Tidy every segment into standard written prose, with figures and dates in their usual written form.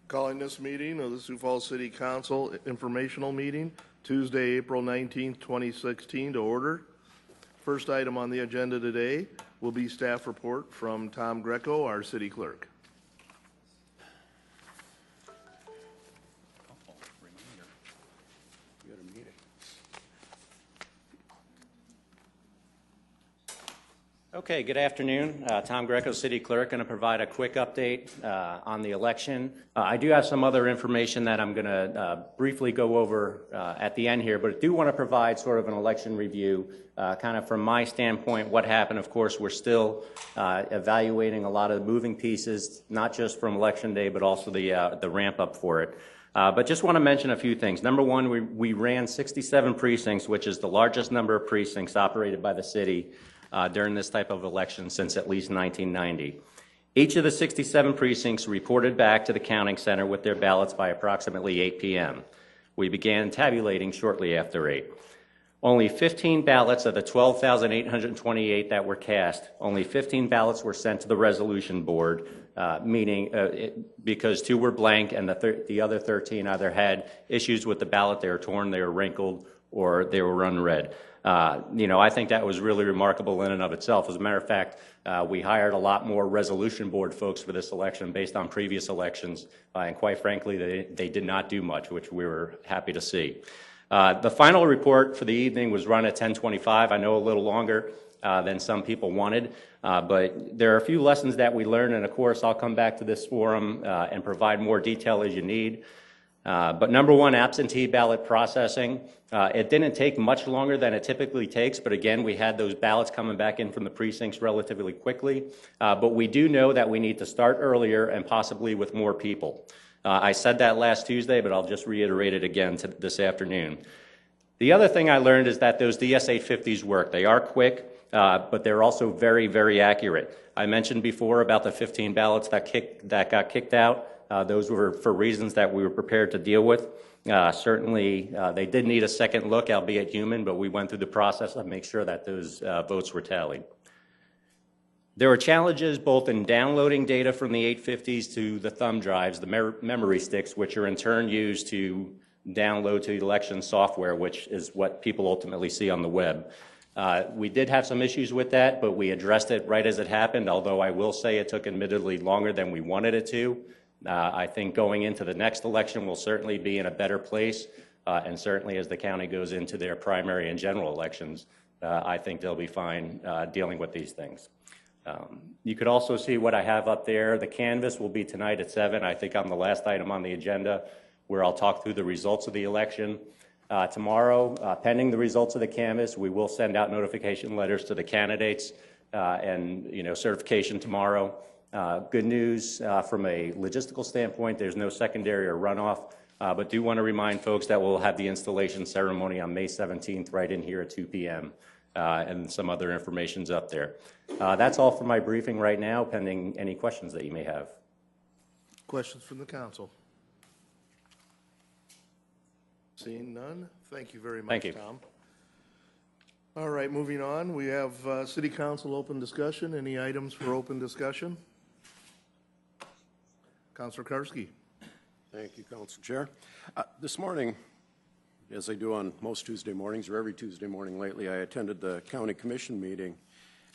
Calling this meeting of the Sioux Falls City Council informational meeting, Tuesday, April 19th, 2016, to order. First item on the agenda today will be staff report from Tom Greco, our city clerk. Okay, good afternoon. Tom Greco, City Clerk, going to provide a quick update on the election. I do have some other information that I'm going to briefly go over at the end here, but I do want to provide sort of an election review, kind of from my standpoint, what happened. Of course, we're still evaluating a lot of the moving pieces, not just from Election Day, but also the ramp up for it. But just want to mention a few things. Number one, we ran 67 precincts, which is the largest number of precincts operated by the city during this type of election since at least 1990. Each of the 67 precincts reported back to the counting center with their ballots by approximately 8 p.m. We began tabulating shortly after 8. Only 15 ballots of the 12,828 that were cast, only 15 ballots were sent to the resolution board, meaning because 2 were blank and the other 13 either had issues with the ballot, they were torn, they were wrinkled, or they were unread. I think that was really remarkable in and of itself. As a matter of fact, we hired a lot more resolution board folks for this election based on previous elections, and quite frankly, they did not do much, which we were happy to see. The final report for the evening was run at 10:25. I know a little longer than some people wanted, but there are a few lessons that we learned, and of course, I'll come back to this forum and provide more detail as you need. But number one, absentee ballot processing. It didn't take much longer than it typically takes, but again, we had those ballots coming back in from the precincts relatively quickly. But we do know that we need to start earlier and possibly with more people. I said that last Tuesday, but I'll just reiterate it again this afternoon. The other thing I learned is that those DS-850s work. They are quick, but they're also very, very accurate. I mentioned before about the 15 ballots that got kicked out. Those were for reasons that we were prepared to deal with. Certainly, they did need a second look, albeit human, but we went through the process to make sure that those votes were tallied. There were challenges both in downloading data from the 850s to the thumb drives, the memory sticks, which are in turn used to download to the election software, which is what people ultimately see on the web. We did have some issues with that, but we addressed it right as it happened, although I will say it took admittedly longer than we wanted it to. I think going into the next election we'll certainly be in a better place, and certainly as the county goes into their primary and general elections, I think they'll be fine dealing with these things. You could also see what I have up there. The canvass will be tonight at 7. I think I'm the last item on the agenda where I'll talk through the results of the election. Tomorrow, pending the results of the canvass, we will send out notification letters to the candidates and certification tomorrow. Good news from a logistical standpoint, there's no secondary or runoff, but do want to remind folks that we'll have the installation ceremony on May 17th right in here at 2 p.m. And some other information's up there. That's all for my briefing right now, pending any questions that you may have. Questions from the council? Seeing none, thank you very much, Thank you. Tom. All right, moving on, we have City Council open discussion. Any items for open discussion? Councilor Karski. Thank you, Council Chair. This morning, as I do on most Tuesday mornings or every Tuesday morning lately, I attended the County Commission meeting,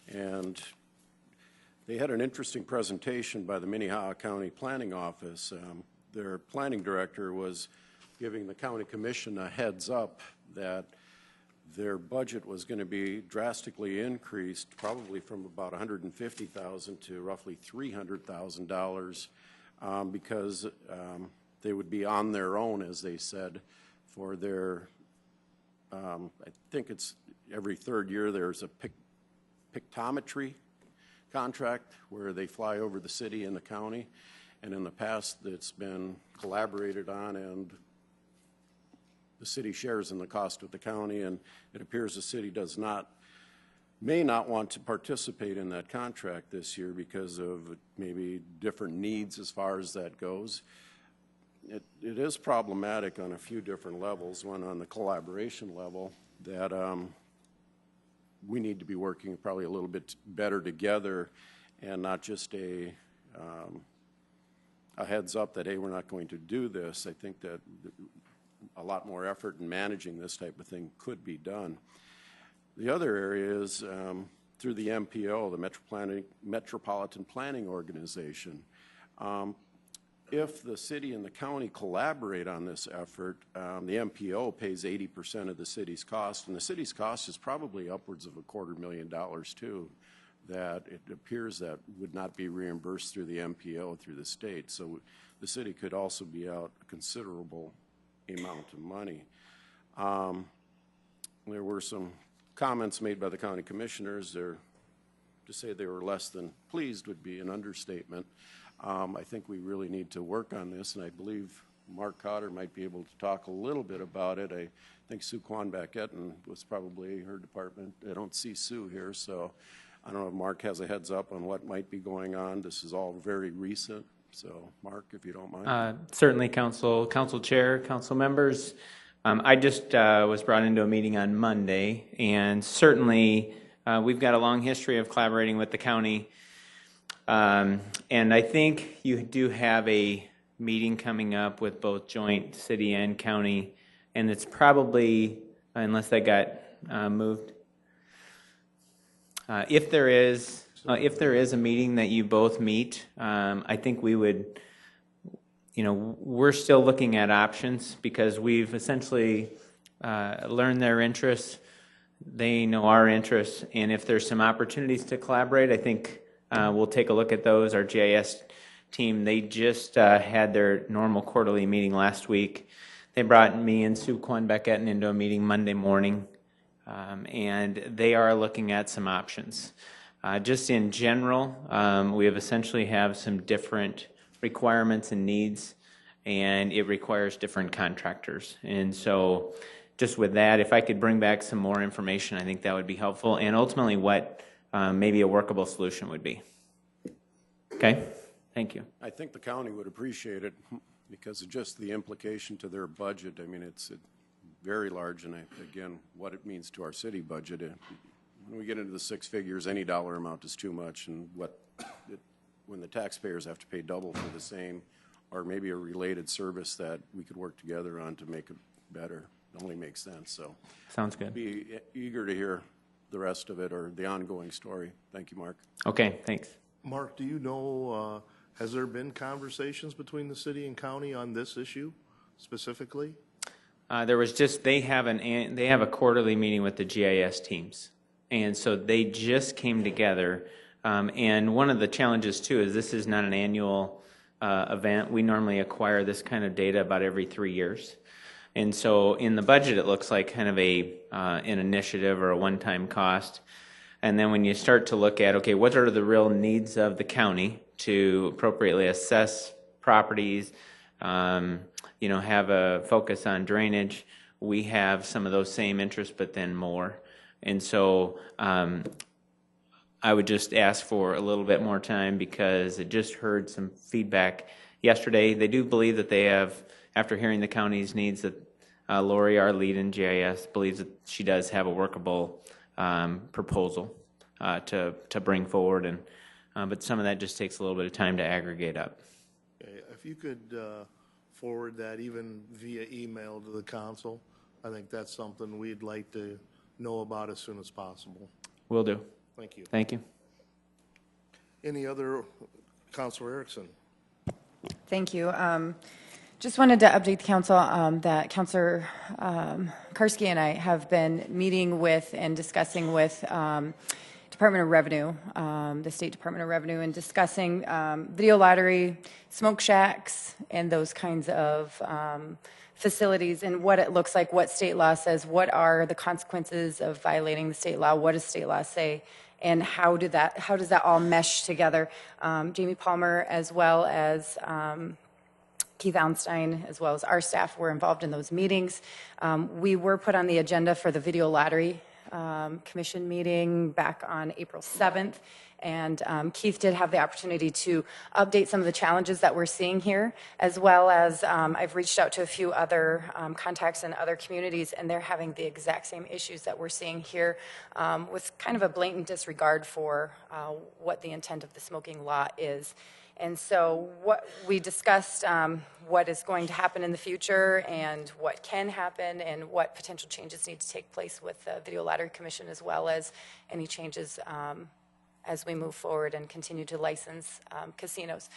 and they had an interesting presentation by the Minnehaha County Planning Office. Their planning director was giving the County Commission a heads up that their budget was going to be drastically increased, probably from about $150,000 to roughly $300,000, because they would be on their own, as they said, for their, I think it's every third year there's a pictometry contract where they fly over the city and the county, and in the past it's been collaborated on, and the city shares in the cost with the county, and it appears the city may not want to participate in that contract this year because of maybe different needs as far as that goes. It is problematic on a few different levels. One on the collaboration level, that we need to be working probably a little bit better together and not just a a heads up that, hey, we're not going to do this. I think that a lot more effort in managing this type of thing could be done. The other area is through the MPO, the Metropolitan Planning Organization. If the city and the county collaborate on this effort, the MPO pays 80% of the city's cost, and the city's cost is probably upwards of $250,000 too, that it appears that would not be reimbursed through the MPO through the state. So the city could also be out a considerable amount of money. There were some comments made by the county commissioners. To say they were less than pleased would be an understatement. I think we really need to work on this, and I believe Mark Cotter might be able to talk a little bit about it. I think Sue Kwanback-Etten was probably her department. I don't see Sue here, so I don't know if Mark has a heads up on what might be going on. This is all very recent, so Mark, if you don't mind. Certainly, Council Chair, Council members. I just was brought into a meeting on Monday, and certainly we've got a long history of collaborating with the county. And I think you do have a meeting coming up with both joint city and county, and it's probably, unless that got moved, if there is a meeting that you both meet, I think we would, we're still looking at options because we've essentially learned their interests. They know our interests, and if there's some opportunities to collaborate, I think we'll take a look at those. Our GIS team, they just had their normal quarterly meeting last week. They brought me and Sue Kwanback-Etten into a meeting Monday morning, and they are looking at some options. Just in general, we have essentially have some different requirements and needs, and it requires different contractors. And so just with that, if I could bring back some more information, I think that would be helpful, and ultimately what maybe a workable solution would be. Okay, thank you. I think the county would appreciate it because of just the implication to their budget. I mean, it's very large, and again, what it means to our city budget. When we get into the six figures, any dollar amount is too much, and when the taxpayers have to pay double for the same or maybe a related service that we could work together on to make it better, it only makes sense. So sounds good. I'd be eager to hear the rest of it or the ongoing story. Thank you, Mark. Okay, thanks. Mark, do you know, has there been conversations between the city and county on this issue specifically? There was just, they have a quarterly meeting with the GIS teams. And so they just came together. And one of the challenges too is this is not an annual event. We normally acquire this kind of data about every 3 years. And so in the budget, it looks like kind of an initiative or a one-time cost. And then when you start to look at, okay, what are the real needs of the county to appropriately assess properties, have a focus on drainage, we have some of those same interests, but then more. And so I would just ask for a little bit more time because I just heard some feedback yesterday. They do believe that they have, after hearing the county's needs, that Lori, our lead in GIS, believes that she does have a workable proposal to bring forward, and but some of that just takes a little bit of time to aggregate up. Okay, if you could forward that even via email to the council, I think that's something we'd like to know about as soon as possible. Will do. Thank you. Thank you. Any other, Councilor Erickson? Thank you. Just wanted to update the council that Councilor Karski and I have been meeting with and discussing with Department of Revenue, the State Department of Revenue, and discussing video lottery, smoke shacks, and those kinds of facilities and what it looks like, what state law says, what are the consequences of violating the state law, what does state law say, and how does that all mesh together. Jamie Palmer, as well as Keith Allenstein, as well as our staff, were involved in those meetings. We were put on the agenda for the Video Lottery Commission meeting back on April 7th, and Keith did have the opportunity to update some of the challenges that we're seeing here, as well as I've reached out to a few other contacts in other communities, and they're having the exact same issues that we're seeing here, with kind of a blatant disregard for what the intent of the smoking law is. And so what we discussed what is going to happen in the future and what can happen and what potential changes need to take place with the Video Lottery Commission, as well as any changes as we move forward and continue to license casinos.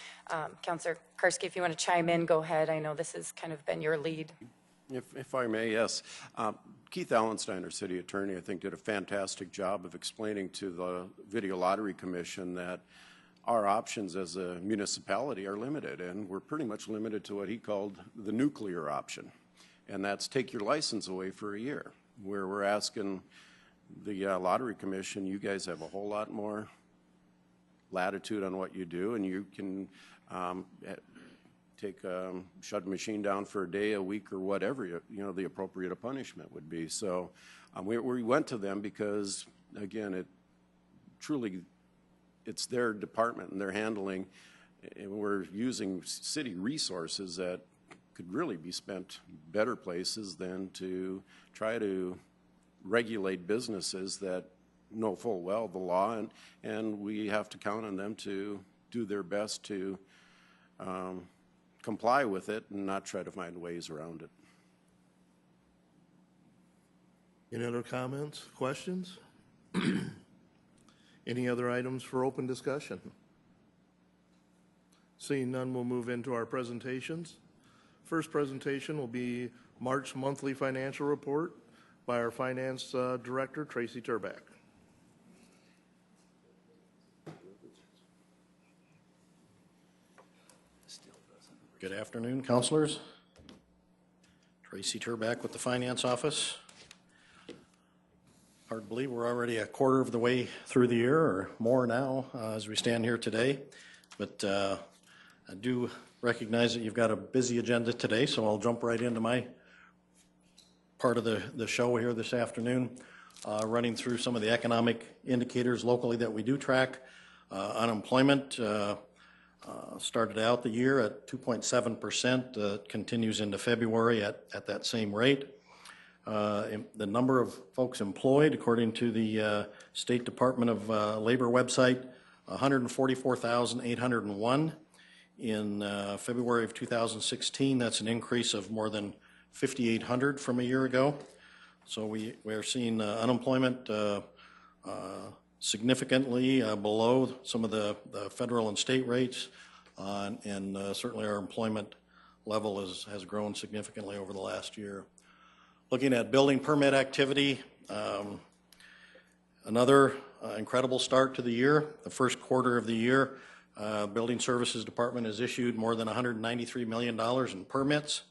Councilor Karski, if you want to chime in, go ahead. I know this has kind of been your lead. If I may, yes. Keith Allenstein, our city attorney, I think did a fantastic job of explaining to the Video Lottery Commission that our options as a municipality are limited, and we're pretty much limited to what he called the nuclear option, and that's take your license away for a year, where we're asking the Lottery Commission, you guys have a whole lot more latitude on what you do, and you can shut a machine down for a day, a week, or whatever the appropriate punishment would be. So we went to them because, again, it's their department and they're handling, and we're using city resources that could really be spent better places than to try to regulate businesses that know full well the law, and we have to count on them to do their best to comply with it and not try to find ways around it. Any other comments, questions? Any other items for open discussion? Seeing none, we'll move into our presentations. First presentation will be March monthly financial report by our Finance Director, Tracy Turback. Good afternoon, councilors. Tracy Turback with the Finance Office. Hard to believe we're already a quarter of the way through the year, or more now, as we stand here today. But I do recognize that you've got a busy agenda today, so I'll jump right into my part of the show here this afternoon, running through some of the economic indicators locally that we do track. Unemployment started out the year at 2.7%, continues into February at that same rate. The number of folks employed, according to the State Department of Labor website, 144,801 in February of 2016. That's an increase of more than 5,800 from a year ago. So we are seeing unemployment significantly below some of the federal and state rates, and certainly our employment level has grown significantly over the last year. Looking at building permit activity, another incredible start to the year. The first quarter of the year, Building Services Department has issued more than $193 million in permits.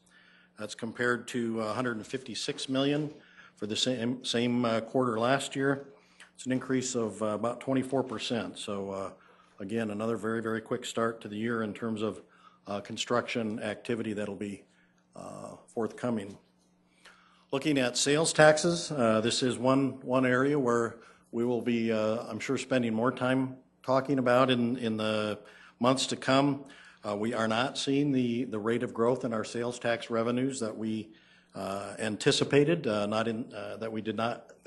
That's compared to $156 million for the same quarter last year. It's an increase of about 24%. So again, another very, very quick start to the year in terms of construction activity that'll be forthcoming. Looking at sales taxes, this is one area where we will be, I'm sure, spending more time talking about in the months to come. We are not seeing the rate of growth in our sales tax revenues that we anticipated, that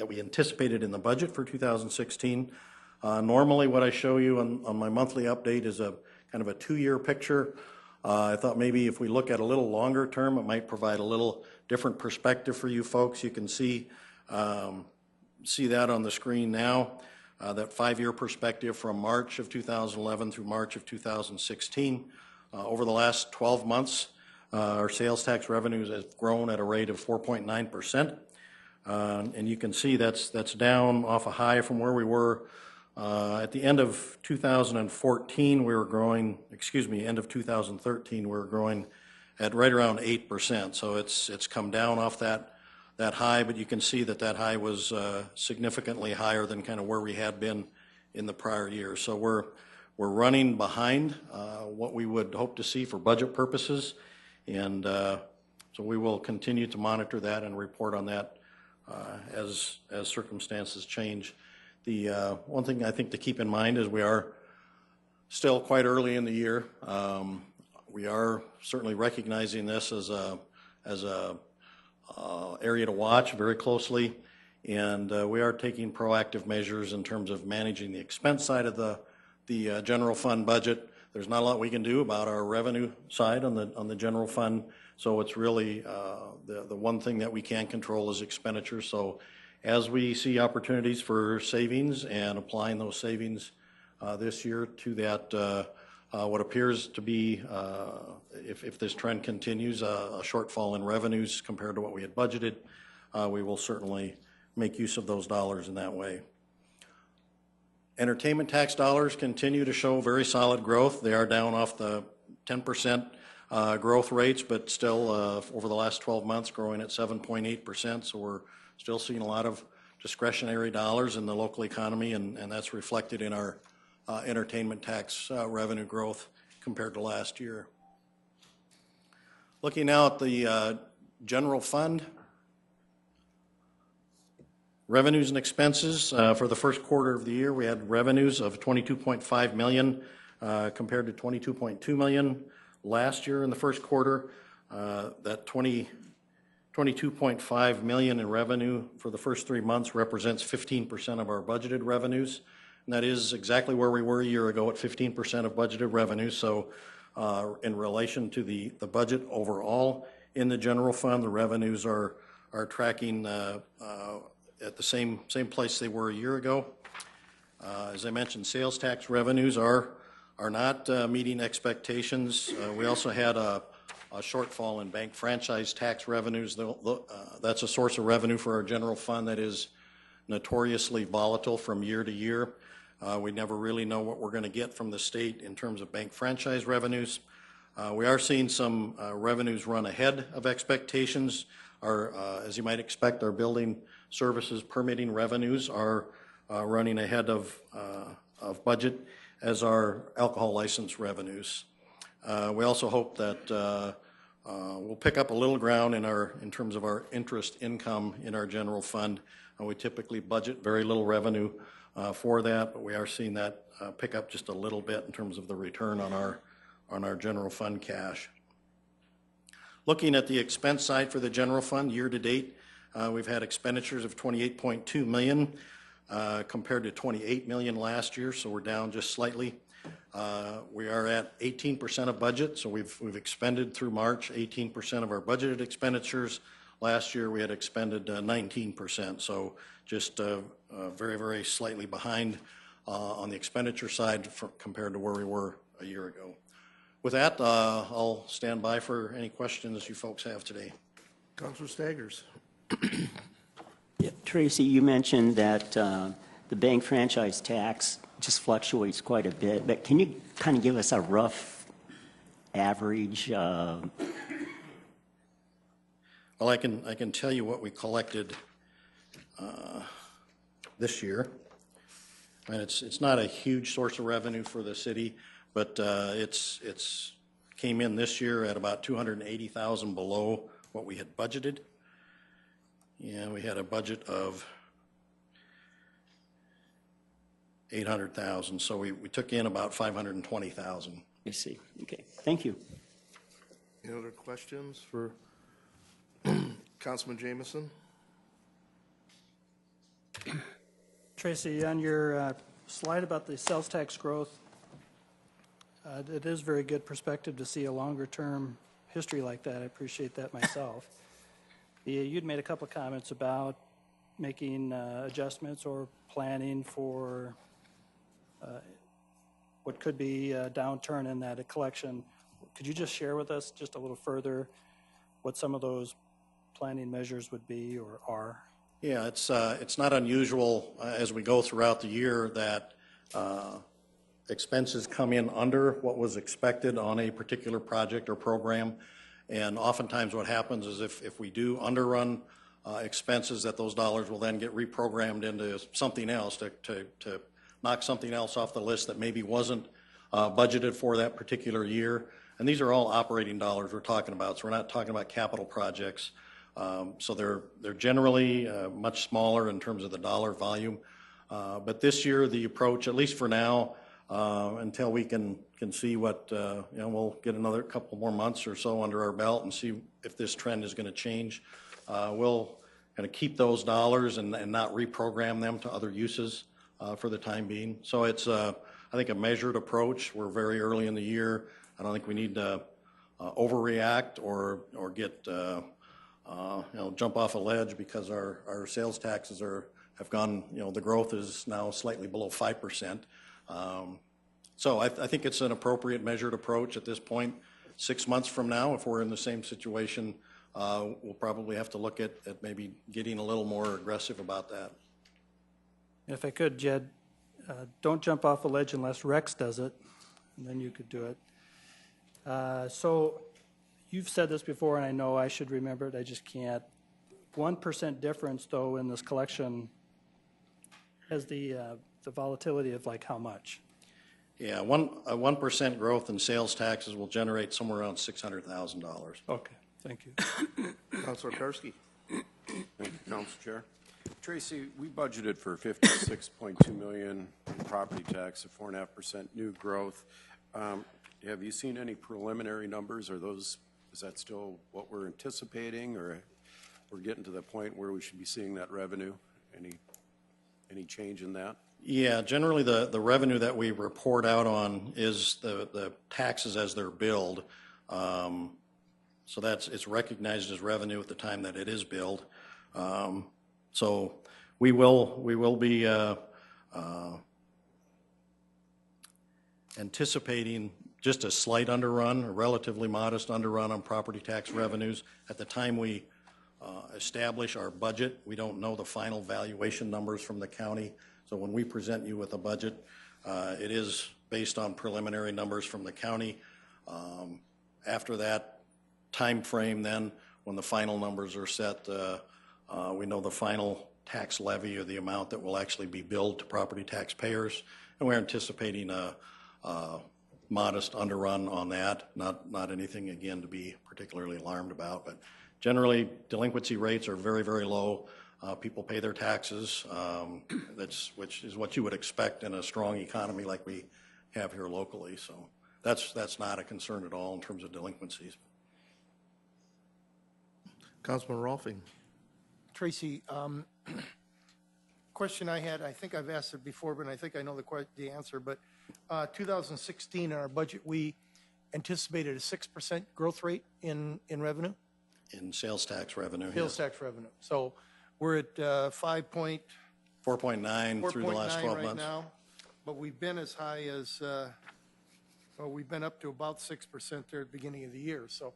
we anticipated in the budget for 2016. Normally, what I show you on my monthly update is a kind of a 2-year picture. I thought maybe if we look at a little longer term, it might provide a little different perspective for you folks. You can see that on the screen now, that 5-year perspective from March of 2011 through March of 2016. Over the last 12 months, our sales tax revenues have grown at a rate of 4.9%. And you can see that's down off a high from where we were at the end of 2014. We were growing, end of 2013, we were growing at right around 8%. So it's come down off that high, but you can see that high was significantly higher than kind of where we had been in the prior year. So we're running behind what we would hope to see for budget purposes, and so we will continue to monitor that and report on that as circumstances change. The one thing I think to keep in mind is we are still quite early in the year. We are certainly recognizing this as a area to watch very closely, and we are taking proactive measures in terms of managing the expense side of the general fund budget. there's not a lot we can do about our revenue side on the general fund. So it's really the one thing that we can control is expenditure. So as we see opportunities for savings and applying those savings this year to that, what appears to be, if this trend continues, a shortfall in revenues compared to what we had budgeted, we will certainly make use of those dollars in that way. Entertainment tax dollars continue to show very solid growth. They are down off the 10% growth rates, but still over the last 12 months growing at 7.8%. So we're still seeing a lot of discretionary dollars in the local economy, and that's reflected in our entertainment tax revenue growth compared to last year. Looking now at the general fund, revenues and expenses for the first quarter of the year, we had revenues of $22.5 million compared to $22.2 million last year in the first quarter. That $22.5 million in revenue for the first 3 months represents 15% of our budgeted revenues. And that is exactly where we were a year ago at 15% of budgeted revenue. So in relation to the budget overall in the general fund, the revenues are tracking at the same place they were a year ago. As I mentioned, sales tax revenues are not meeting expectations. We also had a shortfall in bank franchise tax revenues. That's a source of revenue for our general fund that is notoriously volatile from year to year. We never really know what we're going to get from the state in terms of bank franchise revenues. We are seeing some revenues run ahead of expectations. As you might expect, our building services permitting revenues are running ahead of budget, as are alcohol license revenues. We also hope that we'll pick up a little ground in terms of our interest income in our general fund. We typically budget very little revenue for that, but we are seeing that pick up just a little bit in terms of the return on our general fund cash. Looking at the expense side for the general fund, year to date, we've had expenditures of $28.2 million compared to $28 million last year, so we're down just slightly. We are at 18% of budget, so we've expended through March 18% of our budgeted expenditures. Last year we had expended 19%, so just very, very slightly behind on the expenditure side compared to where we were a year ago. With that, I'll stand by for any questions you folks have today. Councilor Staggers. Yeah, Tracy, you mentioned that the bank franchise tax just fluctuates quite a bit, but can you kind of give us a rough average? Well, I can tell you what we collected this year. And it's not a huge source of revenue for the city, but it's came in this year at about $280,000 below what we had budgeted. Yeah, we had a budget of $800,000, so we took in about $520,000. I see. Okay, thank you. Any other questions for Councilman Jameson? Tracy, on your slide about the sales tax growth, it is very good perspective to see a longer-term history like that. I appreciate that myself. You'd made a couple of comments about making adjustments or planning for what could be a downturn in that collection. Could you just share with us just a little further what some of those planning measures would be or are? Yeah, it's not unusual as we go throughout the year that expenses come in under what was expected on a particular project or program. And oftentimes what happens is if we do underrun expenses, that those dollars will then get reprogrammed into something else to knock something else off the list that maybe wasn't budgeted for that particular year. And these are all operating dollars we're talking about, so we're not talking about capital projects. So they're generally much smaller in terms of the dollar volume. But this year, the approach, at least for now, until we can see what, we'll get another couple more months or so under our belt and see if this trend is going to change. We'll kind of keep those dollars and not reprogram them to other uses for the time being. So it's, I I think, a measured approach. We're very early in the year. I don't think we need to overreact or get, jump off a ledge because our sales taxes have gone, the growth is now slightly below 5%. So I think it's an appropriate measured approach at this point. 6 months from now, if we're in the same situation, we'll probably have to look at maybe getting a little more aggressive about that. If I could, Jed, don't jump off a ledge unless Rex does it, and then you could do it. So you've said this before, and I know I should remember it, I just can't. 1% difference, though, in this collection has the volatility of like how much? Yeah, 1% growth in sales taxes will generate somewhere around $600,000. Okay, thank you. Councilor Karski. Thank you, Council Chair. Tracy, we budgeted for $56.2 million in property tax, a 4.5% new growth. Have you seen any preliminary numbers? Is that still what we're anticipating, or we're getting to the point where we should be seeing that revenue? Any change in that? Yeah, generally the revenue that we report out on is the taxes as they're billed. So it's recognized as revenue at the time that it is billed. So we will be anticipating just a slight underrun, a relatively modest underrun on property tax revenues. At the time we establish our budget, we don't know the final valuation numbers from the county. So when we present you with a budget, it is based on preliminary numbers from the county. After that time frame, then, when the final numbers are set, we know the final tax levy or the amount that will actually be billed to property taxpayers. And we're anticipating a modest underrun on that, not anything, again, to be particularly alarmed about. But generally, delinquency rates are very, very low. People pay their taxes, which is what you would expect in a strong economy like we have here locally. So that's not a concern at all in terms of delinquencies. Councilman Rolfing. Tracy, question I had, I think I've asked it before, but I think I know the answer, but 2016 in our budget, we anticipated a 6% growth rate in revenue? In sales tax revenue, Sales tax revenue. So we're at 4.9 through the last 12 right months. now, but we've been as high as, we've been up to about 6% there at the beginning of the year. So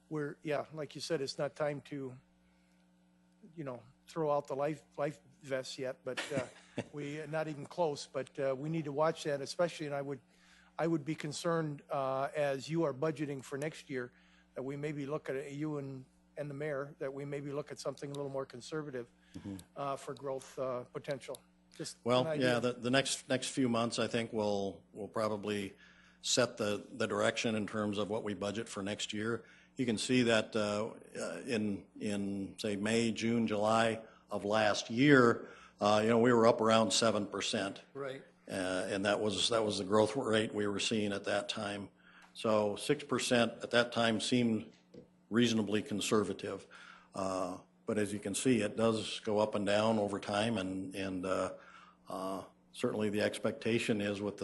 we're, yeah, like you said, it's not time to, throw out the life vests yet, but we not even close. But we need to watch that, especially, and I would be concerned as you are budgeting for next year that we maybe look at you and the mayor, that we maybe look at something a little more conservative for growth potential. Just well, yeah, the next few months, I think we'll probably set the direction in terms of what we budget for next year. You can see that in say May, June, July of last year, we were up around 7%. Right. And that was the growth rate we were seeing at that time. So 6% at that time seemed reasonably conservative. But as you can see, it does go up and down over time, and certainly the expectation is with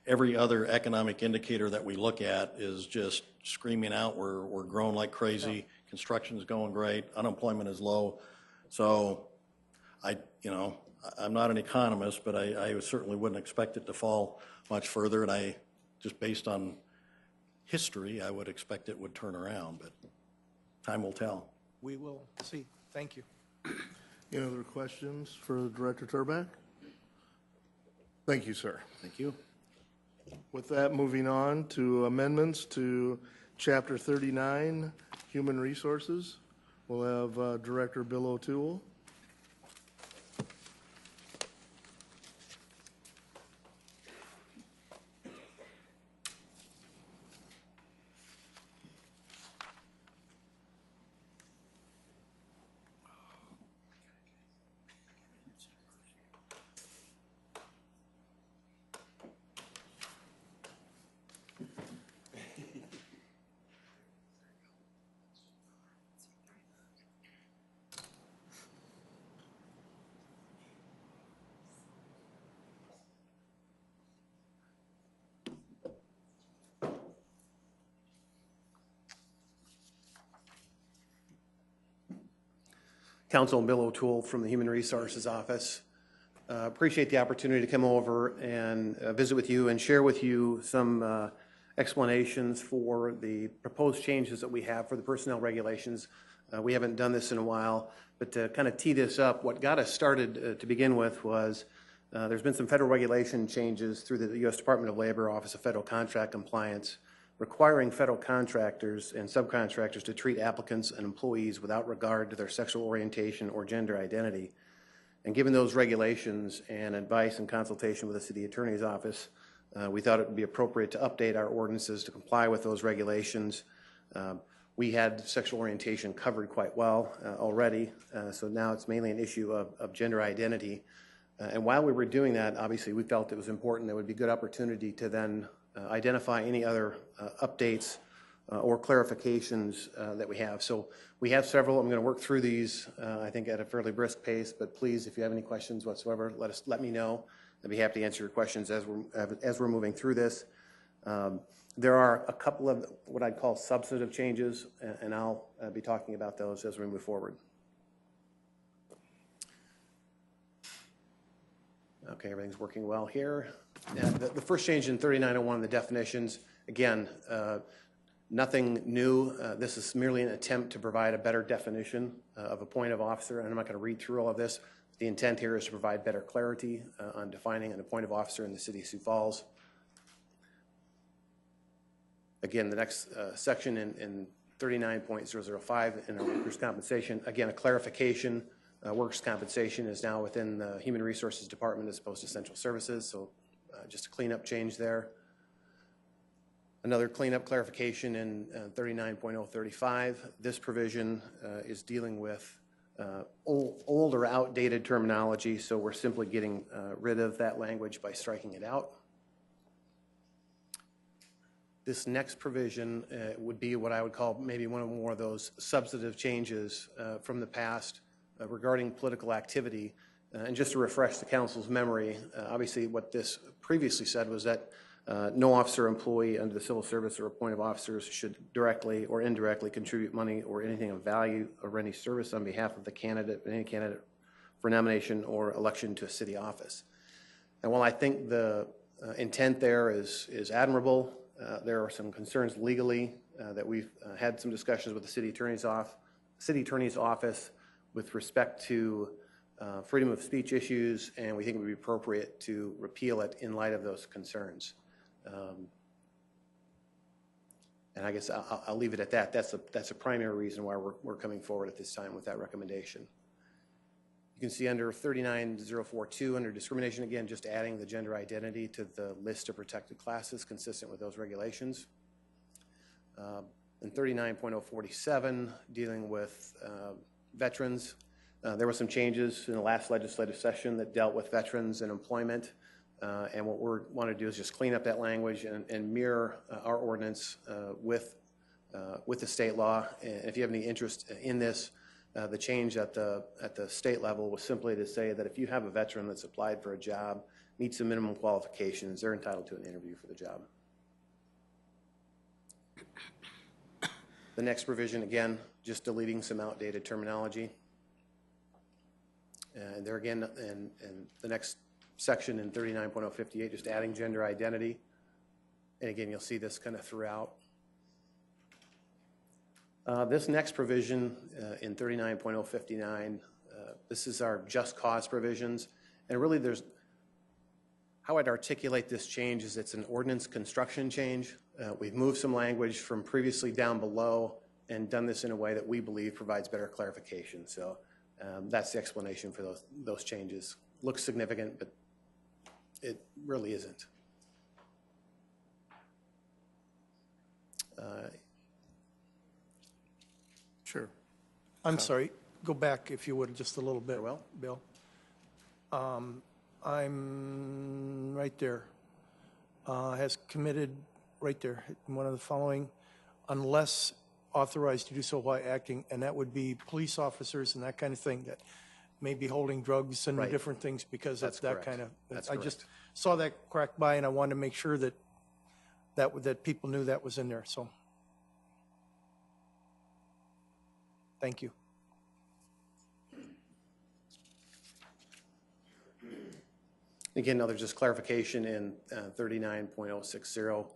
every other economic indicator that we look at is just screaming out, we're growing like crazy, yeah. Construction's going great, unemployment is low. So I'm not an economist, but I certainly wouldn't expect it to fall much further, and just based on history, I would expect it would turn around, but time will tell. We will see. Thank you. Any other questions for Director Turback? Thank you, sir. Thank you. With that, moving on to amendments to Chapter 39, Human Resources. We'll have Director Bill O'Toole. Council Bill O'Toole from the Human Resources Office. Appreciate the opportunity to come over and visit with you and share with you some explanations for the proposed changes that we have for the personnel regulations. We haven't done this in a while, but to kind of tee this up, what got us started to begin with was there's been some federal regulation changes through the U.S. Department of Labor Office of Federal Contract Compliance requiring federal contractors and subcontractors to treat applicants and employees without regard to their sexual orientation or gender identity. And given those regulations and advice and consultation with the City Attorney's Office, we thought it would be appropriate to update our ordinances to comply with those regulations. We had sexual orientation covered quite well already, so now it's mainly an issue of gender identity. And while we were doing that, obviously we felt it was important there would be good opportunity to then identify any other updates or clarifications that we have. So we have several. I'm going to work through these, I think, at a fairly brisk pace. But please, if you have any questions whatsoever, let me know. I'd be happy to answer your questions as we're moving through this. There are a couple of what I'd call substantive changes, and I'll be talking about those as we move forward. Okay, everything's working well here. The first change in 3901, the definitions, again, nothing new. This is merely an attempt to provide a better definition of a point of officer, and I'm not going to read through all of this. The intent here is to provide better clarity on defining a point of officer in the City of Sioux Falls. Again, the next section in 39.005 in our workers' compensation, again, a clarification. Workers' compensation is now within the Human Resources Department as opposed to Central Services, so just a cleanup change there. Another cleanup clarification in 39.035. This provision is dealing with old or outdated terminology, so we're simply getting rid of that language by striking it out. This next provision would be what I would call maybe one or more of those substantive changes from the past regarding political activity. And just to refresh the council's memory, obviously what this previously said was that no officer or employee under the civil service or appointed officers should directly or indirectly contribute money or anything of value or any service on behalf of the candidate, any candidate for nomination or election to a city office. And while I think the intent there is admirable, there are some concerns legally that we've had some discussions with the city attorney's office with respect to freedom of speech issues, and we think it would be appropriate to repeal it in light of those concerns. And I guess I'll leave it at that. That's a primary reason why we're coming forward at this time with that recommendation. You can see under 39042, under discrimination, again, just adding the gender identity to the list of protected classes consistent with those regulations. In 39.047, dealing with veterans, there were some changes in the last legislative session that dealt with veterans and employment. And what we want to do is just clean up that language and mirror our ordinance with the state law. And if you have any interest in this, the change at the state level was simply to say that if you have a veteran that's applied for a job, meets the minimum qualifications, they're entitled to an interview for the job. The next provision, again, just deleting some outdated terminology. And there again, in the next section in 39.058, just adding gender identity. And again, you'll see this kind of throughout. This next provision in 39.059, this is our just cause provisions. And really how I'd articulate this change is it's an ordinance construction change. We've moved some language from previously down below and done this in a way that we believe provides better clarification. So that's the explanation for those changes. Looks significant, but it really isn't. Sure. I'm sorry, go back if you would just a little bit, Well, Bill. I'm right there. Has committed, right there, one of the following, unless authorized to do so by acting, and that would be police officers and that kind of thing that may be holding drugs and Right. different things because That's of that correct. kind of. That's I correct. just saw that crack by, and I wanted to make sure that people knew that was in there. So, thank you. Again, another just clarification in 39.060.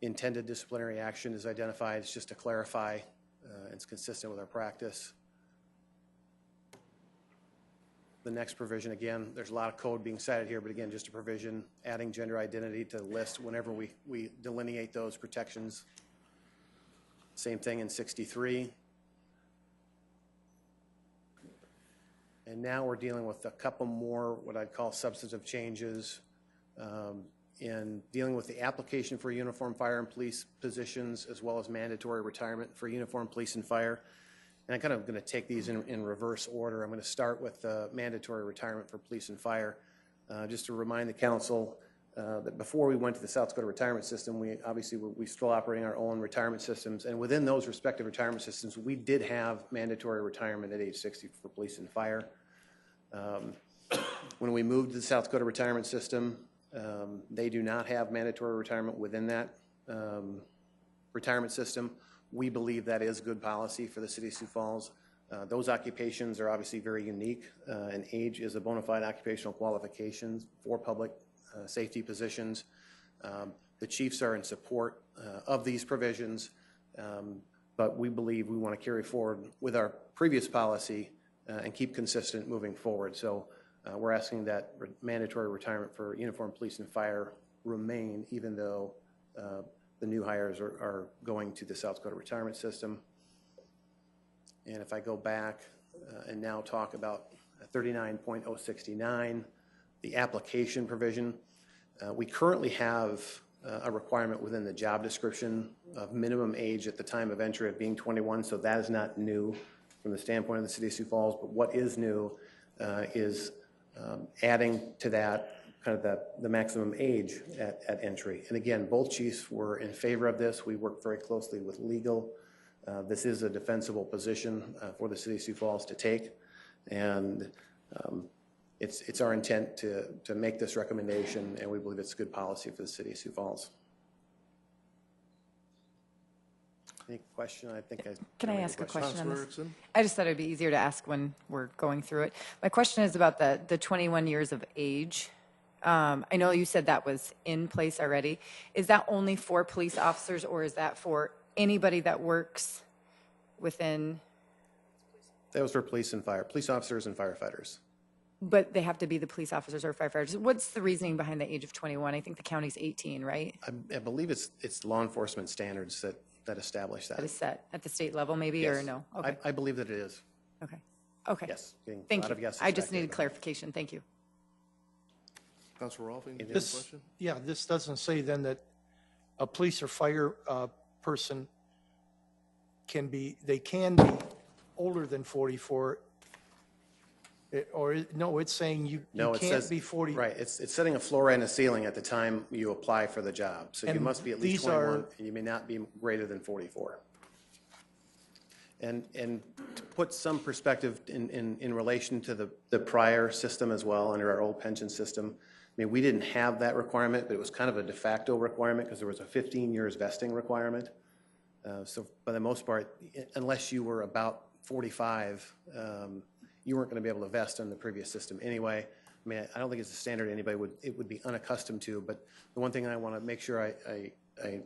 Intended disciplinary action is identified. It's just to clarify. It's consistent with our practice. The next provision, again, there's a lot of code being cited here, but again, just a provision adding gender identity to the list whenever we delineate those protections. Same thing in 63. And now we're dealing with a couple more what I'd call substantive changes in dealing with the application for uniform fire and police positions as well as mandatory retirement for uniform police and fire. And I'm kind of going to take these in reverse order. I'm going to start with mandatory retirement for police and fire. Just to remind the council that before we went to the South Dakota retirement system, we still operating our own retirement systems. And within those respective retirement systems, we did have mandatory retirement at age 60 for police and fire. When we moved to the South Dakota retirement system, they do not have mandatory retirement within that retirement system. We believe that is good policy for the City of Sioux Falls. Those occupations are obviously very unique, and age is a bona fide occupational qualification for public safety positions. The chiefs are in support of these provisions, but we believe we want to carry forward with our previous policy and keep consistent moving forward. So we're asking that mandatory retirement for uniformed police and fire remain, even though the new hires are going to the South Dakota retirement system. And if I go back and now talk about 39.069, the application provision, we currently have a requirement within the job description of minimum age at the time of entry of being 21, so that is not new from the standpoint of the City of Sioux Falls, but what is new is adding to that kind of the maximum age at entry. And again, both chiefs were in favor of this. We worked very closely with legal. This is a defensible position for the City of Sioux Falls to take, and it's our intent to make this recommendation, and we believe it's good policy for the City of Sioux Falls. Any question? I think Can I ask a question on this? Erickson? I just thought it would be easier to ask when we're going through it. My question is about the 21 years of age. I know you said that was in place already. Is that only for police officers, or is that for anybody that works within? That was for police and fire, police officers and firefighters. But they have to be the police officers or firefighters. What's the reasoning behind the age of 21? I think the county's 18, right? I believe it's law enforcement standards that establish that. That is set at the state level, maybe, Yes. or no? Okay. I believe that it is. Okay. Okay. Yes. Getting a Thank lot you. of yeses I just back there. needed clarification. Thank you. Councilor Rolfing, you have a This, question? yeah, this doesn't say then that a police or fire person can be older than 44, no, it's saying you No, it can't says be 40. Right. It's setting a floor and a ceiling at the time you apply for the job. So you And must be at least these are- 21, and you may not be greater than 44. And to put some perspective in relation to the prior system as well, under our old pension system, I mean, we didn't have that requirement, but it was kind of a de facto requirement because there was a 15 years vesting requirement. So for the most part, unless you were about 45, you weren't going to be able to vest on the previous system anyway. I mean, I don't think it's a standard anybody would be unaccustomed to, but the one thing I want to make sure I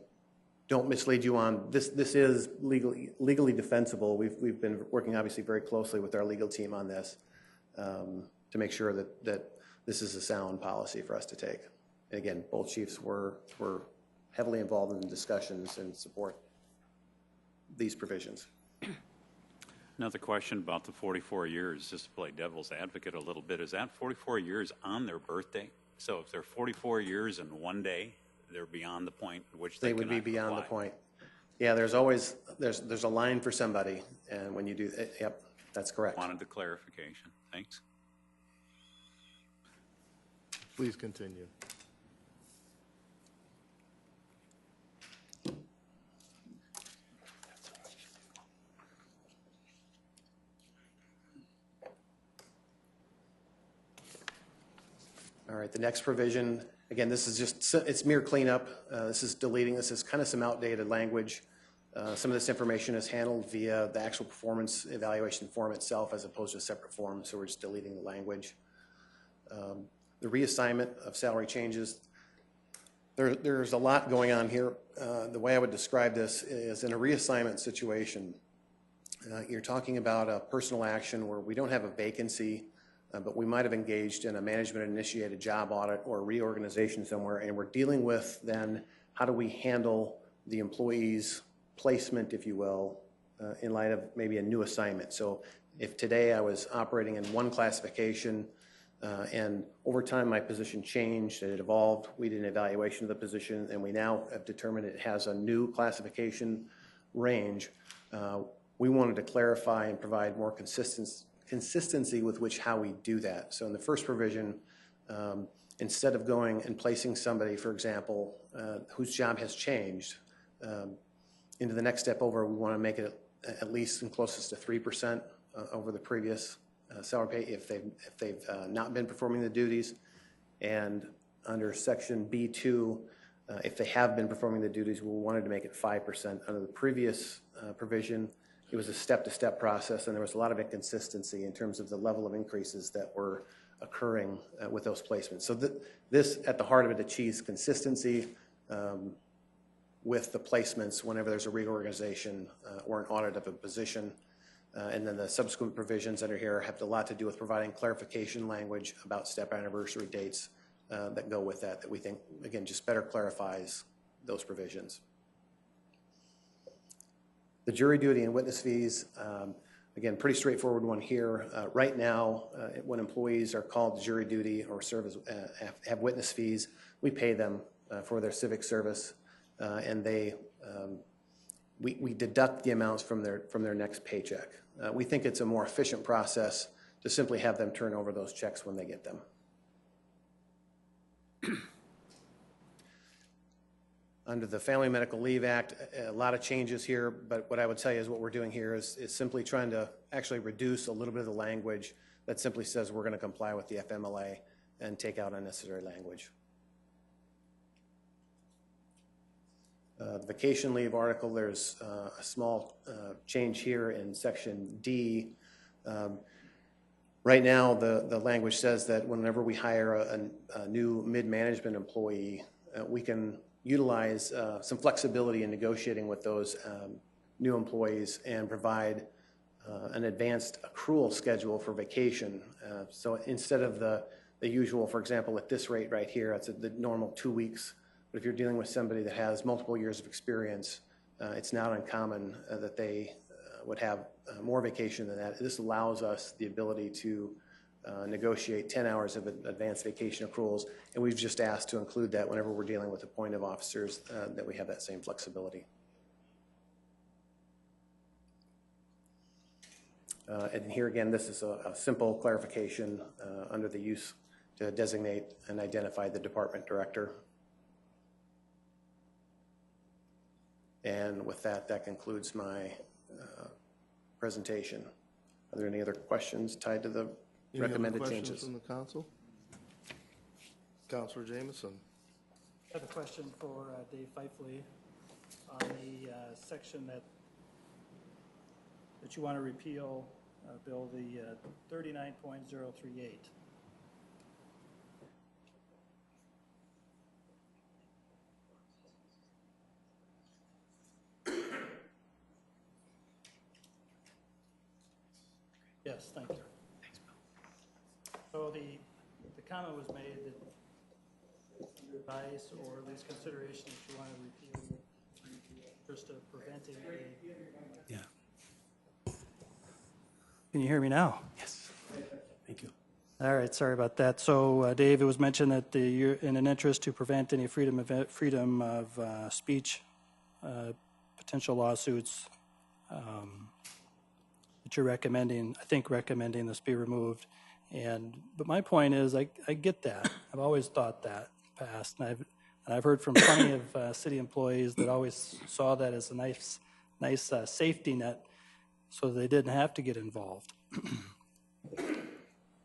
don't mislead you on, this is legally defensible. We've been working obviously very closely with our legal team on this to make sure that this is a sound policy for us to take. And again, both chiefs were heavily involved in the discussions and support these provisions. Another question about the 44 years, just to play devil's advocate a little bit, is that 44 years on their birthday? So if they're 44 years in one day, they're beyond the point at which They would be cannot beyond the apply. point. Yeah, there's always, there's a line for somebody, and when you do, yep, that's correct. Wanted the clarification. Thanks. Please continue. All right, the next provision, again, this is just, it's mere cleanup. This is deleting, this is kind of some outdated language. Some of this information is handled via the actual performance evaluation form itself as opposed to a separate form, so we're just deleting the language. the reassignment of salary changes. There's a lot going on here. The way I would describe this is in a reassignment situation, you're talking about a personal action where we don't have a vacancy, but we might have engaged in a management-initiated job audit or reorganization somewhere, and we're dealing with then how do we handle the employee's placement, if you will, in light of maybe a new assignment. So if today I was operating in one classification and over time my position changed and it evolved, we did an evaluation of the position and we now have determined it has a new classification range, we wanted to clarify and provide more consistency with which how we do that. So in the first provision, instead of going and placing somebody, for example, whose job has changed, into the next step over, we want to make it at least and closest to 3% over the previous salary pay if they've not been performing the duties. And under section B2, if they have been performing the duties, we wanted to make it 5%. Under the previous provision, it was a step-to-step process, and there was a lot of inconsistency in terms of the level of increases that were occurring with those placements. So this, at the heart of it, achieves consistency with the placements whenever there's a reorganization or an audit of a position. And then the subsequent provisions that are here have a lot to do with providing clarification language about step anniversary dates that go with that we think, again, just better clarifies those provisions. The jury duty and witness fees, again, pretty straightforward one here. Right now, when employees are called to jury duty or serve as, have witness fees, we pay them for their civic service, and we deduct the amounts from their next paycheck. We think it's a more efficient process to simply have them turn over those checks when they get them. Under the Family Medical Leave Act, a lot of changes here, but what I would tell you is what we're doing here is simply trying to actually reduce a little bit of the language that simply says we're going to comply with the FMLA and take out unnecessary language. The vacation leave article, there's a small change here in section D. Right now, the language says that whenever we hire a new mid-management employee, we can utilize some flexibility in negotiating with those new employees and provide an advanced accrual schedule for vacation. So instead of the usual, for example, at this rate right here, it's the normal 2 weeks. But if you're dealing with somebody that has multiple years of experience, it's not uncommon that they would have more vacation than that. This allows us the ability to negotiate 10 hours of advanced vacation accruals, and we've just asked to include that whenever we're dealing with appointive officers, that we have that same flexibility. And here again, this is a simple clarification under the use to designate and identify the department director. And with that, that concludes my presentation. Are there any other questions tied to the recommended changes? Questions from the council? Councilor Jameson. I have a question for Dave Fifley on the section that you want to repeal, Bill, the 39.038. Yes, thank you. So the comment was made that under advice or at least consideration that you want to repeal just to preventing a... Yeah. Can you hear me now? Yes. Thank you. All right, sorry about that. So, Dave, it was mentioned that you're in an interest to prevent any freedom of speech, potential lawsuits, that you're recommending, I think recommending this be removed. But my point is, I get that. I've always thought that in the past, and I've heard from plenty of city employees that always saw that as a nice safety net, so they didn't have to get involved.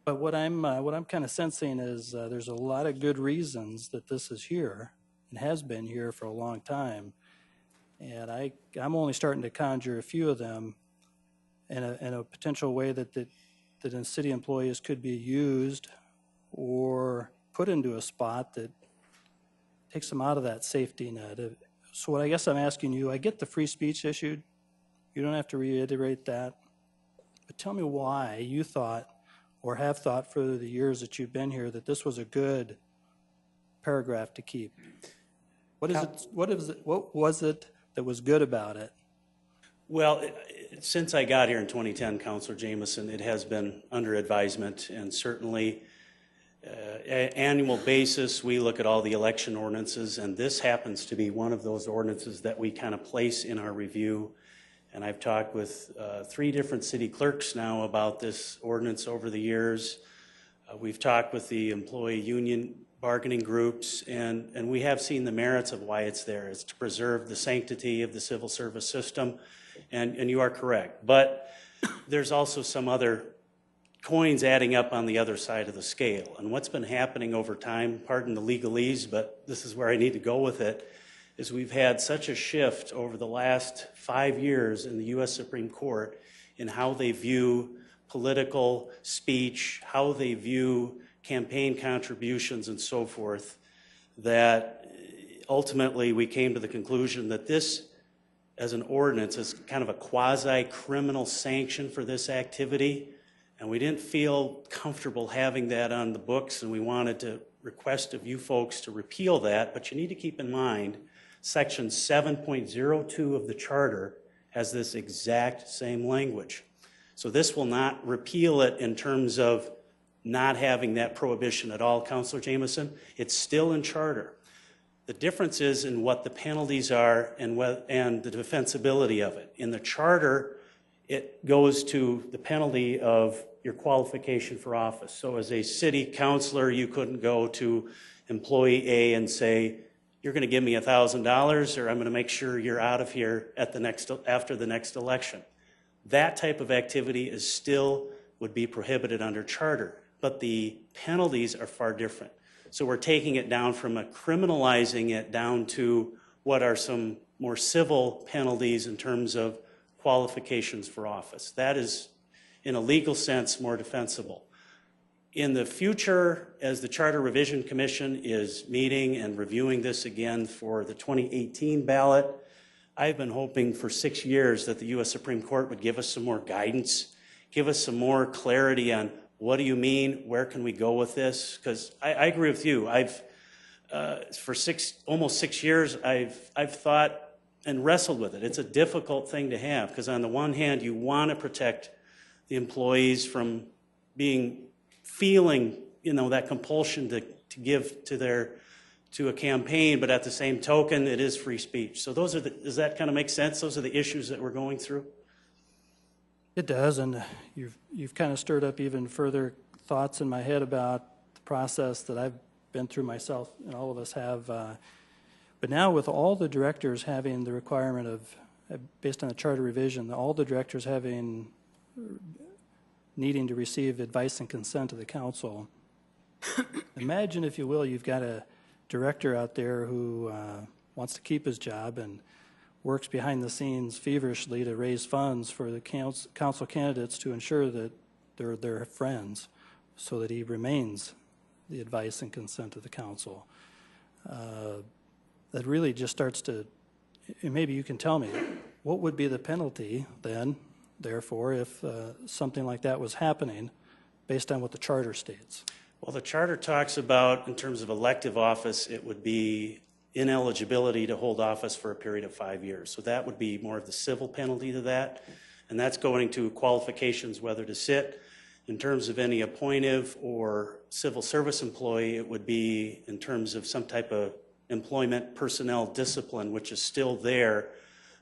But what I'm kind of sensing is there's a lot of good reasons that this is here and has been here for a long time, and I'm only starting to conjure a few of them in a potential way that city employees could be used or put into a spot that takes them out of that safety net. So what I guess I'm asking you, I get the free speech issue. You don't have to reiterate that. But tell me why you thought or have thought for the years that you've been here that this was a good paragraph to keep. What was it that was good about it? Well, since I got here in 2010, Councilor Jameson, it has been under advisement, and certainly annual basis, we look at all the election ordinances, and this happens to be one of those ordinances that we kind of place in our review. And I've talked with 3 different city clerks now about this ordinance over the years. We've talked with the employee union bargaining groups, and we have seen the merits of why it's there. It's to preserve the sanctity of the civil service system, and you are correct. But there's also some other coins adding up on the other side of the scale. And what's been happening over time, pardon the legalese, but this is where I need to go with it, is we've had such a shift over the last 5 years in the U.S. Supreme Court in how they view political speech, how they view campaign contributions and so forth, that ultimately we came to the conclusion that this, as an ordinance, is kind of a quasi-criminal sanction for this activity, and we didn't feel comfortable having that on the books, and we wanted to request of you folks to repeal that. But you need to keep in mind, Section 7.02 of the Charter has this exact same language. So this will not repeal it in terms of not having that prohibition at all, Councilor Jameson. It's still in Charter. The difference is in what the penalties are and the defensibility of it. In the Charter, it goes to the penalty of your qualification for office. So as a city councilor, you couldn't go to employee A and say, you're going to give me $1,000 or I'm going to make sure you're out of here after the next election. That type of activity would be prohibited under Charter, but the penalties are far different. So we're taking it down from criminalizing it down to what are some more civil penalties in terms of qualifications for office. That is, in a legal sense, more defensible. In the future, as the Charter Revision Commission is meeting and reviewing this again for the 2018 ballot, I've been hoping for 6 years that the U.S. Supreme Court would give us some more guidance, give us some more clarity on what do you mean, where can we go with this? Because I agree with you. For almost 6 years, I've thought and wrestled with it. It's a difficult thing to have because on the one hand, you want to protect the employees from feeling, that compulsion to give to a campaign, but at the same token, it is free speech. So does that kind of make sense? Those are the issues that we're going through? It does, and you've kind of stirred up even further thoughts in my head about the process that I've been through myself, and all of us have. But now with all the directors having the requirement of, based on the charter revision, all the directors needing to receive advice and consent of the council, imagine, if you will, you've got a director out there who wants to keep his job and works behind the scenes feverishly to raise funds for the council candidates to ensure that they're their friends so that he remains the advice and consent of the council. That really just starts to, and maybe you can tell me, what would be the penalty then, therefore, if something like that was happening based on what the charter states? Well, the charter talks about, in terms of elective office, it would be ineligibility to hold office for a period of 5 years. So that would be more of the civil penalty to that. And that's going to qualifications whether to sit. In terms of any appointive or civil service employee, it would be in terms of some type of employment personnel discipline, which is still there.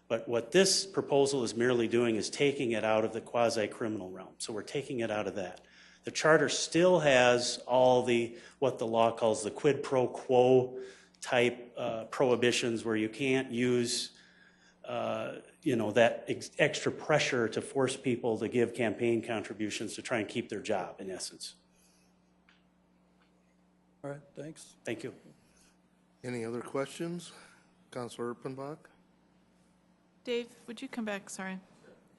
But what this proposal is merely doing is taking it out of the quasi-criminal realm. So we're taking it out of that. The charter still has all what the law calls the quid pro quo type prohibitions where you can't use that extra pressure to force people to give campaign contributions to try and keep their job, in essence. All right, thanks. Thank you. Any other questions? Councilor Erpenbach? Dave, would you come back? Sorry,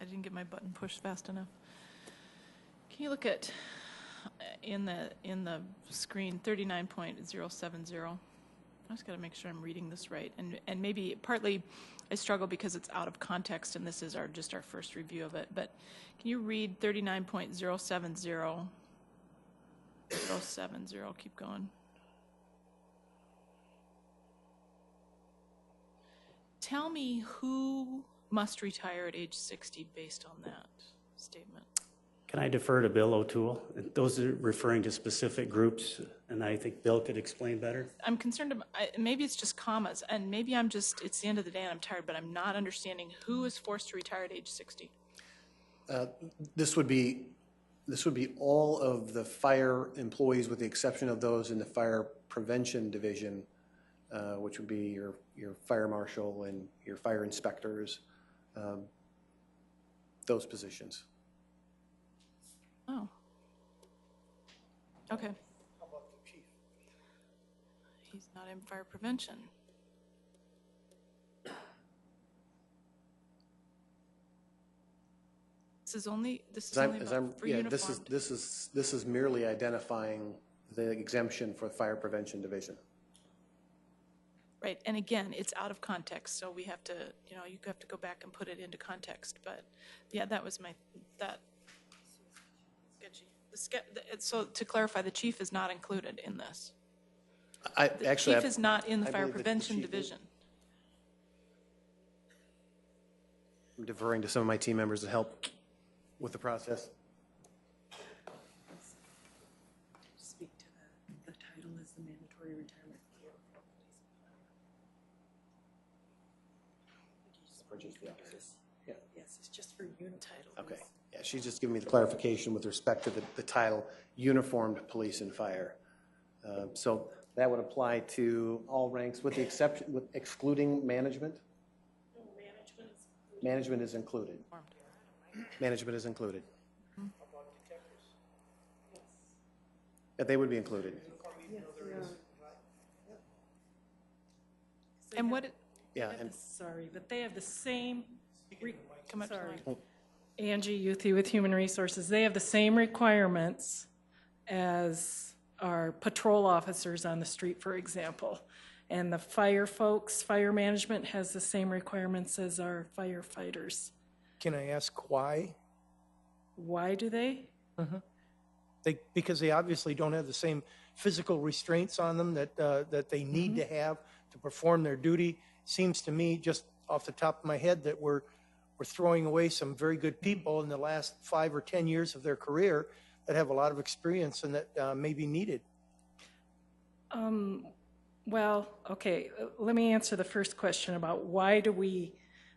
I didn't get my button pushed fast enough. Can you look at in the screen, 39.070. I just got to make sure I'm reading this right. And maybe partly I struggle because it's out of context and this is just our first review of it. But can you read 39.070? 070, keep going. Tell me who must retire at age 60 based on that statement. Can I defer to Bill O'Toole? Those are referring to specific groups, and I think Bill could explain better. I'm concerned about, maybe it's just commas, and maybe it's the end of the day and I'm tired, but I'm not understanding who is forced to retire at age 60. This would be all of the fire employees with the exception of those in the fire prevention division, which would be your fire marshal and your fire inspectors, those positions. Oh. Okay. How about the chief? He's not in fire prevention. This is only for uniformed. This is merely identifying the exemption for the fire prevention division. Right, and again, it's out of context, so we have to, you have to go back and put it into context. But yeah, that was that. So to clarify, the chief is not included in this. The chief is not in the fire prevention division. I'm deferring to some of my team members to help with the process. Speak to the title is the mandatory retirement. Yeah. Yes, it's just for unit title. Okay. Yeah, she's just giving me the clarification with respect to the title, uniformed police and fire. So that would apply to all ranks with the exception, excluding management? No, management is included. Management is included. How about detectives? Yeah, they would be included. And what? Yeah, Sorry, but they have the same. Come up to the mic. Angie Youthy with Human Resources. They have the same requirements as our patrol officers on the street, for example. And the fire folks, fire management has the same requirements as our firefighters. Can I ask why? Why do they? Because they obviously don't have the same physical restraints on them that they need to have to perform their duty. Seems to me, just off the top of my head, that we're throwing away some very good people in the last 5 or 10 years of their career that have a lot of experience and that may be needed. Well, okay, let me answer the first question about why do we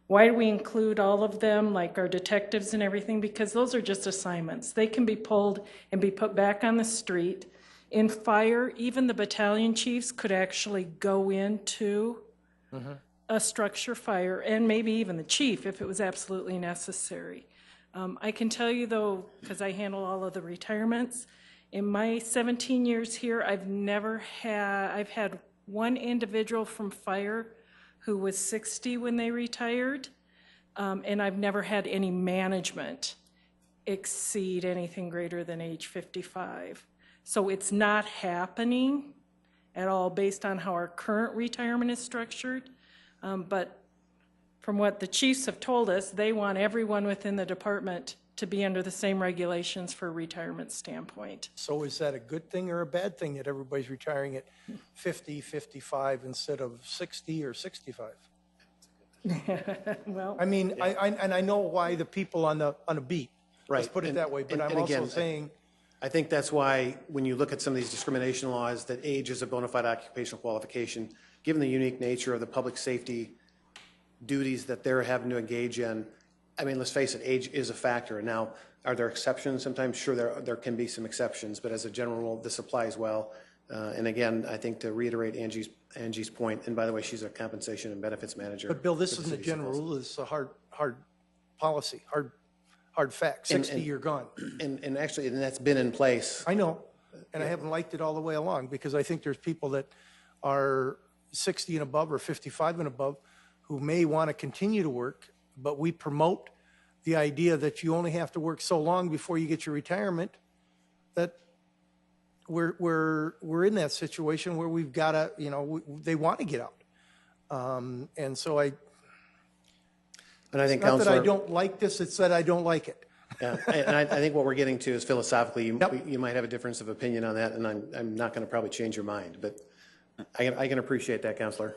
include all of them, like our detectives and everything, because those are just assignments. They can be pulled and be put back on the street. In fire, even the battalion chiefs could actually go into a structure fire, and maybe even the chief if it was absolutely necessary. I can tell you though, because I handle all of the retirements, in my 17 years here, I've had one individual from fire who was 60 when they retired, and I've never had any management exceed anything greater than age 55. So it's not happening at all based on how our current retirement is structured. But from what the chiefs have told us, they want everyone within the department to be under the same regulations for a retirement standpoint. So is that a good thing or a bad thing that everybody's retiring at 50, 55 instead of 60 or 65? Well, I mean, I know why the people on the beat. Right. Let's put it that way. But I'm also saying, I think that's why when you look at some of these discrimination laws, that age is a bona fide occupational qualification, given the unique nature of the public safety duties that they're having to engage in. I mean, let's face it, age is a factor. Now, are there exceptions? Sometimes, sure, there can be some exceptions, but as a general rule, this applies well. And again, I think to reiterate Angie's point, and by the way, she's a compensation and benefits manager. but Bill, this isn't a general rule. This is a hard policy, hard fact. 60, you're gone. And actually, and that's been in place. I know, and I haven't liked it all the way along because I think there's people that are 60 and above or 55 and above who may want to continue to work, but we promote the idea that you only have to work so long before you get your retirement, that we're in that situation where we've got to, they want to get out. And so And I think, not that I Counselor, don't like this, it's that I don't like it. yeah, and I think what we're getting to is philosophically, you might have a difference of opinion on that, and I'm not going to probably change your mind, but I can appreciate that, Counselor.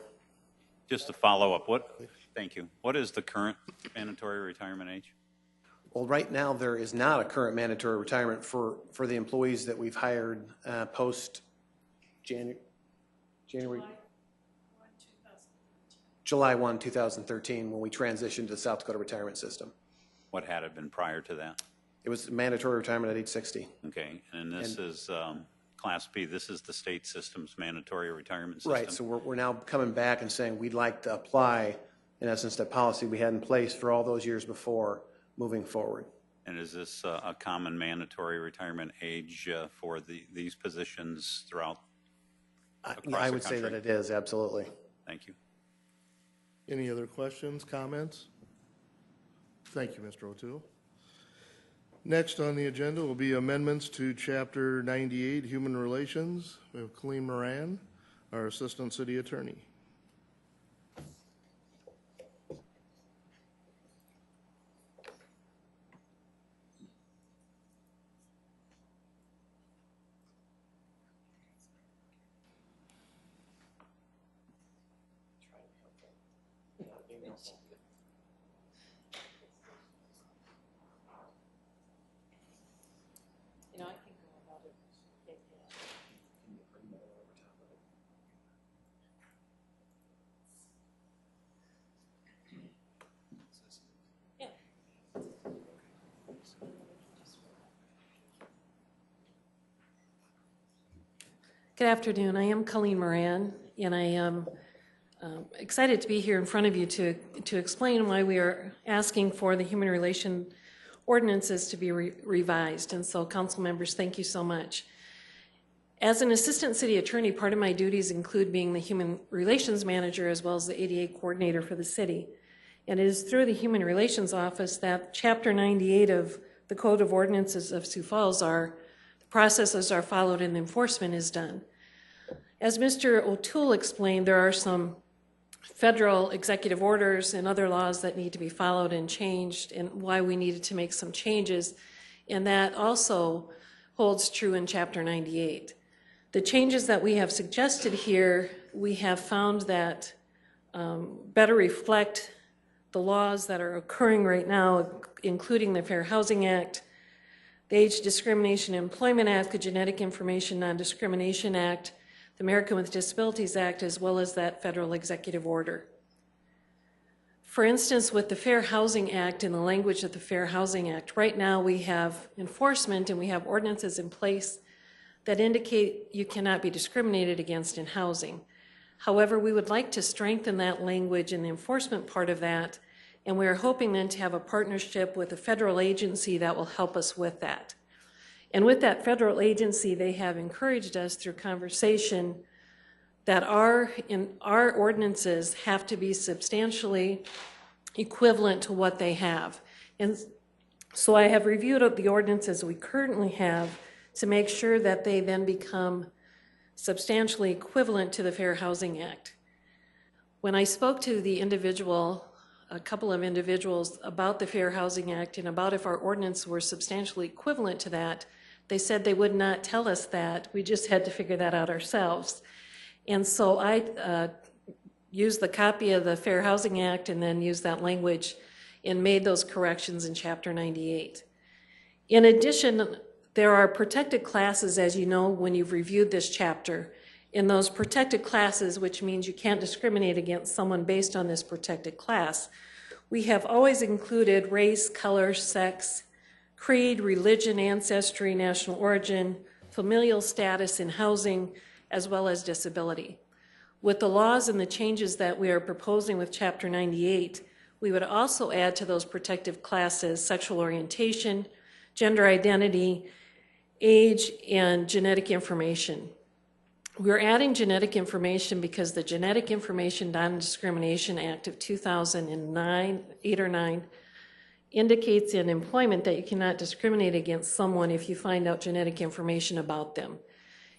Just to follow up, thank you. What is the current mandatory retirement age? Well, right now, there is not a current mandatory retirement for the employees that we've hired post-January. July 1, 2013, when we transitioned to the South Dakota retirement system. What had it been prior to that? It was mandatory retirement at age 60. Okay, and this is Class B. This is the state system's mandatory retirement system? Right, so we're now coming back and saying we'd like to apply, in essence, that policy we had in place for all those years before moving forward. And is this a common mandatory retirement age for these positions throughout across the country? I would say that it is, absolutely. Thank you. Any other questions, comments? Thank you, Mr. O'Toole. Next on the agenda will be amendments to Chapter 98, Human Relations. We have Colleen Moran, our Assistant City Attorney. Good afternoon. I am Colleen Moran, and I am excited to be here in front of you to explain why we are asking for the human relation ordinances to be revised. And so, council members, thank you so much. As an assistant city attorney, part of my duties include being the human relations manager as well as the ADA coordinator for the city. And it is through the Human Relations Office that Chapter 98 of the Code of Ordinances of Sioux Falls processes are followed and the enforcement is done. As Mr. O'Toole explained, there are some federal executive orders and other laws that need to be followed and changed, and why we needed to make some changes, and that also holds true in Chapter 98. The changes that we have suggested here, we have found that better reflect the laws that are occurring right now, including the Fair Housing Act, the Age Discrimination and Employment Act, the Genetic Information Non-Discrimination Act, the American with Disabilities Act, as well as that federal executive order. For instance, with the Fair Housing Act and the language of the Fair Housing Act, right now we have enforcement and we have ordinances in place that indicate you cannot be discriminated against in housing. However, we would like to strengthen that language and the enforcement part of that, and we are hoping then to have a partnership with a federal agency that will help us with that. And with that federal agency, they have encouraged us through conversation that our ordinances have to be substantially equivalent to what they have. And so I have reviewed the ordinances we currently have to make sure that they then become substantially equivalent to the Fair Housing Act. When I spoke to a couple of individuals about the Fair Housing Act and about if our ordinance were substantially equivalent to that, they said they would not tell us that. We just had to figure that out ourselves. And so I used the copy of the Fair Housing Act and then used that language and made those corrections in Chapter 98. In addition, there are protected classes, as you know, when you've reviewed this chapter. In those protected classes, which means you can't discriminate against someone based on this protected class, we have always included race, color, sex, creed, religion, ancestry, national origin, familial status in housing, as well as disability. With the laws and the changes that we are proposing with Chapter 98, we would also add to those protective classes sexual orientation, gender identity, age, and genetic information. We're adding genetic information because the Genetic Information Non-Discrimination Act of 2009, 8 or 9, indicates in employment that you cannot discriminate against someone if you find out genetic information about them.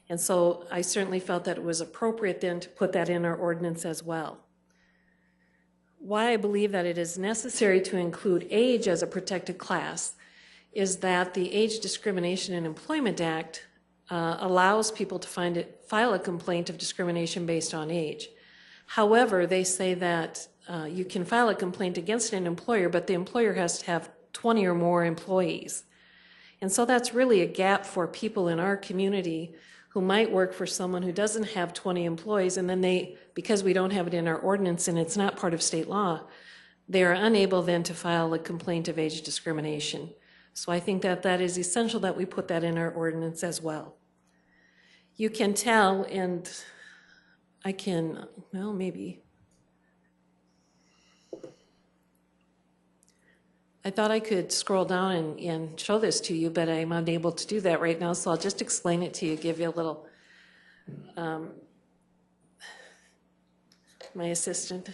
And so I certainly felt that it was appropriate then to put that in our ordinance as well. Why I believe that it is necessary to include age as a protected class is that the Age Discrimination in Employment Act allows people to file a complaint of discrimination based on age. However, they say that you can file a complaint against an employer, but the employer has to have 20 or more employees. And so that's really a gap for people in our community who might work for someone who doesn't have 20 employees, and then because we don't have it in our ordinance and it's not part of state law, they are unable then to file a complaint of age discrimination. So I think that that is essential that we put that in our ordinance as well. You can tell, and I can, well, maybe. I thought I could scroll down and show this to you, but I'm unable to do that right now, so I'll just explain it to you, give you a little, my assistant.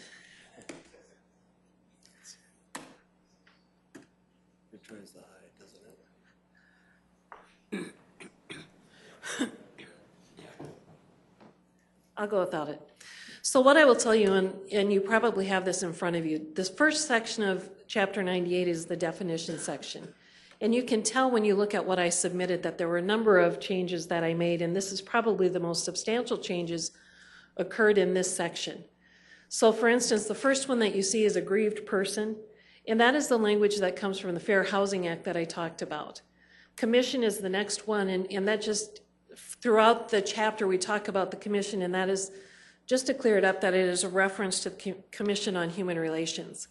It tries to hide, doesn't it? I'll go without it. So what I will tell you, and you probably have this in front of you, this first section of Chapter 98 is the definition section. And you can tell when you look at what I submitted that there were a number of changes that I made, and this is probably the most substantial changes occurred in this section. So for instance, the first one that you see is aggrieved person, and that is the language that comes from the Fair Housing Act that I talked about. Commission is the next one, and that just, throughout the chapter we talk about the commission, and that is just to clear it up that it is a reference to the Commission on Human Relations.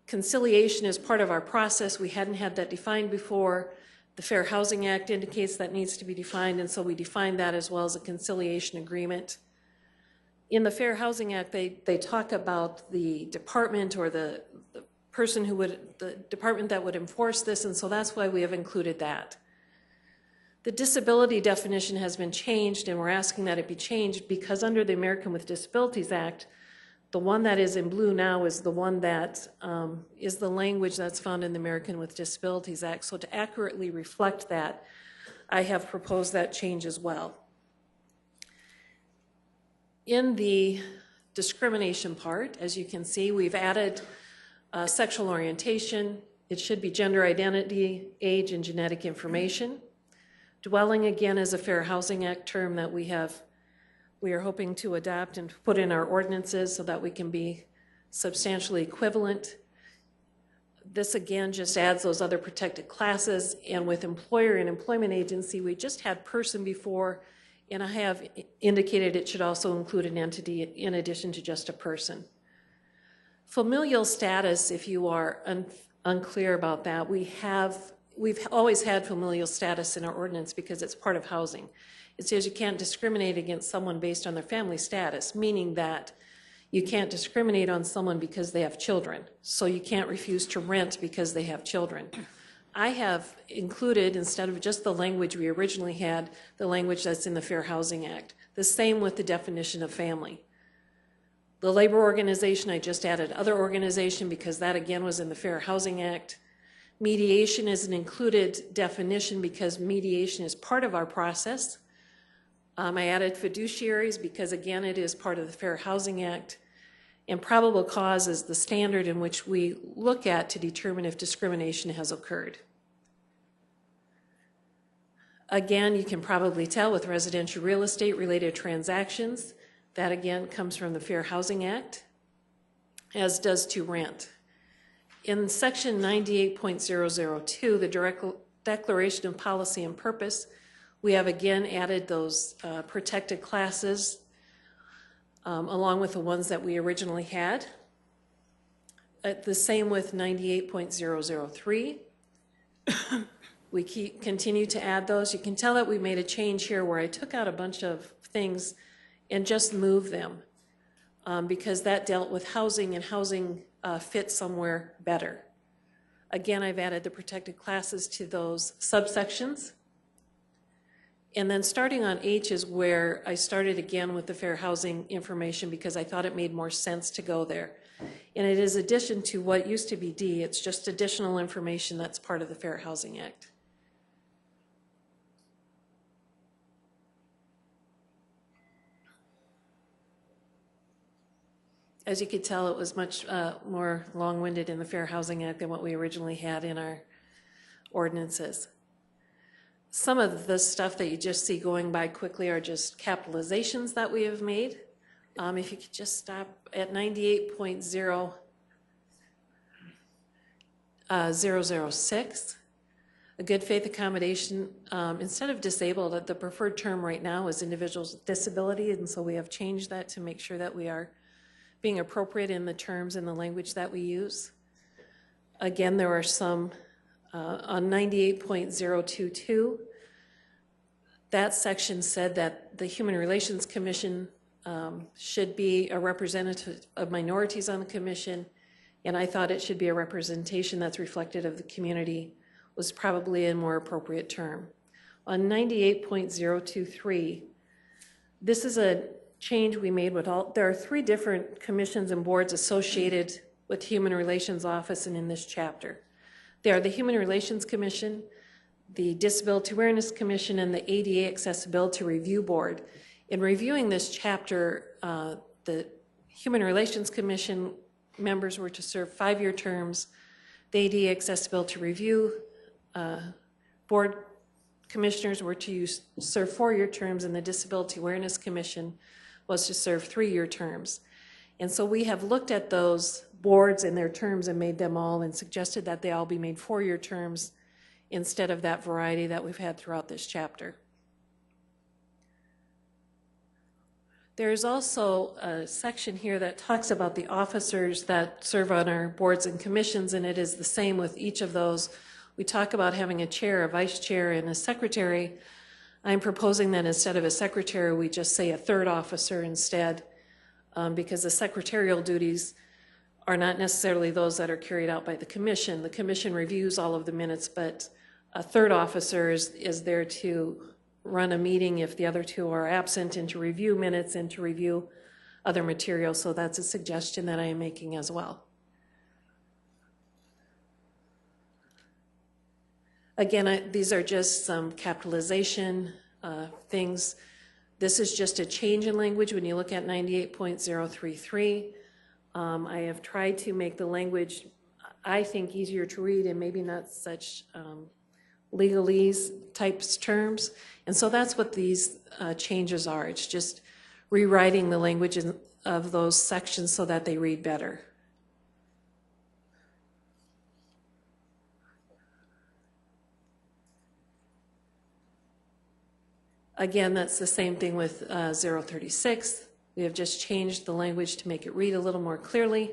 Conciliation is part of our process. We hadn't had that defined before. The Fair Housing Act indicates that needs to be defined, and so we defined that as well as a conciliation agreement. In the Fair Housing Act, they talk about the department or the person who would, the department that would enforce this, and so that's why we have included that. The disability definition has been changed, and we're asking that it be changed because under the American with Disabilities Act, the one that is in blue now is the one that is the language that's found in the American with Disabilities Act. So to accurately reflect that, I have proposed that change as well. In the discrimination part, as you can see, we've added sexual orientation. It should be gender identity, age, and genetic information. Dwelling, again, is a Fair Housing Act term that we are hoping to adopt and put in our ordinances so that we can be substantially equivalent. This, again, just adds those other protected classes, and with employer and employment agency, we just had person before, and I have indicated it should also include an entity in addition to just a person. Familial status, if you are unclear about that, we've always had familial status in our ordinance because it's part of housing. It says you can't discriminate against someone based on their family status, meaning that you can't discriminate on someone because they have children. So you can't refuse to rent because they have children. I have included, instead of just the language we originally had, the language that's in the Fair Housing Act. The same with the definition of family. The labor organization, I just added other organization because that again was in the Fair Housing Act. Mediation is an included definition because mediation is part of our process. I added fiduciaries because, again, it is part of the Fair Housing Act. And probable cause is the standard in which we look at to determine if discrimination has occurred. Again, you can probably tell with residential real estate related transactions, that again comes from the Fair Housing Act, as does to rent. In section 98.002, the direct declaration of policy and purpose, we have again added those protected classes along with the ones that we originally had. The same with 98.003. We continue to add those. You can tell that we made a change here where I took out a bunch of things and just moved them because that dealt with housing, and housing fit somewhere better. Again, I've added the protected classes to those subsections. And then starting on H is where I started again with the fair housing information because I thought it made more sense to go there. And it is addition to what used to be D, it's just additional information that's part of the Fair Housing Act. as you could tell, it was much more long-winded in the Fair Housing Act than what we originally had in our ordinances. Some of the stuff that you just see going by quickly are just capitalizations that we have made. If you could just stop at 98.006, a good faith accommodation, instead of disabled, the preferred term right now is individuals with disability, and so we have changed that to make sure that we are being appropriate in the terms and the language that we use. Again, there are some on 98.022, that section said that the Human Relations Commission should be a representative of minorities on the commission, and I thought it should be a representation that's reflective of the community, was probably a more appropriate term. On 98.023, this is a change we made with there are 3 different commissions and boards associated with Human Relations Office and in this chapter. They are the Human Relations Commission, the Disability Awareness Commission, and the ADA Accessibility Review Board. In reviewing this chapter, the Human Relations Commission members were to serve 5-year terms. The ADA Accessibility Review Board commissioners were to serve 4-year terms, and the Disability Awareness Commission was to serve 3-year terms. And so we have looked at those boards and their terms and made them all and suggested that they all be made 4-year terms instead of that variety that we've had throughout this chapter. There is also a section here that talks about the officers that serve on our boards and commissions, and it is the same with each of those. We talk about having a chair, a vice chair, and a secretary. I'm proposing that instead of a secretary, we just say a 3rd officer instead, because the secretarial duties are not necessarily those that are carried out by the commission. The commission reviews all of the minutes, but a 3rd officer is there to run a meeting if the other 2 are absent, and to review minutes and to review other materials. So that's a suggestion that I am making as well. Again, these are just some capitalization things. This is just a change in language when you look at 98.033. I have tried to make the language, I think, easier to read and maybe not such legalese types terms. And so that's what these changes are. It's just rewriting the language of those sections so that they read better. Again, that's the same thing with 036. We have just changed the language to make it read a little more clearly.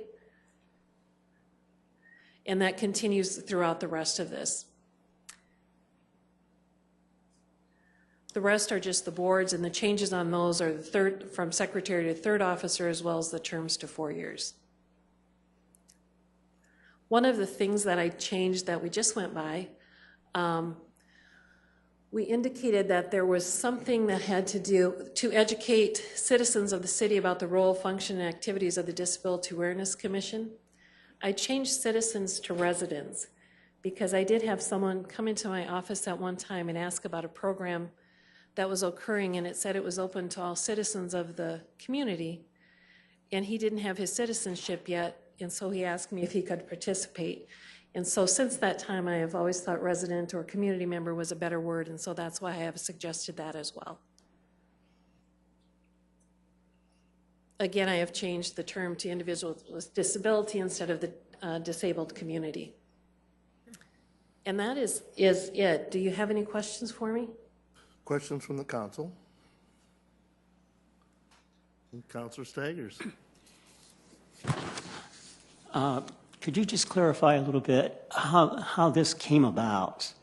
And that continues throughout the rest of this. The rest are just the boards, and the changes on those are from secretary to 3rd officer, as well as the terms to 4 years. One of the things that I changed that we just went by, we indicated that there was something that had to do to educate citizens of the city about the role, function, and activities of the Disability Awareness Commission. I changed citizens to residents because I did have someone come into my office at one time and ask about a program that was occurring, and it said it was open to all citizens of the community, and he didn't have his citizenship yet, and so he asked me if he could participate. And so since that time, I have always thought resident or community member was a better word, and so that's why I have suggested that as well. Again, I have changed the term to individual with disability instead of the disabled community. And that is it. Do you have any questions for me? Questions from the council? Councilor Staggers. Could you just clarify a little bit how this came about?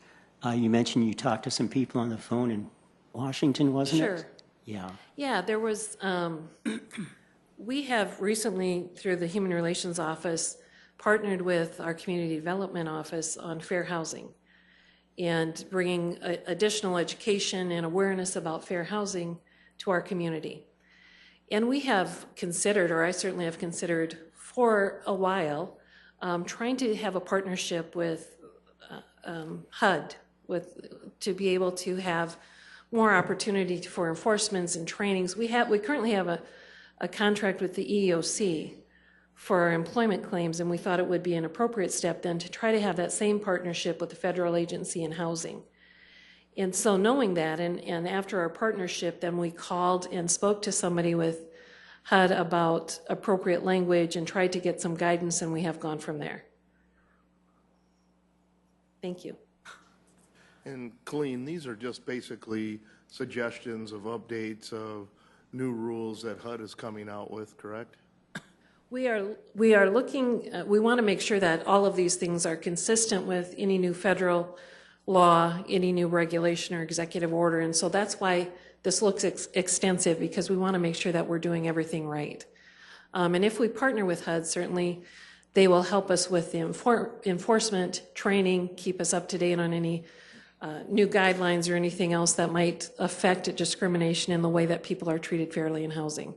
You mentioned you talked to some people on the phone in Washington, wasn't it? Sure. Yeah. Yeah, there was, we have recently, through the Human Relations Office, partnered with our Community Development Office on fair housing and bringing additional education and awareness about fair housing to our community. And we have considered, or I certainly have considered for a while, trying to have a partnership with HUD to be able to have more opportunity for enforcements and trainings. We currently have a contract with the EEOC for our employment claims, and we thought it would be an appropriate step then to try to have that same partnership with the federal agency in housing. And so knowing that, and after our partnership, then we called and spoke to somebody with HUD about appropriate language and tried to get some guidance, and we have gone from there. Thank you. And Colleen, these are just basically suggestions of updates of new rules that HUD is coming out with, correct? We are looking, we want to make sure that all of these things are consistent with any new federal law, any new regulation or executive order. And so that's why this looks extensive, because we want to make sure that we're doing everything right. And if we partner with HUD, certainly they will help us with the enforcement, training, keep us up to date on any new guidelines or anything else that might affect discrimination in the way that people are treated fairly in housing.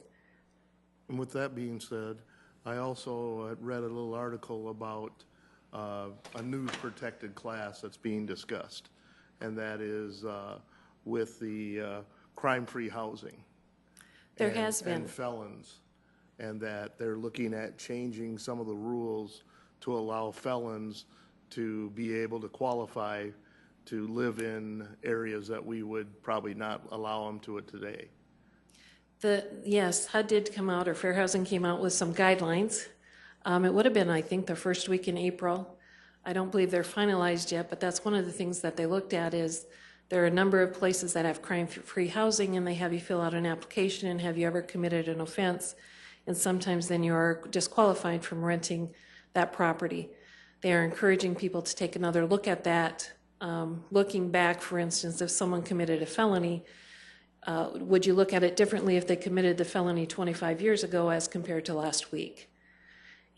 And with that being said, I also read a little article about a new protected class that's being discussed, and that is with the crime-free housing. There has been. And felons, and that they're looking at changing some of the rules to allow felons to be able to qualify to live in areas that we would probably not allow them to it today. Yes, HUD did come out, or Fair Housing came out with some guidelines. It would have been, I think, the first week in April. I don't believe they're finalized yet, but that's one of the things that they looked at is there are a number of places that have crime-free housing, and they have you fill out an application and have you ever committed an offense, and sometimes then you are disqualified from renting that property. They are encouraging people to take another look at that. Looking back, for instance, if someone committed a felony, would you look at it differently if they committed the felony 25 years ago as compared to last week?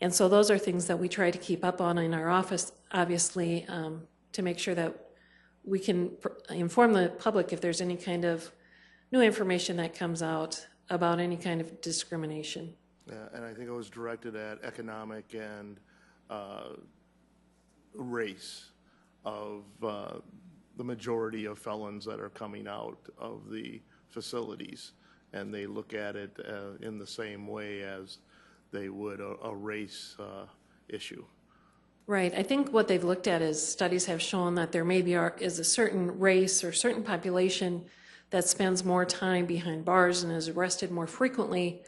And so those are things that we try to keep up on in our office, obviously, to make sure that we can inform the public if there's any kind of new information that comes out about any kind of discrimination. Yeah, and I think it was directed at economic and race of the majority of felons that are coming out of the facilities, and they look at it in the same way as they would a race issue. Right. I think what they've looked at is studies have shown that there maybe is a certain race or certain population that spends more time behind bars and is arrested more frequently.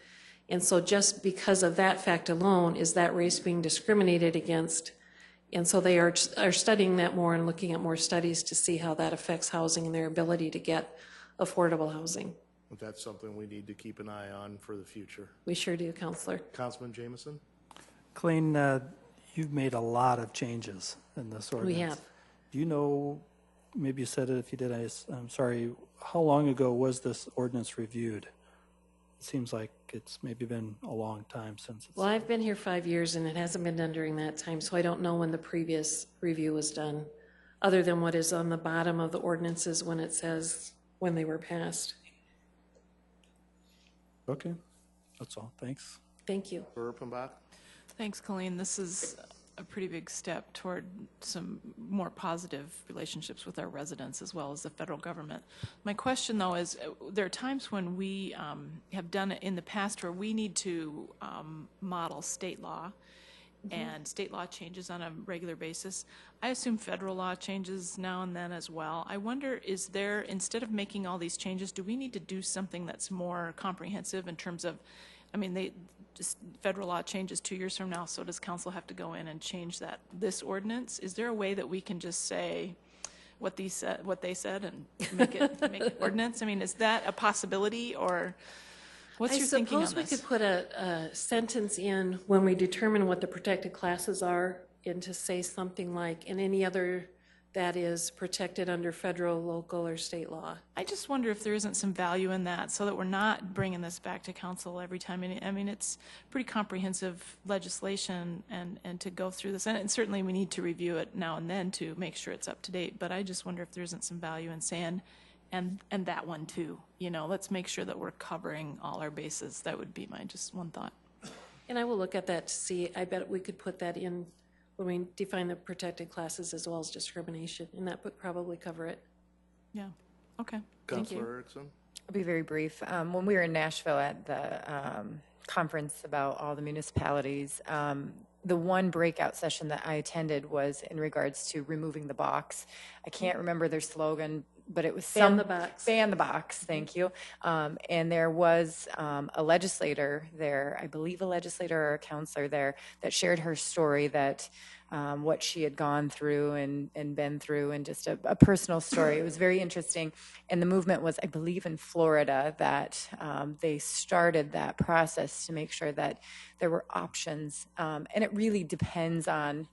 And so just because of that fact alone, is that race being discriminated against? And so they are studying that more and looking at more studies to see how that affects housing and their ability to get affordable housing. That's something we need to keep an eye on for the future. We sure do, Counselor. Councilman Jameson? Colleen, you've made a lot of changes in this ordinance. We have. Do you know, maybe you said it, if you did, I'm sorry, how long ago was this ordinance reviewed? It seems like it's maybe been a long time since it's... Well, I've been here 5 years, and it hasn't been done during that time, so I don't know when the previous review was done, other than what is on the bottom of the ordinances when it says when they were passed. Okay, that's all. Thanks. Thank you. Erpenbach? Thanks, Colleen. This is a pretty big step toward some more positive relationships with our residents as well as the federal government. My question, though, is there are times when we have done it in the past where we need to model state law, and state law changes on a regular basis. I assume federal law changes now and then as well. I wonder, is there, instead of making all these changes, do we need to do something that's more comprehensive in terms of, I mean, just federal law changes 2 years from now, so does council have to go in and change this ordinance? Is there a way that we can just say what they said and make it ordinance? I mean, is that a possibility, or what's your thinking on this? I suppose we could put a sentence in when we determine what the protected classes are, and to say something like, and any other that is protected under federal, local, or state law. I just wonder if there isn't some value in that, so that we're not bringing this back to council every time. I mean, it's pretty comprehensive legislation, and to go through this, and certainly we need to review it now and then to make sure it's up to date, but I just wonder if there isn't some value in saying, and that one too, you know, let's make sure that we're covering all our bases. That would be my just one thought. And I will look at that to see, I bet we could put that in when we define the protected classes as well as discrimination, and that would probably cover it. Yeah, okay. Thank you. Councilor Erickson? I'll be very brief. When we were in Nashville at the conference about all the municipalities, the one breakout session that I attended was in regards to removing the box. I can't remember their slogan, but it was Ban the box. Ban the box, thank you. And there was a legislator there, I believe a legislator or a counselor there, that shared her story that what she had gone through and been through, and just a personal story. It was very interesting. And the movement was, I believe, in Florida, that they started that process to make sure that there were options. And it really depends on,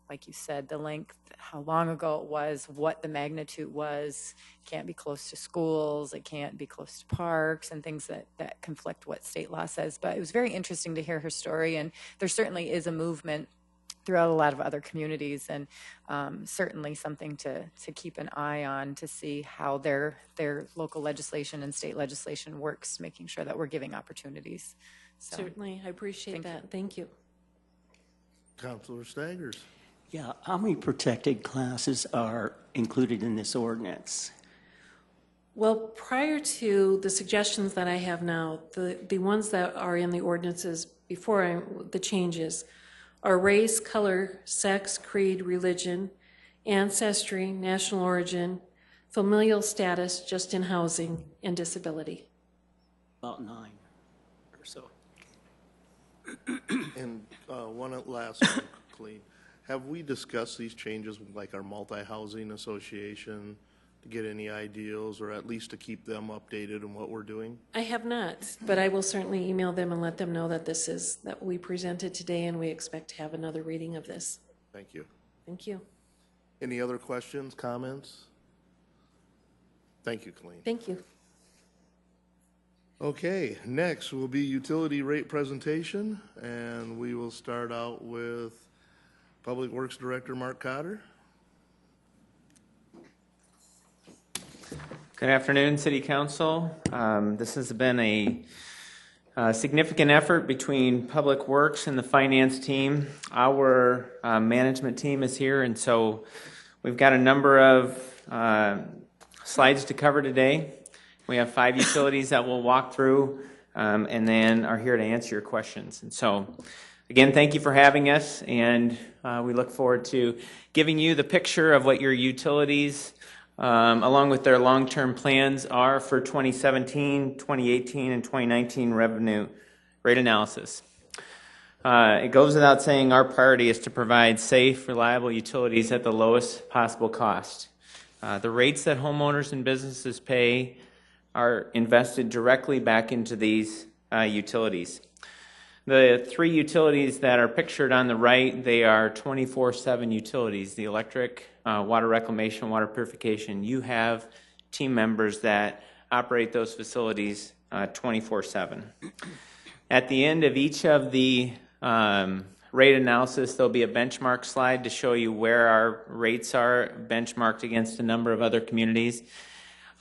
like you said, the length, how long ago it was, what the magnitude was. It can't be close to schools, it can't be close to parks and things that conflict what state law says. But it was very interesting to hear her story, and there certainly is a movement throughout a lot of other communities, and certainly something to keep an eye on to see how their local legislation and state legislation works, making sure that we're giving opportunities. So, Certainly, I appreciate that. Thank you. Councilor Staggers. Yeah, how many protected classes are included in this ordinance? Well, prior to the suggestions that I have now, the ones that are in the ordinances before the changes are race, color, sex, creed, religion, ancestry, national origin, familial status, just in housing, and disability. About 9 or so. And one last one, Colleen. Have we discussed these changes with like our multi-housing association to get any ideals, or at least to keep them updated on what we're doing? I have not, but I will certainly email them and let them know that that we presented today, and we expect to have another reading of this. Thank you. Thank you. Any other questions, comments? Thank you, Colleen. Thank you. Okay, next will be utility rate presentation, and we will start out with Public Works Director Mark Cotter. Good afternoon, City Council. This has been a significant effort between Public Works and the finance team. Our management team is here, and so we've got a number of slides to cover today. We have 5 utilities that we'll walk through, and then are here to answer your questions. And so, again, thank you for having us, and we look forward to giving you the picture of what your utilities, along with their long-term plans, are for 2017, 2018, and 2019 revenue rate analysis. It goes without saying our priority is to provide safe, reliable utilities at the lowest possible cost. The rates that homeowners and businesses pay are invested directly back into these utilities. The 3 utilities that are pictured on the right, they are 24/7 utilities. The electric, water reclamation, water purification. You have team members that operate those facilities 24/7. At the end of each of the rate analysis, there'll be a benchmark slide to show you where our rates are benchmarked against a number of other communities.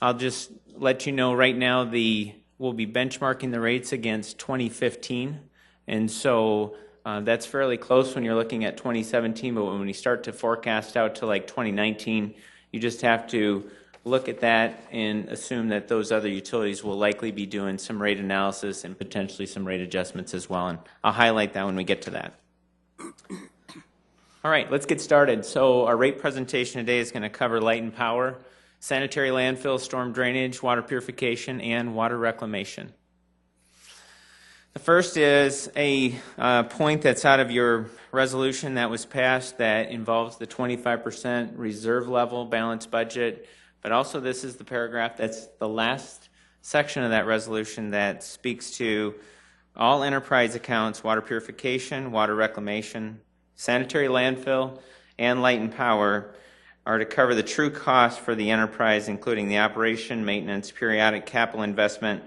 I'll just let you know right now we'll be benchmarking the rates against 2015. And so that's fairly close when you're looking at 2017, but when we start to forecast out to like 2019, you just have to look at that and assume that those other utilities will likely be doing some rate analysis and potentially some rate adjustments as well. And I'll highlight that when we get to that. All right, let's get started. So our rate presentation today is going to cover light and power, sanitary landfill, storm drainage, water purification, and water reclamation. The first is a point that's out of your resolution that was passed that involves the 25% reserve level balanced budget, but also this is the paragraph that's the last section of that resolution that speaks to all enterprise accounts, water purification, water reclamation, sanitary landfill, and light and power are to cover the true cost for the enterprise, including the operation, maintenance, periodic capital investment,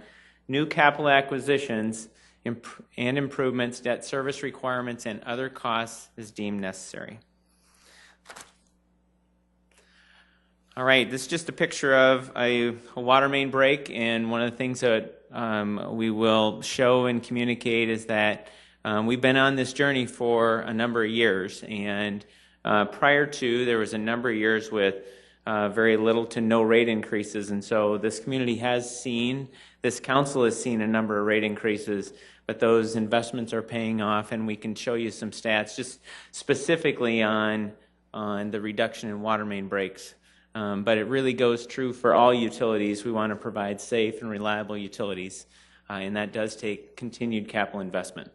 new capital acquisitions, and improvements, debt service requirements, and other costs as deemed necessary. All right, this is just a picture of a water main break, and one of the things that we will show and communicate is that we've been on this journey for a number of years, and prior to, there was a number of years with very little to no rate increases. And so this community this council has seen a number of rate increases, but those investments are paying off, and we can show you some stats just specifically on the reduction in water main breaks. But it really goes true for all utilities. We want to provide safe and reliable utilities, and that does take continued capital investment.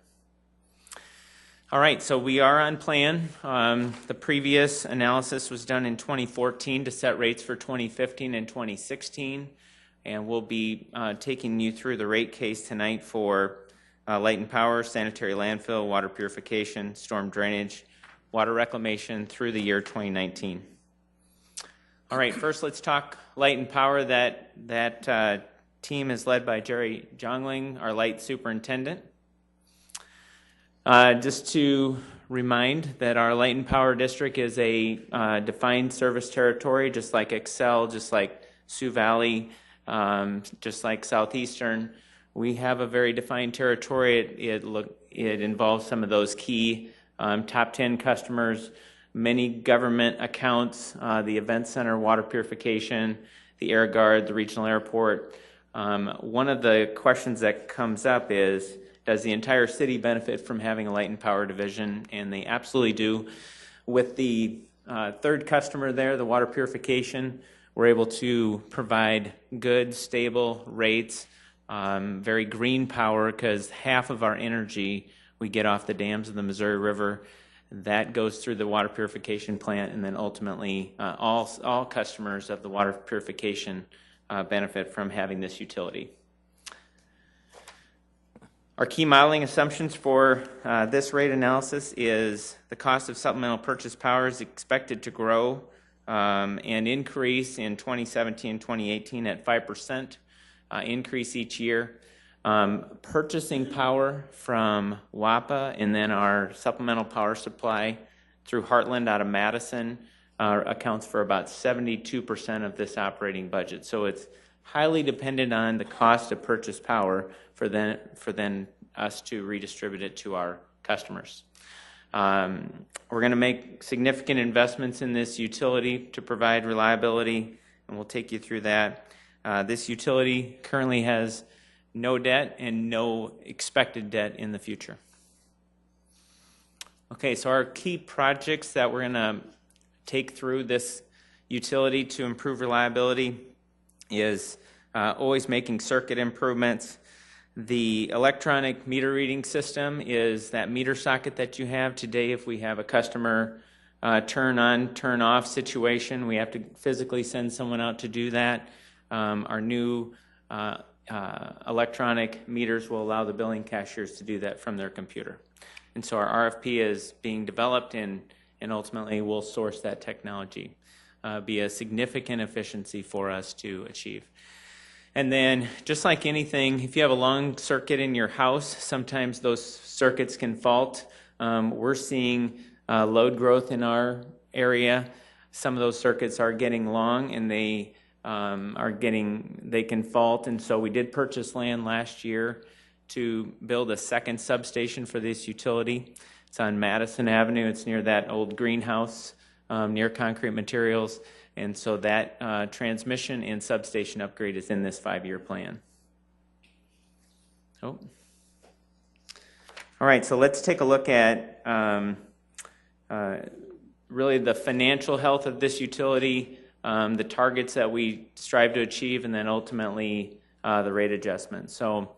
All right, so we are on plan. The previous analysis was done in 2014 to set rates for 2015 and 2016, and we'll be taking you through the rate case tonight for light and power, sanitary landfill, water purification, storm drainage, water reclamation through the year 2019. All right, first let's talk light and power. That team is led by Jerry Jongling, our light superintendent. Just to remind that our light and power district is a defined service territory, just like Excel, just like Sioux Valley, just like Southeastern. We have a very defined territory. It involves some of those key top 10 customers, many government accounts, the event center, water purification, the air guard, the regional airport. One of the questions that comes up is, does the entire city benefit from having a light and power division? And they absolutely do. With the third customer there, the water purification, we're able to provide good, stable rates, very green power, because half of our energy we get off the dams of the Missouri River. That goes through the water purification plant, and then ultimately all customers of the water purification benefit from having this utility. Our key modeling assumptions for this rate analysis is the cost of supplemental purchase power is expected to grow and increase in 2017 and 2018 at 5%, increase each year. Purchasing power from WAPA and then our supplemental power supply through Heartland out of Madison accounts for about 72% of this operating budget. So it's highly dependent on the cost of purchase power for then us to redistribute it to our customers. We're going to make significant investments in this utility to provide reliability, and we'll take you through that. This utility currently has no debt and no expected debt in the future. Okay, so our key projects that we're going to take through this utility to improve reliability is always making circuit improvements. The electronic meter reading system is that meter socket that you have today. If we have a customer turn on, turn off situation, we have to physically send someone out to do that. Our new electronic meters will allow the billing cashiers to do that from their computer. And so our RFP is being developed, and ultimately we'll source that technology. Be a significant efficiency for us to achieve. And then, just like anything, if you have a long circuit in your house, sometimes those circuits can fault. We're seeing load growth in our area. Some of those circuits are getting long, and they can fault. And so we did purchase land last year to build a second substation for this utility. It's on Madison Avenue. It's near that old greenhouse, near Concrete Materials. And so that transmission and substation upgrade is in this 5-year plan. Oh. All right, so let's take a look at really the financial health of this utility, the targets that we strive to achieve, and then ultimately the rate adjustment. So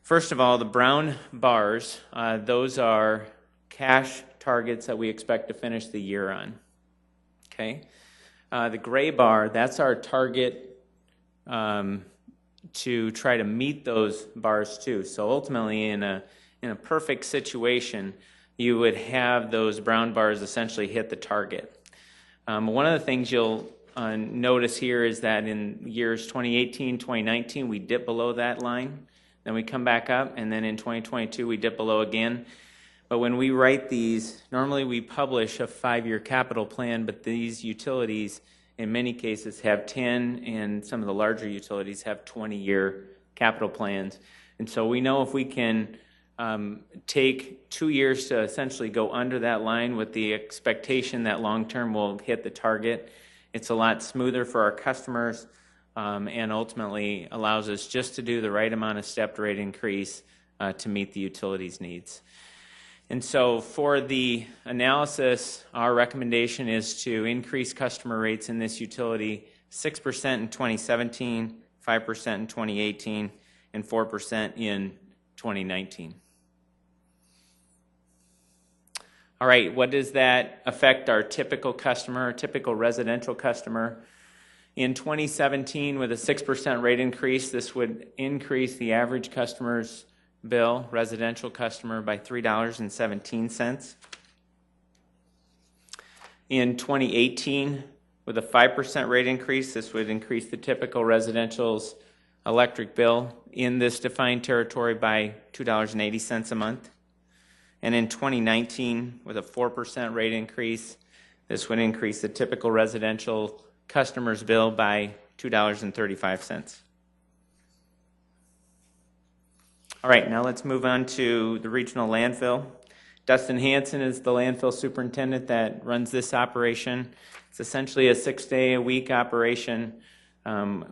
first of all, the brown bars, those are cash targets that we expect to finish the year on. Okay. The gray bar, that's our target to try to meet those bars too. So ultimately, in a perfect situation, you would have those brown bars essentially hit the target. One of the things you'll notice here is that in years 2018, 2019, we dip below that line. Then we come back up, and then in 2022, we dip below again. But when we write these, normally we publish a 5-year capital plan, but these utilities, in many cases, have 10, and some of the larger utilities have 20-year capital plans. And so we know if we can take 2 years to essentially go under that line with the expectation that long-term we'll hit the target, It's a lot smoother for our customers, and ultimately allows us just to do the right amount of stepped rate increase to meet the utilities needs. And so for the analysis, our recommendation is to increase customer rates in this utility 6% in 2017, 5% in 2018, and 4% in 2019. All right, what does that affect our typical customer, our typical residential customer? In 2017, with a 6% rate increase, this would increase the average customer's bill, residential customer, by $3.17. In 2018, with a 5% rate increase, this would increase the typical residential's electric bill in this defined territory by $2.80 a month. And in 2019, with a 4% rate increase, this would increase the typical residential customer's bill by $2.35. All right, now let's move on to the regional landfill. Dustin Hanson is the landfill superintendent that runs this operation. It's essentially a 6-day-a-week operation.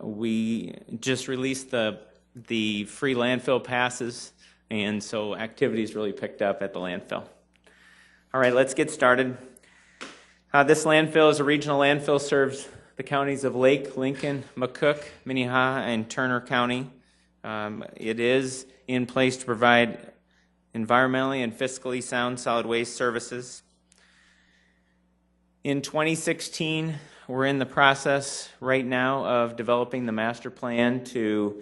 We just released the free landfill passes, and so activity's really picked up at the landfill. All right, let's get started. This landfill is a regional landfill, serves the counties of Lake, Lincoln, McCook, Minnehaha, and Turner County. It is in place to provide environmentally and fiscally sound solid waste services. In 2016, we're in the process right now of developing the master plan to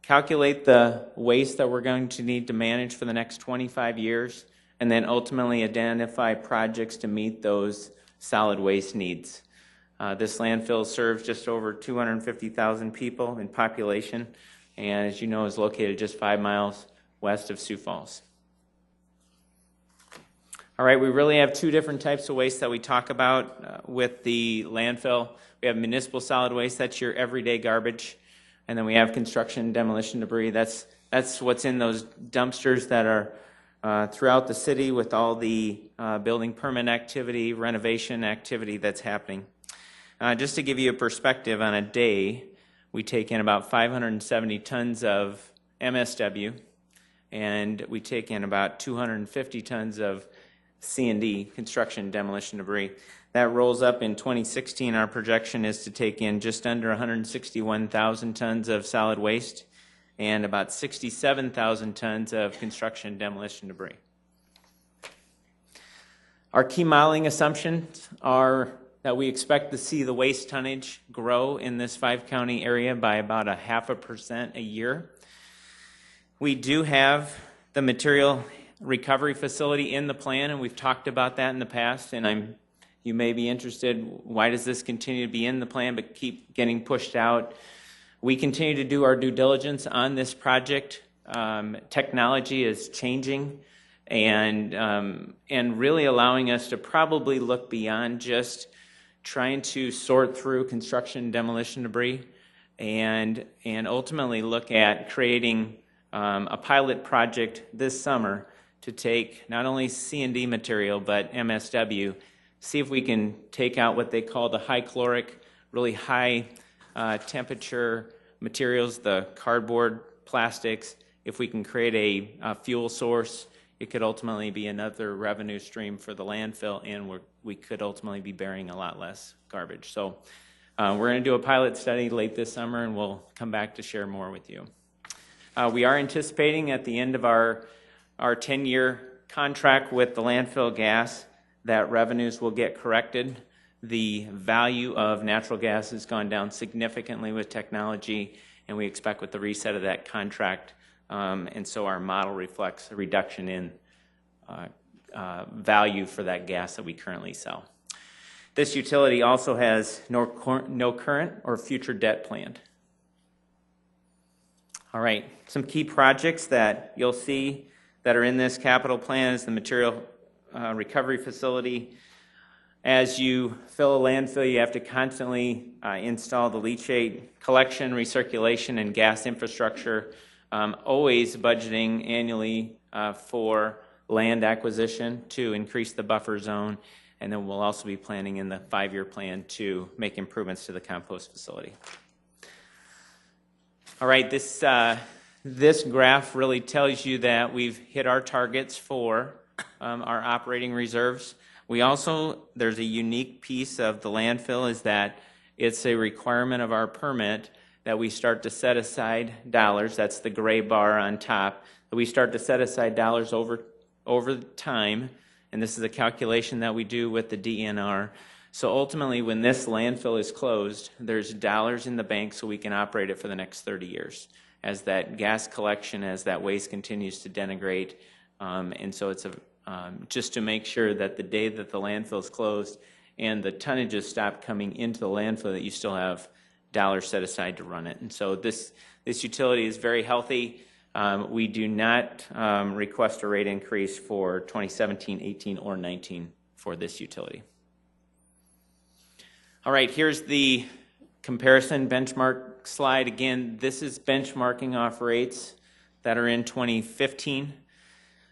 calculate the waste that we're going to need to manage for the next 25 years, and then ultimately identify projects to meet those solid waste needs. This landfill serves just over 250,000 people in population, and as you know, is located just 5 miles west of Sioux Falls. All right, we really have two different types of waste that we talk about with the landfill. We have municipal solid waste, that's your everyday garbage, and then we have construction and demolition debris. That's what's in those dumpsters that are throughout the city with all the building permit activity, renovation activity that's happening. Just to give you a perspective, on a day, we take in about 570 tons of MSW, and we take in about 250 tons of C&D, construction and demolition debris. That rolls up in 2016. Our projection is to take in just under 161,000 tons of solid waste and about 67,000 tons of construction and demolition debris. Our key modeling assumptions are that we expect to see the waste tonnage grow in this 5-county area by about 0.5% a year. We do have the material recovery facility in the plan, and we've talked about that in the past, and you may be interested, why does this continue to be in the plan but keep getting pushed out? We continue to do our due diligence on this project. Technology is changing and really allowing us to probably look beyond just trying to sort through construction and demolition debris and ultimately look at creating a pilot project this summer to take not only C&D material but MSW, see if we can take out what they call the high caloric, really high temperature materials, the cardboard, plastics. If we can create a fuel source, it could ultimately be another revenue stream for the landfill, and we could ultimately be burying a lot less garbage. So we're going to do a pilot study late this summer, and we'll come back to share more with you. We are anticipating at the end of our 10-year contract with the landfill gas that revenues will get corrected. The value of natural gas has gone down significantly with technology, and we expect with the reset of that contract, and so our model reflects a reduction in value for that gas that we currently sell. This utility also has no current or future debt planned. All right, some key projects that you'll see that are in this capital plan is the material recovery facility. As you fill a landfill, you have to constantly install the leachate collection, recirculation, and gas infrastructure, always budgeting annually for land acquisition to increase the buffer zone, and then we'll also be planning in the 5-year plan to make improvements to the compost facility. All right, this graph really tells you that we've hit our targets for our operating reserves. We also, there's a unique piece of the landfill is that it's a requirement of our permit that we start to set aside dollars. That's the gray bar on top. We start to set aside dollars over time, and this is a calculation that we do with the DNR. So ultimately, when this landfill is closed, there's dollars in the bank so we can operate it for the next 30 years as that gas collection, as that waste continues to denigrate. And so it's just to make sure that the day that the landfill is closed and the tonnages stop coming into the landfill, that you still have dollars set aside to run it. And so this utility is very healthy. We do not request a rate increase for 2017, 18, or 19 for this utility. All right, here's the comparison benchmark slide. Again, this is benchmarking off rates that are in 2015.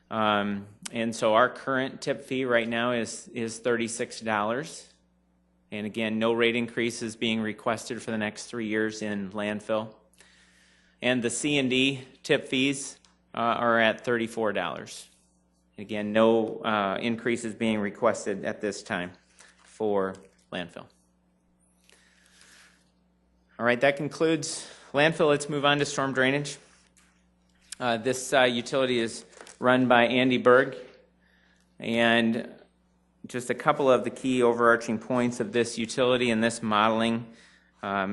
And so our current tip fee right now is $36. And again, no rate increase is being requested for the next 3 years in landfill. And the C&D tip fees are at $34. Again, no increase is being requested at this time for landfill. All right, that concludes landfill. Let's move on to storm drainage. This utility is run by Andy Berg, and just a couple of the key overarching points of this utility and this modeling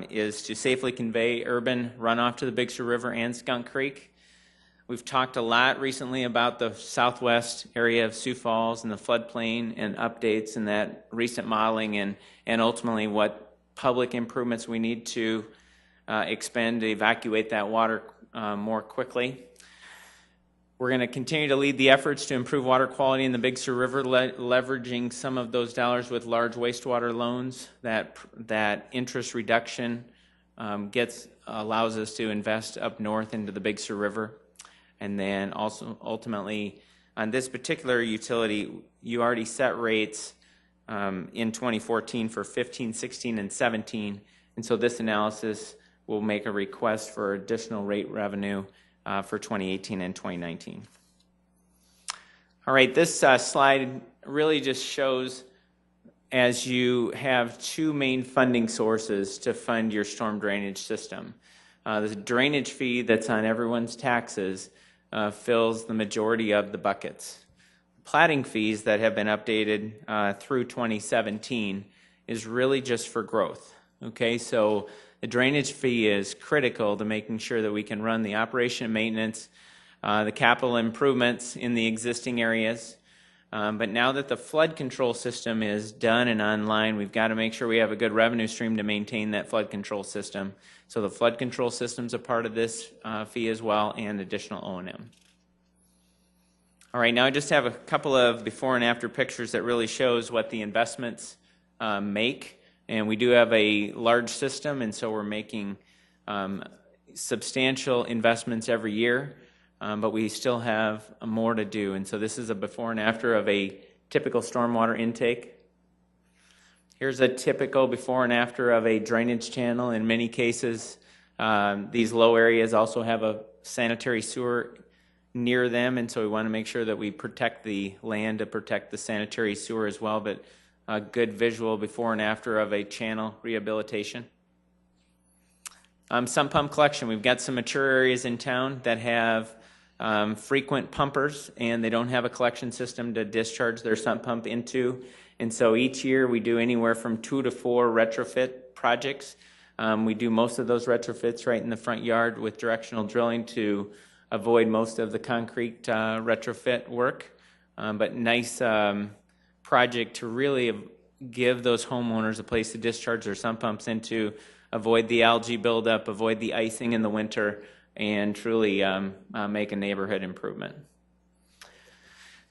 is to safely convey urban runoff to the Big Sioux River and Skunk Creek. We've talked a lot recently about the southwest area of Sioux Falls and the floodplain and updates and that recent modeling and ultimately what public improvements we need to expend to evacuate that water more quickly. We're going to continue to lead the efforts to improve water quality in the Big Sioux River, leveraging some of those dollars with large wastewater loans. That interest reduction allows us to invest up north into the Big Sioux River. And then also ultimately on this particular utility, you already set rates in 2014 for 15, 16, and 17. And so this analysis will make a request for additional rate revenue for 2018 and 2019. All right, this slide really just shows as you have two main funding sources to fund your storm drainage system. The drainage fee that's on everyone's taxes fills the majority of the buckets. Platting fees that have been updated through 2017 is really just for growth. Okay, so the drainage fee is critical to making sure that we can run the operation and maintenance, the capital improvements in the existing areas. But now that the flood control system is done and online, we've got to make sure we have a good revenue stream to maintain that flood control system. So the flood control system's a part of this fee as well, and additional O&M. All right, now I just have a couple of before and after pictures that really shows what the investments make. And we do have a large system, and so we're making substantial investments every year, but we still have more to do. And so this is a before and after of a typical stormwater intake. Here's a typical before and after of a drainage channel. In many cases, these low areas also have a sanitary sewer near them, and so we want to make sure that we protect the land to protect the sanitary sewer as well, but a good visual before and after of a channel rehabilitation. Sump pump collection. We've got some mature areas in town that have frequent pumpers, and they don't have a collection system to discharge their sump pump into. And so each year we do anywhere from 2 to 4 retrofit projects. We do most of those retrofits right in the front yard with directional drilling to avoid most of the concrete retrofit work. But nice project to really give those homeowners a place to discharge their sump pumps into, avoid the algae buildup, avoid the icing in the winter, and truly make a neighborhood improvement.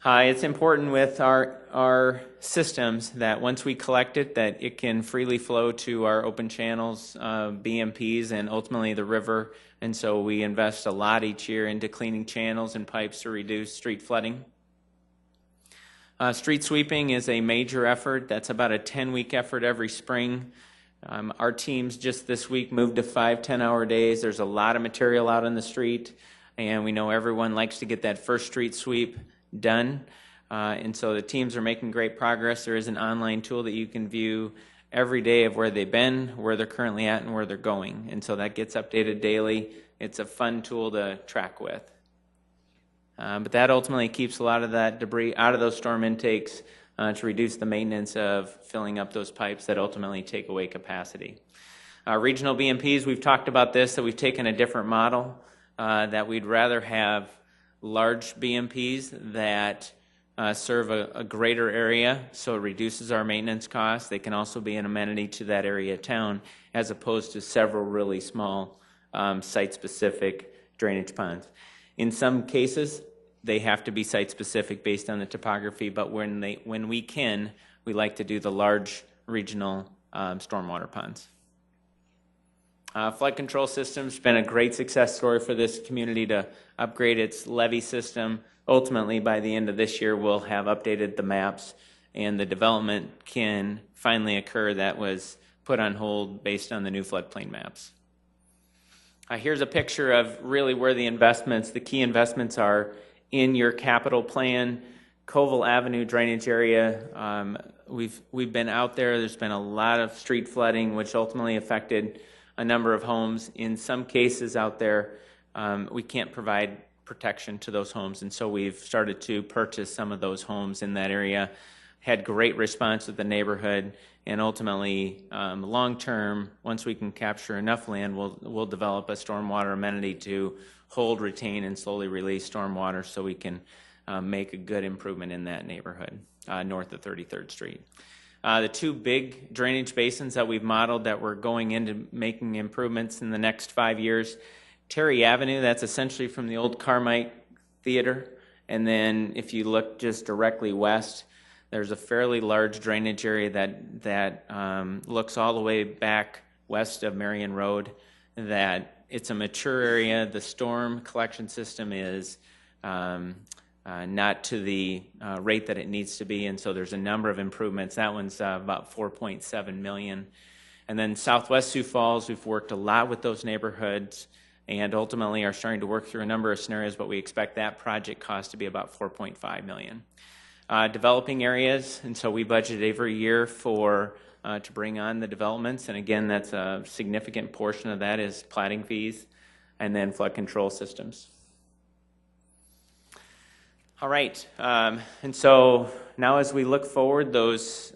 It's important with our systems that once we collect it, that it can freely flow to our open channels, BMPs, and ultimately the river. And so we invest a lot each year into cleaning channels and pipes to reduce street flooding. Street sweeping is a major effort. That's about a 10-week effort every spring. Our teams just this week moved to 5 10-hour days. There's a lot of material out on the street, and we know everyone likes to get that first street sweep done. And so the teams are making great progress. There is an online tool that you can view every day of where they've been, where they're currently at, and where they're going. And so that gets updated daily. It's a fun tool to track with. But that ultimately keeps a lot of that debris out of those storm intakes to reduce the maintenance of filling up those pipes that ultimately take away capacity. Regional BMPs, we've talked about this, that we've taken a different model, that we'd rather have large BMPs that serve a greater area, so it reduces our maintenance costs. They can also be an amenity to that area of town, as opposed to several really small site-specific drainage ponds. In some cases, they have to be site-specific based on the topography, but when we can, we like to do the large regional stormwater ponds. Flood control system's been a great success story for this community to upgrade its levee system. Ultimately, by the end of this year, we'll have updated the maps, and the development can finally occur that was put on hold based on the new floodplain maps. Here's a picture of really where the key investments are in your capital plan. Colville Avenue drainage area, we've been out there. There's been a lot of street flooding, which ultimately affected a number of homes. In some cases out there, we can't provide protection to those homes, and so we've started to purchase some of those homes in that area. Had great response with the neighborhood, and ultimately, long term, once we can capture enough land, we'll develop a stormwater amenity to hold, retain, and slowly release stormwater so we can make a good improvement in that neighborhood north of 33rd Street. The two big drainage basins that we've modeled that we're going into making improvements in the next 5 years, Terry Avenue, that's essentially from the old Carmike Theater, and then if you look just directly west, there's a fairly large drainage area that looks all the way back west of Marion Road. That it's a mature area. The storm collection system is not to the rate that it needs to be, and so there's a number of improvements. That one's about $4.7 million. And then Southwest Sioux Falls, we've worked a lot with those neighborhoods, and ultimately are starting to work through a number of scenarios, but we expect that project cost to be about $4.5 million. Developing areas, and so we budget every year for to bring on the developments, and again, that's a significant portion of that is platting fees, and then flood control systems. All right, and so now as we look forward, those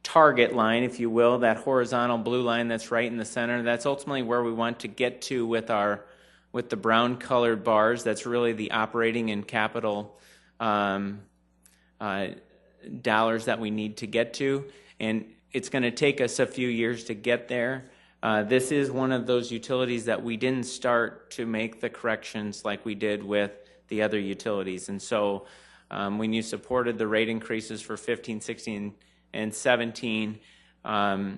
target line, if you will, that horizontal blue line that's right in the center, that's ultimately where we want to get to with the brown colored bars. That's really the operating and capital dollars that we need to get to, and it's going to take us a few years to get there. This is one of those utilities that we didn't start to make the corrections like we did with the other utilities, and so when you supported the rate increases for 15, 16, and 17, and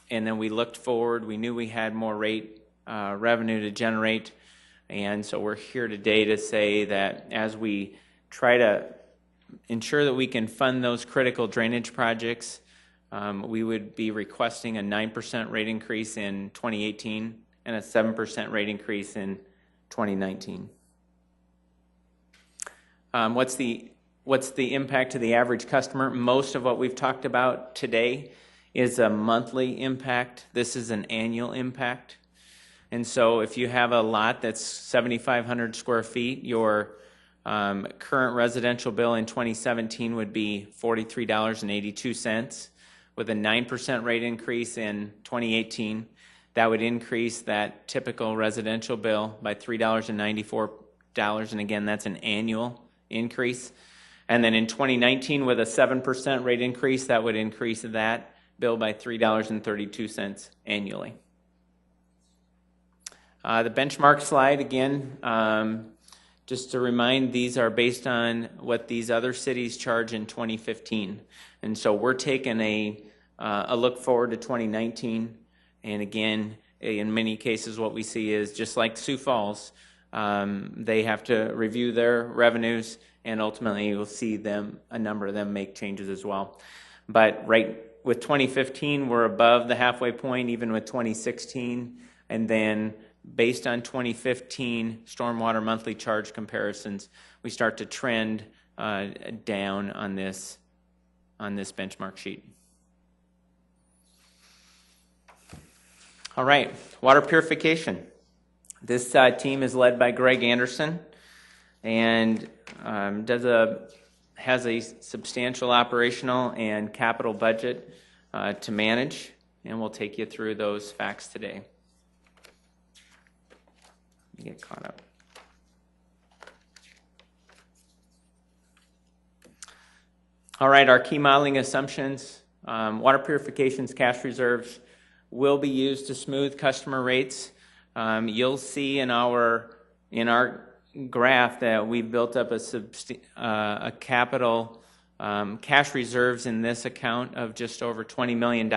then we looked forward, we knew we had more rate revenue to generate, and so we're here today to say that as we try to ensure that we can fund those critical drainage projects, we would be requesting a 9% rate increase in 2018 and a 7% rate increase in 2019. What's the impact to the average customer? Most of what we've talked about today is a monthly impact. This is an annual impact. And so if you have a lot that's 7,500 square feet, your current residential bill in 2017 would be $43.82. With a 9% rate increase in 2018, that would increase that typical residential bill by $3.94. And again, that's an annual increase. And then in 2019, with a 7% rate increase, that would increase that bill by $3.32 annually. The benchmark slide, again, just to remind, these are based on what these other cities charge in 2015. And so we're taking a look forward to 2019. And again, in many cases, what we see is just like Sioux Falls, They have to review their revenues, and ultimately you'll see a number of them make changes as well. But right with 2015, we're above the halfway point, even with 2016. And then based on 2015 stormwater monthly charge comparisons, we start to trend down on this benchmark sheet. All right, water purification. This team is led by Greg Anderson, and has a substantial operational and capital budget to manage, and we'll take you through those facts today. Let me get caught up. All right, our key modeling assumptions. Water purification's cash reserves will be used to smooth customer rates. You'll see in our graph that we've built up a capital cash reserves in this account of just over $20 million.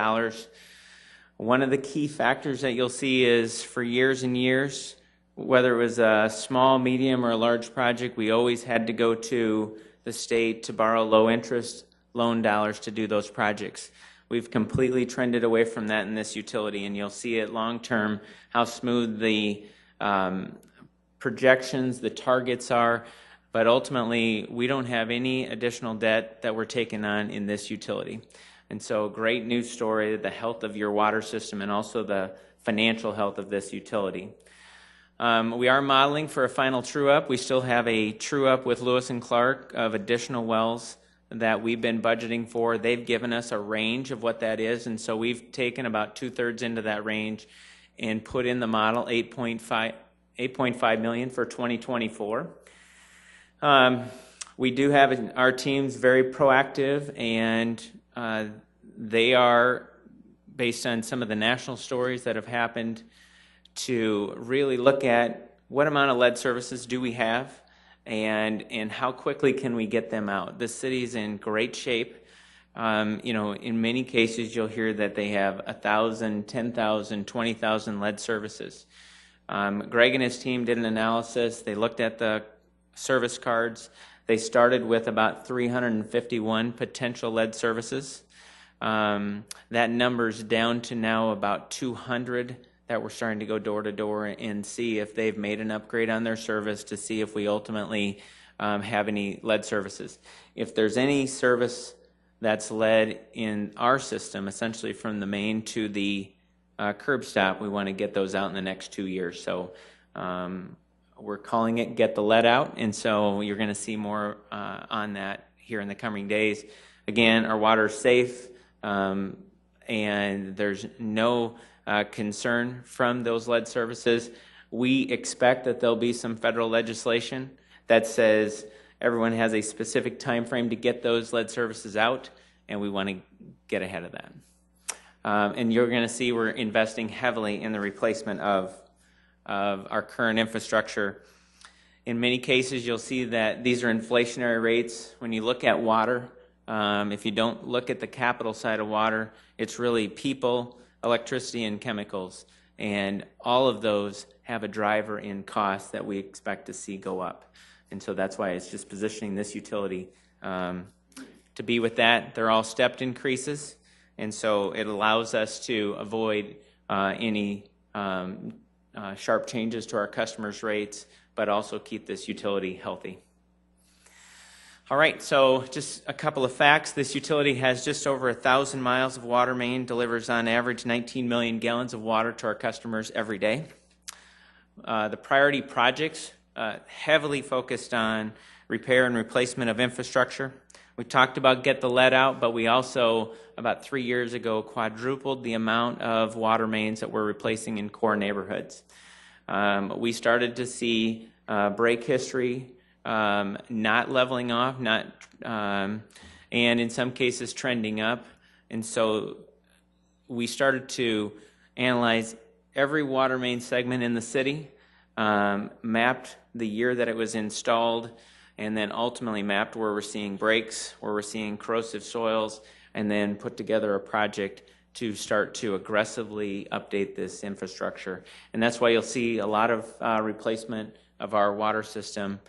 One of the key factors that you'll see is for years and years, whether it was a small, medium, or a large project, we always had to go to the state to borrow low interest loan dollars to do those projects. We've completely trended away from that in this utility, and you'll see it long term how smooth the projections, the targets are, but ultimately we don't have any additional debt that we're taking on in this utility. And so great news story, the health of your water system and also the financial health of this utility. We are modeling for a final true-up. We still have a true-up with Lewis and Clark of additional wells that we've been budgeting for. They've given us a range of what that is, and so we've taken about 2/3 into that range and put in the model 8.5 million for 2024. We do have our teams very proactive, and they are, based on some of the national stories that have happened, to really look at what amount of lead services do we have and how quickly can we get them out. The city's in great shape. In many cases you'll hear that they have 1,000, 10,000, 20,000 lead services. Greg and his team did an analysis. They looked at the service cards. They started with about 351 potential lead services. That number's down to now about 200 that we're starting to go door to door and see if they've made an upgrade on their service to see if we ultimately have any lead services. If there's any service that's lead in our system, essentially from the main to the curb stop, we want to get those out in the next 2 years. So we're calling it Get the Lead Out, and so you're going to see more on that here in the coming days. Again, our water's safe, and there's no concern from those lead services. We expect that there'll be some federal legislation that says everyone has a specific time frame to get those lead services out, and we want to get ahead of that. And you're going to see we're investing heavily in the replacement of our current infrastructure. In many cases, you'll see that these are inflationary rates. When you look at water, if you don't look at the capital side of water, it's really people, electricity, and chemicals. And all of those have a driver in cost that we expect to see go up. And so that's why it's just positioning this utility to be with that. They're all stepped increases. And so it allows us to avoid any sharp changes to our customers' rates, but also keep this utility healthy. All right, so just a couple of facts. This utility has just over 1,000 miles of water main, delivers on average 19 million gallons of water to our customers every day. The priority projects heavily focused on repair and replacement of infrastructure. We talked about Get the Lead Out, but we also, about 3 years ago, quadrupled the amount of water mains that we're replacing in core neighborhoods. We started to see break history not leveling off, and in some cases trending up. And so we started to analyze every water main segment in the city, mapped the year that it was installed, and then ultimately mapped where we're seeing breaks, where we're seeing corrosive soils, and then put together a project to start to aggressively update this infrastructure. And that's why you'll see a lot of replacement of our water system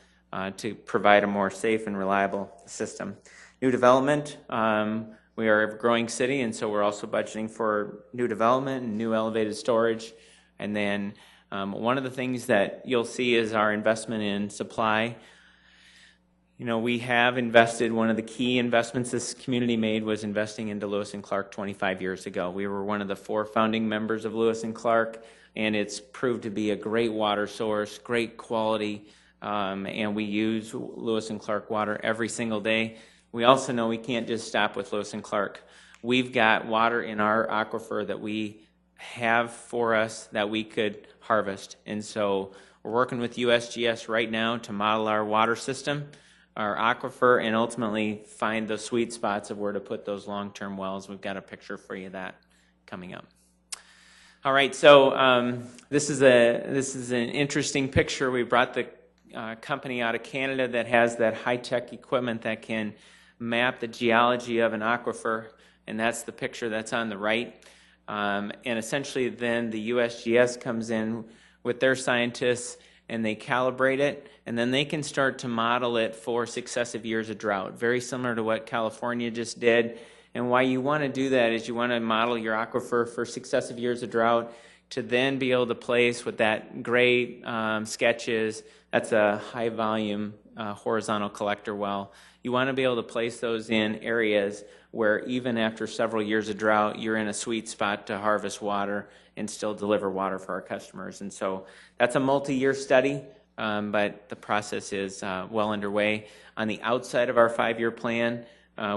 to provide a more safe and reliable system. New development, we are a growing city, and so we're also budgeting for new development and new elevated storage. And then one of the things that you'll see is our investment in supply. You know, we have invested, one of the key investments this community made was investing into Lewis and Clark 25 years ago. We were one of the 4 founding members of Lewis and Clark, and it's proved to be a great water source, great quality, and we use Lewis and Clark water every single day. We also know we can't just stop with Lewis and Clark. We've got water in our aquifer that we have for us that we could harvest. And so we're working with USGS right now to model our water system, our aquifer, and ultimately find the sweet spots of where to put those long-term wells. We've got a picture for you of that coming up. All right, so this is an interesting picture. We brought the company out of Canada that has that high-tech equipment that can map the geology of an aquifer, and that's the picture that's on the right. And essentially then the USGS comes in with their scientists and they calibrate it, and then they can start to model it for successive years of drought, very similar to what California just did. And why you want to do that is you want to model your aquifer for successive years of drought to then be able to place what that gray sketch is. That's a high volume horizontal collector well. You want to be able to place those in areas where even after several years of drought, you're in a sweet spot to harvest water and still deliver water for our customers. And so that's a multi-year study, but the process is well underway. On the outside of our 5-year plan,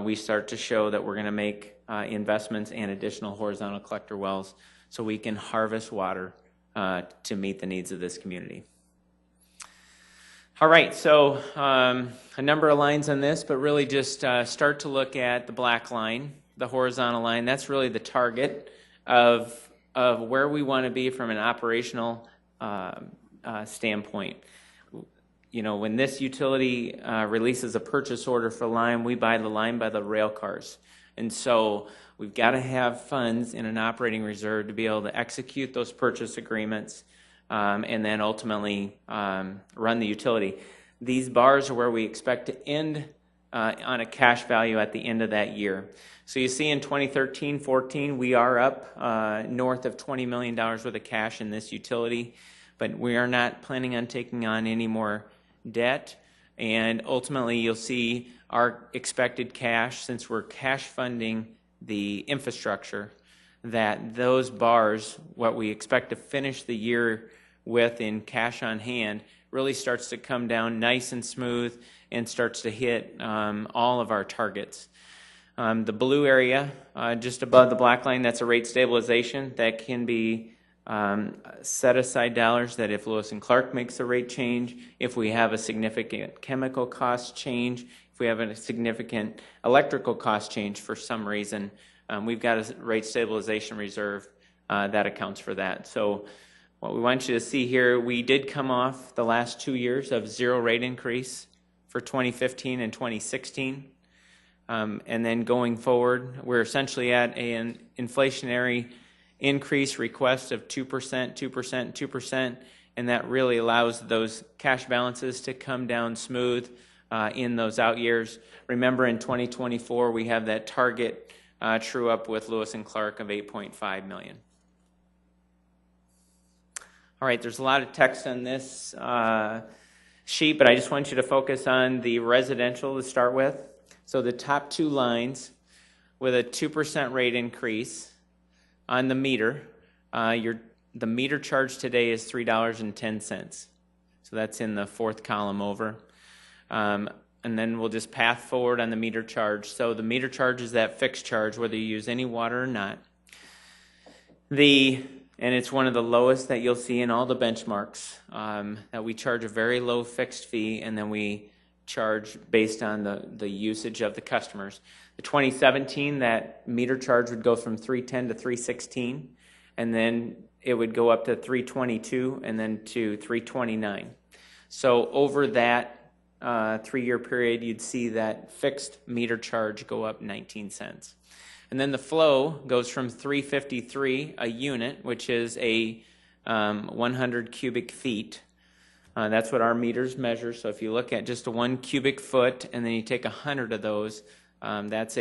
we start to show that we're going to make investments and additional horizontal collector wells so we can harvest water to meet the needs of this community. All right, so a number of lines on this, but really just start to look at the black line, the horizontal line. That's really the target of where we want to be from an operational standpoint. You know, when this utility releases a purchase order for lime, we buy the lime by the rail cars. And so we've got to have funds in an operating reserve to be able to execute those purchase agreements and then ultimately run the utility. These bars are where we expect to end on a cash value at the end of that year. So you see in 2013-14, we are up north of $20 million worth of cash in this utility, but we are not planning on taking on any more debt. And ultimately, you'll see our expected cash, since we're cash funding the infrastructure, that those bars, what we expect to finish the year with in cash on hand, really starts to come down nice and smooth and starts to hit all of our targets. The blue area, just above the black line, that's a rate stabilization. That can be set aside dollars that if Lewis and Clark makes a rate change, if we have a significant chemical cost change, if we have a significant electrical cost change for some reason, we've got a rate stabilization reserve that accounts for that. So what we want you to see here, we did come off the last 2 years of 0 rate increase for 2015 and 2016. And then going forward, we're essentially at an inflationary increase request of 2%, 2%, 2%, and that really allows those cash balances to come down smooth in those out years. Remember, in 2024, we have that target true up with Lewis and Clark of $8.5 million. All right, there's a lot of text on this sheet, but I just want you to focus on the residential to start with. So the top 2 lines with a 2% rate increase on the meter, the meter charge today is $3.10. So that's in the 4th column over. And then we'll just path forward on the meter charge. So the meter charge is that fixed charge, whether you use any water or not. And it's one of the lowest that you'll see in all the benchmarks, that we charge a very low fixed fee, and then we charge based on the usage of the customers. The 2017, that meter charge would go from $3.10 to $3.16, and then it would go up to $3.22 and then to $3.29. So over that 3-year period, you'd see that fixed meter charge go up 19 cents. And then the flow goes from $3.53 a unit, which is a 100 cubic feet, That's what our meters measure. So if you look at just a 1 cubic foot and then you take 100 of those, that's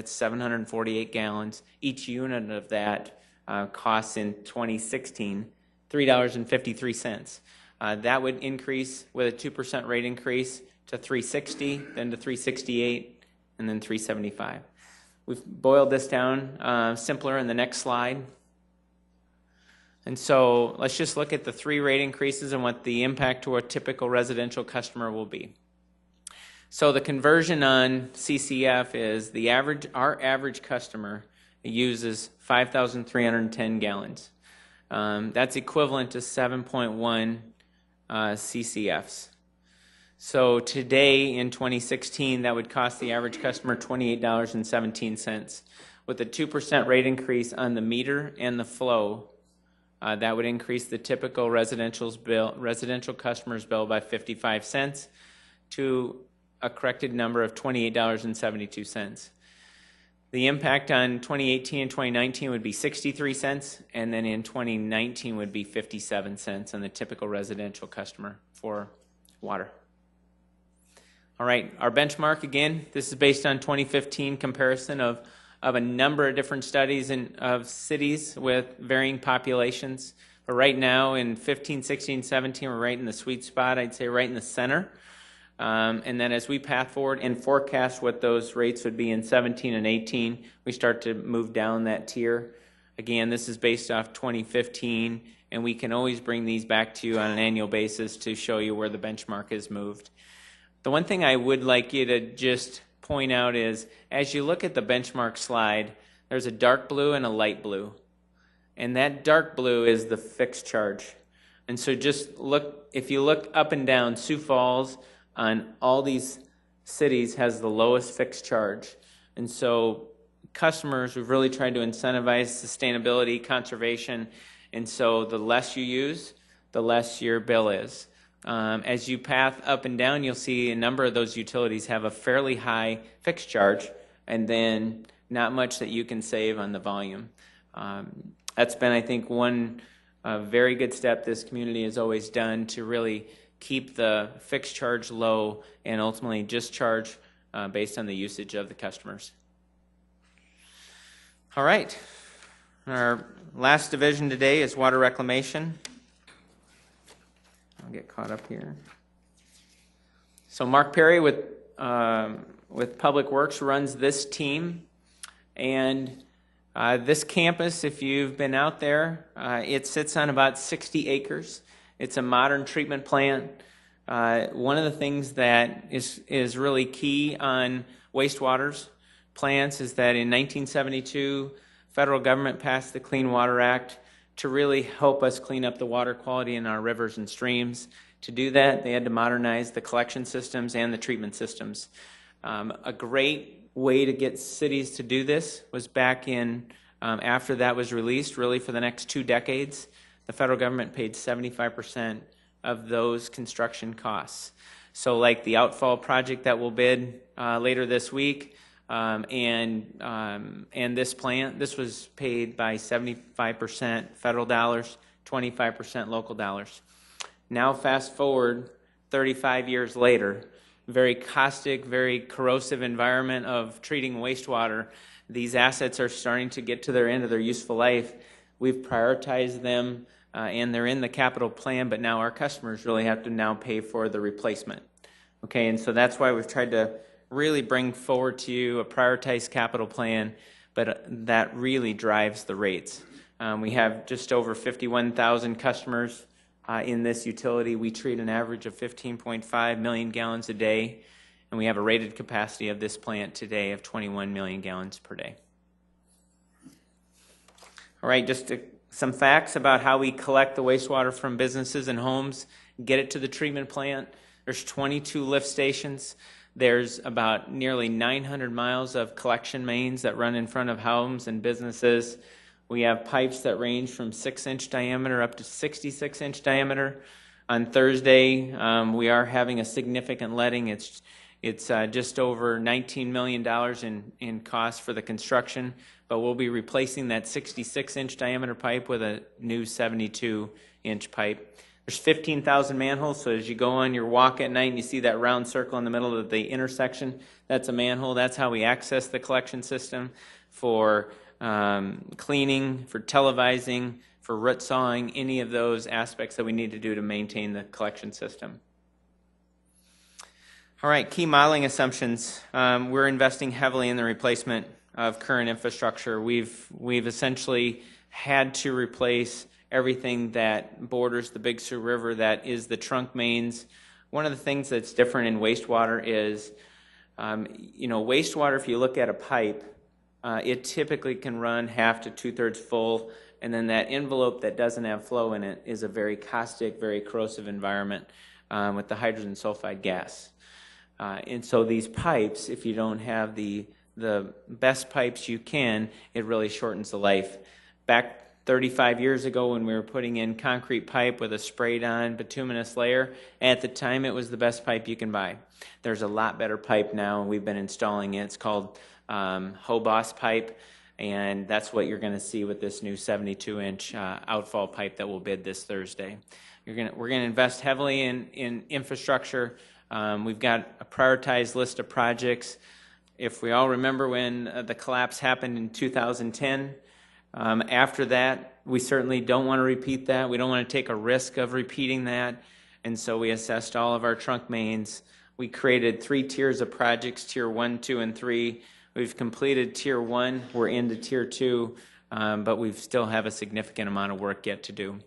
748 gallons. Each unit of that costs in 2016 $3.53. That would increase with a 2% rate increase to $3.60, then to $3.68, and then $3.75. We've boiled this down simpler in the next slide. And so let's just look at the 3 rate increases and what the impact to a typical residential customer will be. So the conversion on CCF is our average customer uses 5,310 gallons. That's equivalent to 7.1 CCFs. So today in 2016, that would cost the average customer $28.17. With a 2% rate increase on the meter and the flow, that would increase the typical residential customer's bill by 55 cents to a corrected number of $28.72. The impact on 2018 and 2019 would be 63 cents, and then in 2019 would be 57 cents on the typical residential customer for water. All right, our benchmark, again, this is based on 2015 comparison of a number of different studies of cities with varying populations. But right now in 15, 16, 17, we're right in the sweet spot, I'd say right in the center. And then as we path forward and forecast what those rates would be in 17 and 18, we start to move down that tier. Again, this is based off 2015, and we can always bring these back to you on an annual basis to show you where the benchmark is moved. The one thing I would like you to just point out is, as you look at the benchmark slide, there's a dark blue and a light blue. And that dark blue is the fixed charge. And so just look, if you look up and down, Sioux Falls on all these cities has the lowest fixed charge. And so customers, we've really tried to incentivize sustainability, conservation, and so the less you use, the less your bill is. As you path up and down, you'll see a number of those utilities have a fairly high fixed charge and then not much that you can save on the volume. That's been, I think, one very good step this community has always done to really keep the fixed charge low and ultimately just charge based on the usage of the customers. All right. Our last division today is water reclamation. I'll get caught up here. So Mark Perry with Public Works runs this team. And this campus, if you've been out there, it sits on about 60 acres. It's a modern treatment plant. One of the things that is really key on wastewater plants is that in 1972, federal government passed the Clean Water Act to really help us clean up the water quality in our rivers and streams. To do that, they had to modernize the collection systems and the treatment systems. A great way to get cities to do this was back in, after that was released, really for the next 2 decades, the federal government paid 75% of those construction costs. So like the outfall project that we'll bid later this week, and this plant, this was paid by 75% federal dollars, 25% local dollars. Now fast forward 35 years later, very caustic, very corrosive environment of treating wastewater. These assets are starting to get to their end of their useful life. We've prioritized them and they're in the capital plan, but now our customers really have to now pay for the replacement. Okay, and so that's why we've tried to really bring forward to you a prioritized capital plan, but that really drives the rates. We have just over 51,000 customers in this utility. We treat an average of 15.5 million gallons a day, and we have a rated capacity of this plant today of 21 million gallons per day. All right, just some facts about how we collect the wastewater from businesses and homes, get it to the treatment plant. There's 22 lift stations. There's about nearly 900 miles of collection mains that run in front of homes and businesses. We have pipes that range from 6-inch diameter up to 66-inch diameter. On Thursday, we are having a significant letting. It's just over $19 million in cost for the construction, but we'll be replacing that 66-inch diameter pipe with a new 72-inch pipe. There's 15,000 manholes, so as you go on your walk at night and you see that round circle in the middle of the intersection, that's a manhole. That's how we access the collection system for cleaning, for televising, for root sawing, any of those aspects that we need to do to maintain the collection system. All right, key modeling assumptions. We're investing heavily in the replacement of current infrastructure. We've essentially had to replace everything that borders the Big Sioux River, that is the trunk mains. One of the things that's different in wastewater is, wastewater, if you look at a pipe, it typically can run half to 2/3 full, and then that envelope that doesn't have flow in it is a very caustic, very corrosive environment with the hydrogen sulfide gas. And so these pipes, if you don't have the best pipes you can, it really shortens the life. Back 35 years ago when we were putting in concrete pipe with a sprayed on bituminous layer, at the time it was the best pipe you can buy. There's a lot better pipe now, and we've been installing it. It's called Hobos pipe, and that's what you're going to see with this new 72-inch outfall pipe that we'll bid this Thursday. We're going to invest heavily in infrastructure. We've got a prioritized list of projects. If we all remember when the collapse happened in 2010, after that, we certainly don't want to repeat that. We don't want to take a risk of repeating that. And so we assessed all of our trunk mains. We created 3 tiers of projects, tier 1, 2, and 3. We've completed tier 1. We're into tier 2, but we still have a significant amount of work yet to do.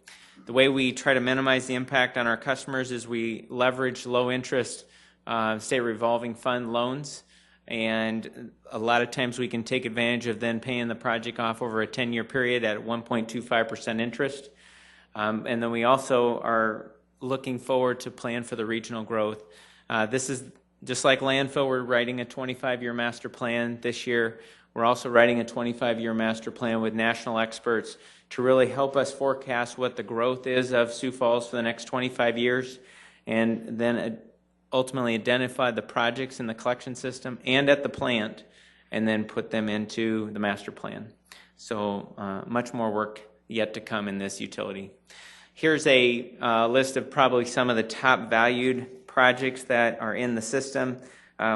The way we try to minimize the impact on our customers is we leverage low interest state revolving fund loans. And a lot of times we can take advantage of then paying the project off over a 10-year period at 1.25% interest. And then we also are looking forward to plan for the regional growth. This is just like landfill. We're writing a 25-year master plan this year. We're also writing a 25-year master plan with national experts to really help us forecast what the growth is of Sioux Falls for the next 25 years, and then ultimately identify the projects in the collection system and at the plant, and then put them into the master plan. So much more work yet to come in this utility. Here's a list of probably some of the top valued projects that are in the system.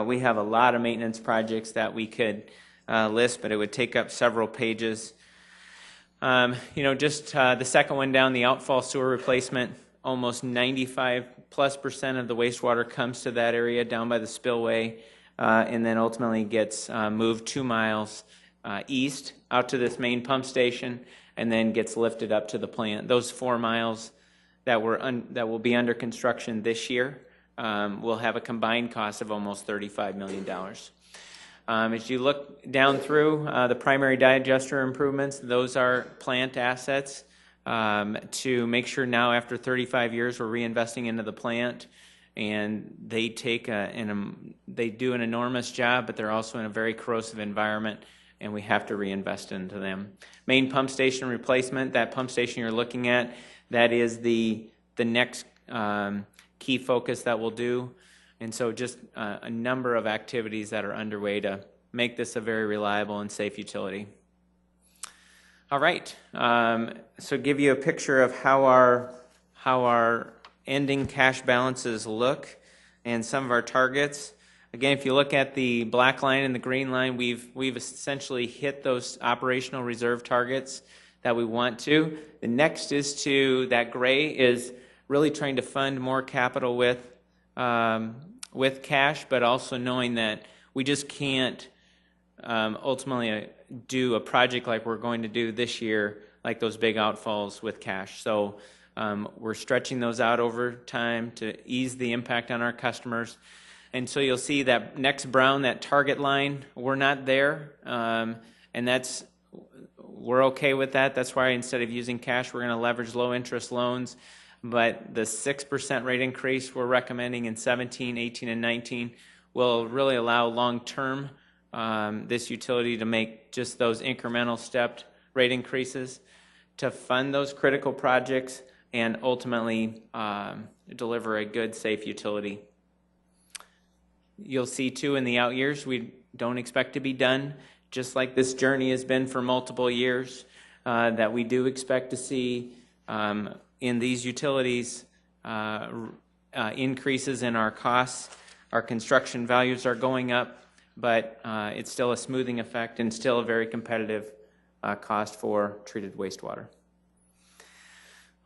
We have a lot of maintenance projects that we could list, but it would take up several pages. The second one down, the outfall sewer replacement, almost 95+% of the wastewater comes to that area down by the spillway, and then ultimately gets moved 2 miles east out to this main pump station, and then gets lifted up to the plant. Those 4 miles that will be under construction this year will have a combined cost of almost $35 million. As you look down through the primary digester improvements, those are plant assets to make sure now after 35 years we're reinvesting into the plant, and they they do an enormous job, but they're also in a very corrosive environment, and we have to reinvest into them. Main pump station replacement, that pump station you're looking at, that is the next key focus that we'll do. And so just a number of activities that are underway to make this a very reliable and safe utility. All right, so give you a picture of how our ending cash balances look and some of our targets. Again, if you look at the black line and the green line, we've essentially hit those operational reserve targets that we want to. The next is that gray is really trying to fund more capital with cash, but also knowing that we just can't ultimately do a project like we're going to do this year, like those big outfalls with cash. So we're stretching those out over time to ease the impact on our customers. And so you'll see that next brown, that target line, we're not there, and we're okay with that. That's why instead of using cash, we're going to leverage low interest loans. But the 6% rate increase we're recommending in 17, 18, and 19 will really allow long-term this utility to make just those incremental stepped rate increases to fund those critical projects and ultimately deliver a good, safe utility. You'll see, too, in the out years, we don't expect to be done, just like this journey has been for multiple years, that we do expect to see in these utilities increases in our costs. Our construction values are going up, but it's still a smoothing effect and still a very competitive cost for treated wastewater.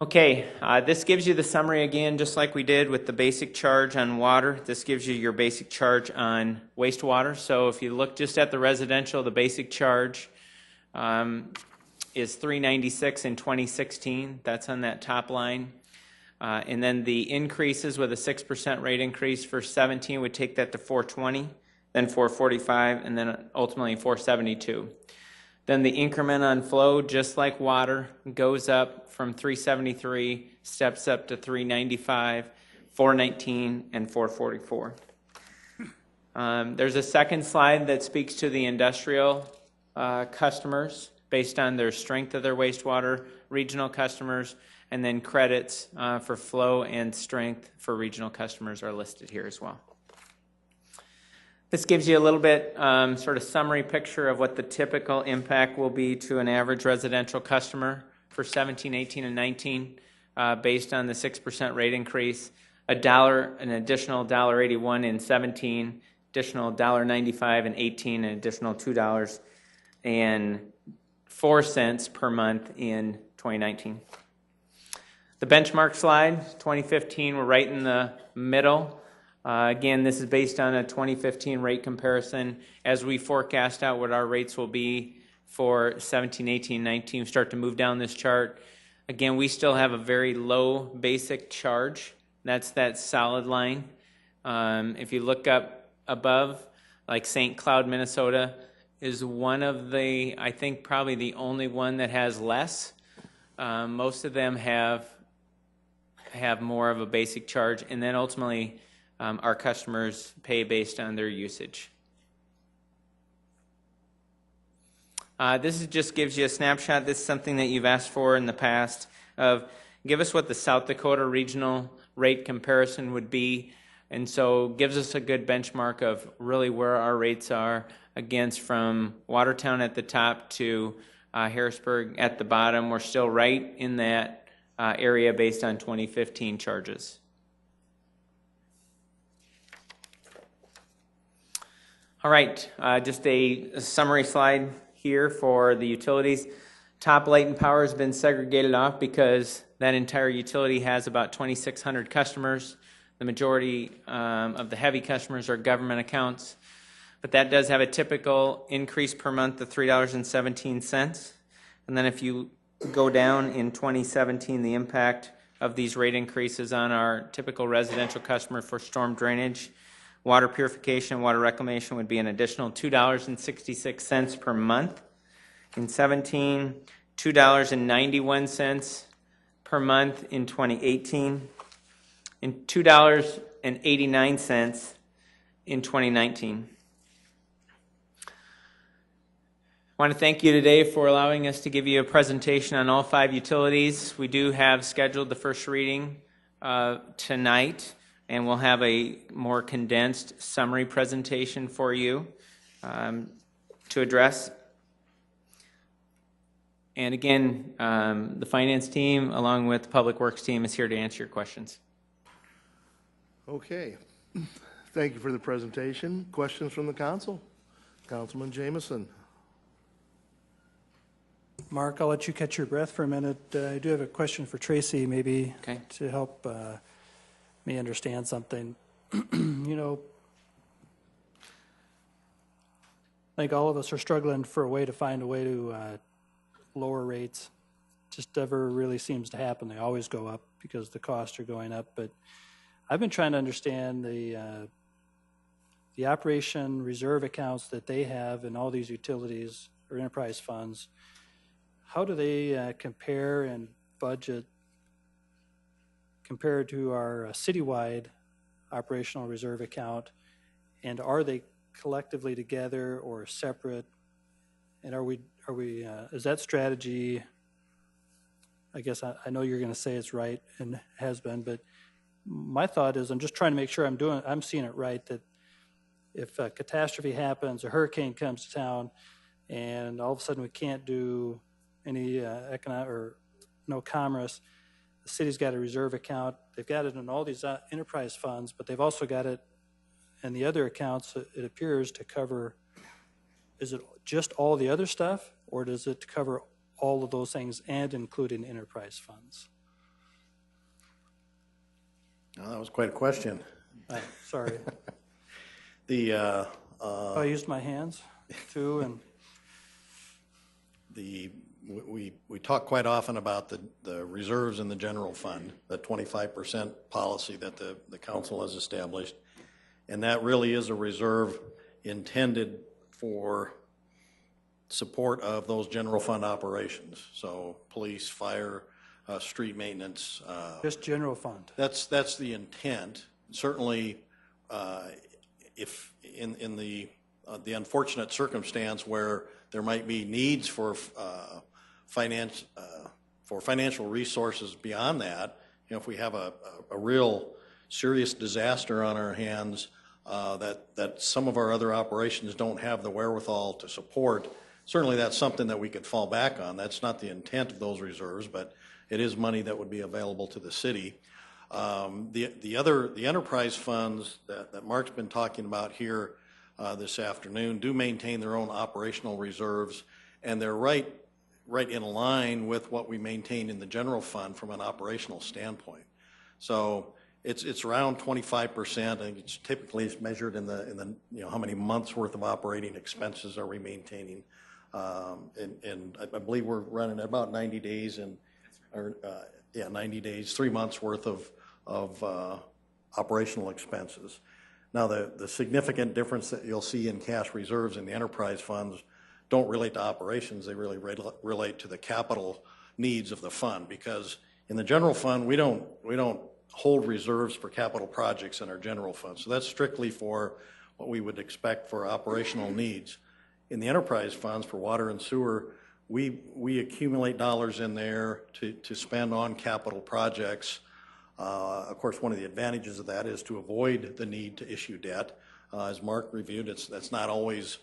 Okay, this gives you the summary again, just like we did with the basic charge on water. This gives you your basic charge on wastewater. So if you look just at the residential, the basic charge is $396 in 2016. That's on that top line. And then the increases with a 6% rate increase for 17 would take that to $420, then $445, and then ultimately $472. Then the increment on flow, just like water, goes up from $373, steps up to $395, $419, and $444. There's a second slide that speaks to the industrial customers based on their strength of their wastewater, regional customers, and then credits for flow and strength for regional customers are listed here as well. This gives you a little bit sort of summary picture of what the typical impact will be to an average residential customer for 17, 18, and 19 based on the 6% rate increase. An additional $1.81 in 17, additional $1.95 in 18, an additional $2.04 per month in 2019. The benchmark slide, 2015, we're right in the middle. Again, this is based on a 2015 rate comparison. As we forecast out what our rates will be for 17, 18, 19, we start to move down this chart. Again, we still have a very low basic charge. That's that solid line. If you look up above, like St. Cloud, Minnesota, is one of the, I think probably the only one that has less. Most of them have more of a basic charge, and then ultimately our customers pay based on their usage. This just gives you a snapshot. This is something that you've asked for in the past of give us what the South Dakota regional rate comparison would be, and so gives us a good benchmark of really where our rates are against from Watertown at the top to Harrisburg at the bottom. We're still right in that area based on 2015 charges. All right, just a summary slide here for the utilities. Top Light and Power has been segregated off because that entire utility has about 2,600 customers. The majority of the heavy customers are government accounts, but that does have a typical increase per month of $3.17. And then if you go down in 2017, the impact of these rate increases on our typical residential customer for storm drainage, water purification, water reclamation would be an additional $2.66 per month. In 17, $2.91 per month in 2018, and $2.89 in 2019. I want to thank you today for allowing us to give you a presentation on all 5 utilities. We do have scheduled the first reading tonight, and we'll have a more condensed summary presentation for you to address. And again, the finance team, along with the public works team, is here to answer your questions. Okay. Thank you for the presentation. Questions from the council? Councilman Jameson. Mark, I'll let you catch your breath for a minute. I do have a question for Tracy, maybe Okay. to help me understand something. You know, I think all of us are struggling for a way to find a way to lower rates. Just never really seems to happen. They always go up because the costs are going up. But I've been trying to understand the operation reserve accounts that they have in all these utilities or enterprise funds. How do they compare and budget compared to our citywide operational reserve account? And are they collectively together or separate? And is that strategy, I guess I know you're going to say it's right and has been, but my thought is I'm just trying to make sure I'm seeing it right, that if a catastrophe happens, a hurricane comes to town, and all of a sudden we can't do any economic or no commerce, the city's got a reserve account. They've got it in all these enterprise funds, but they've also got it in the other accounts, it appears, to cover, is it just all the other stuff, or does it cover all of those things and including enterprise funds? That was quite a question. Sorry. I used my hands too, and we talk quite often about the reserves in the general fund, the 25% policy that the council has established, and that really is a reserve intended for support of those general fund operations. So police, fire, street maintenance. Just general fund. That's the intent. Certainly, if in the unfortunate circumstance where there might be needs for financial resources beyond that, if we have a real serious disaster on our hands that some of our other operations don't have the wherewithal to support, certainly that's something that we could fall back on. That's not the intent of those reserves, but it is money that would be available to the city. The enterprise funds that Mark's been talking about here this afternoon do maintain their own operational reserves, and they're right in line with what we maintain in the general fund from an operational standpoint. So it's around 25%. I think it's typically measured in the how many months worth of operating expenses are we maintaining, and I believe we're running at about 90 days 90 days, 3 months worth of operational expenses. Now, the significant difference that you'll see in cash reserves in the enterprise funds don't relate to operations. They really relate to the capital needs of the fund, because in the general fund, we don't hold reserves for capital projects in our general fund. So that's strictly for what we would expect for operational needs. In the enterprise funds for water and sewer, we accumulate dollars in there to spend on capital projects. Of course, one of the advantages of that is to avoid the need to issue debt. As Mark reviewed, that's not always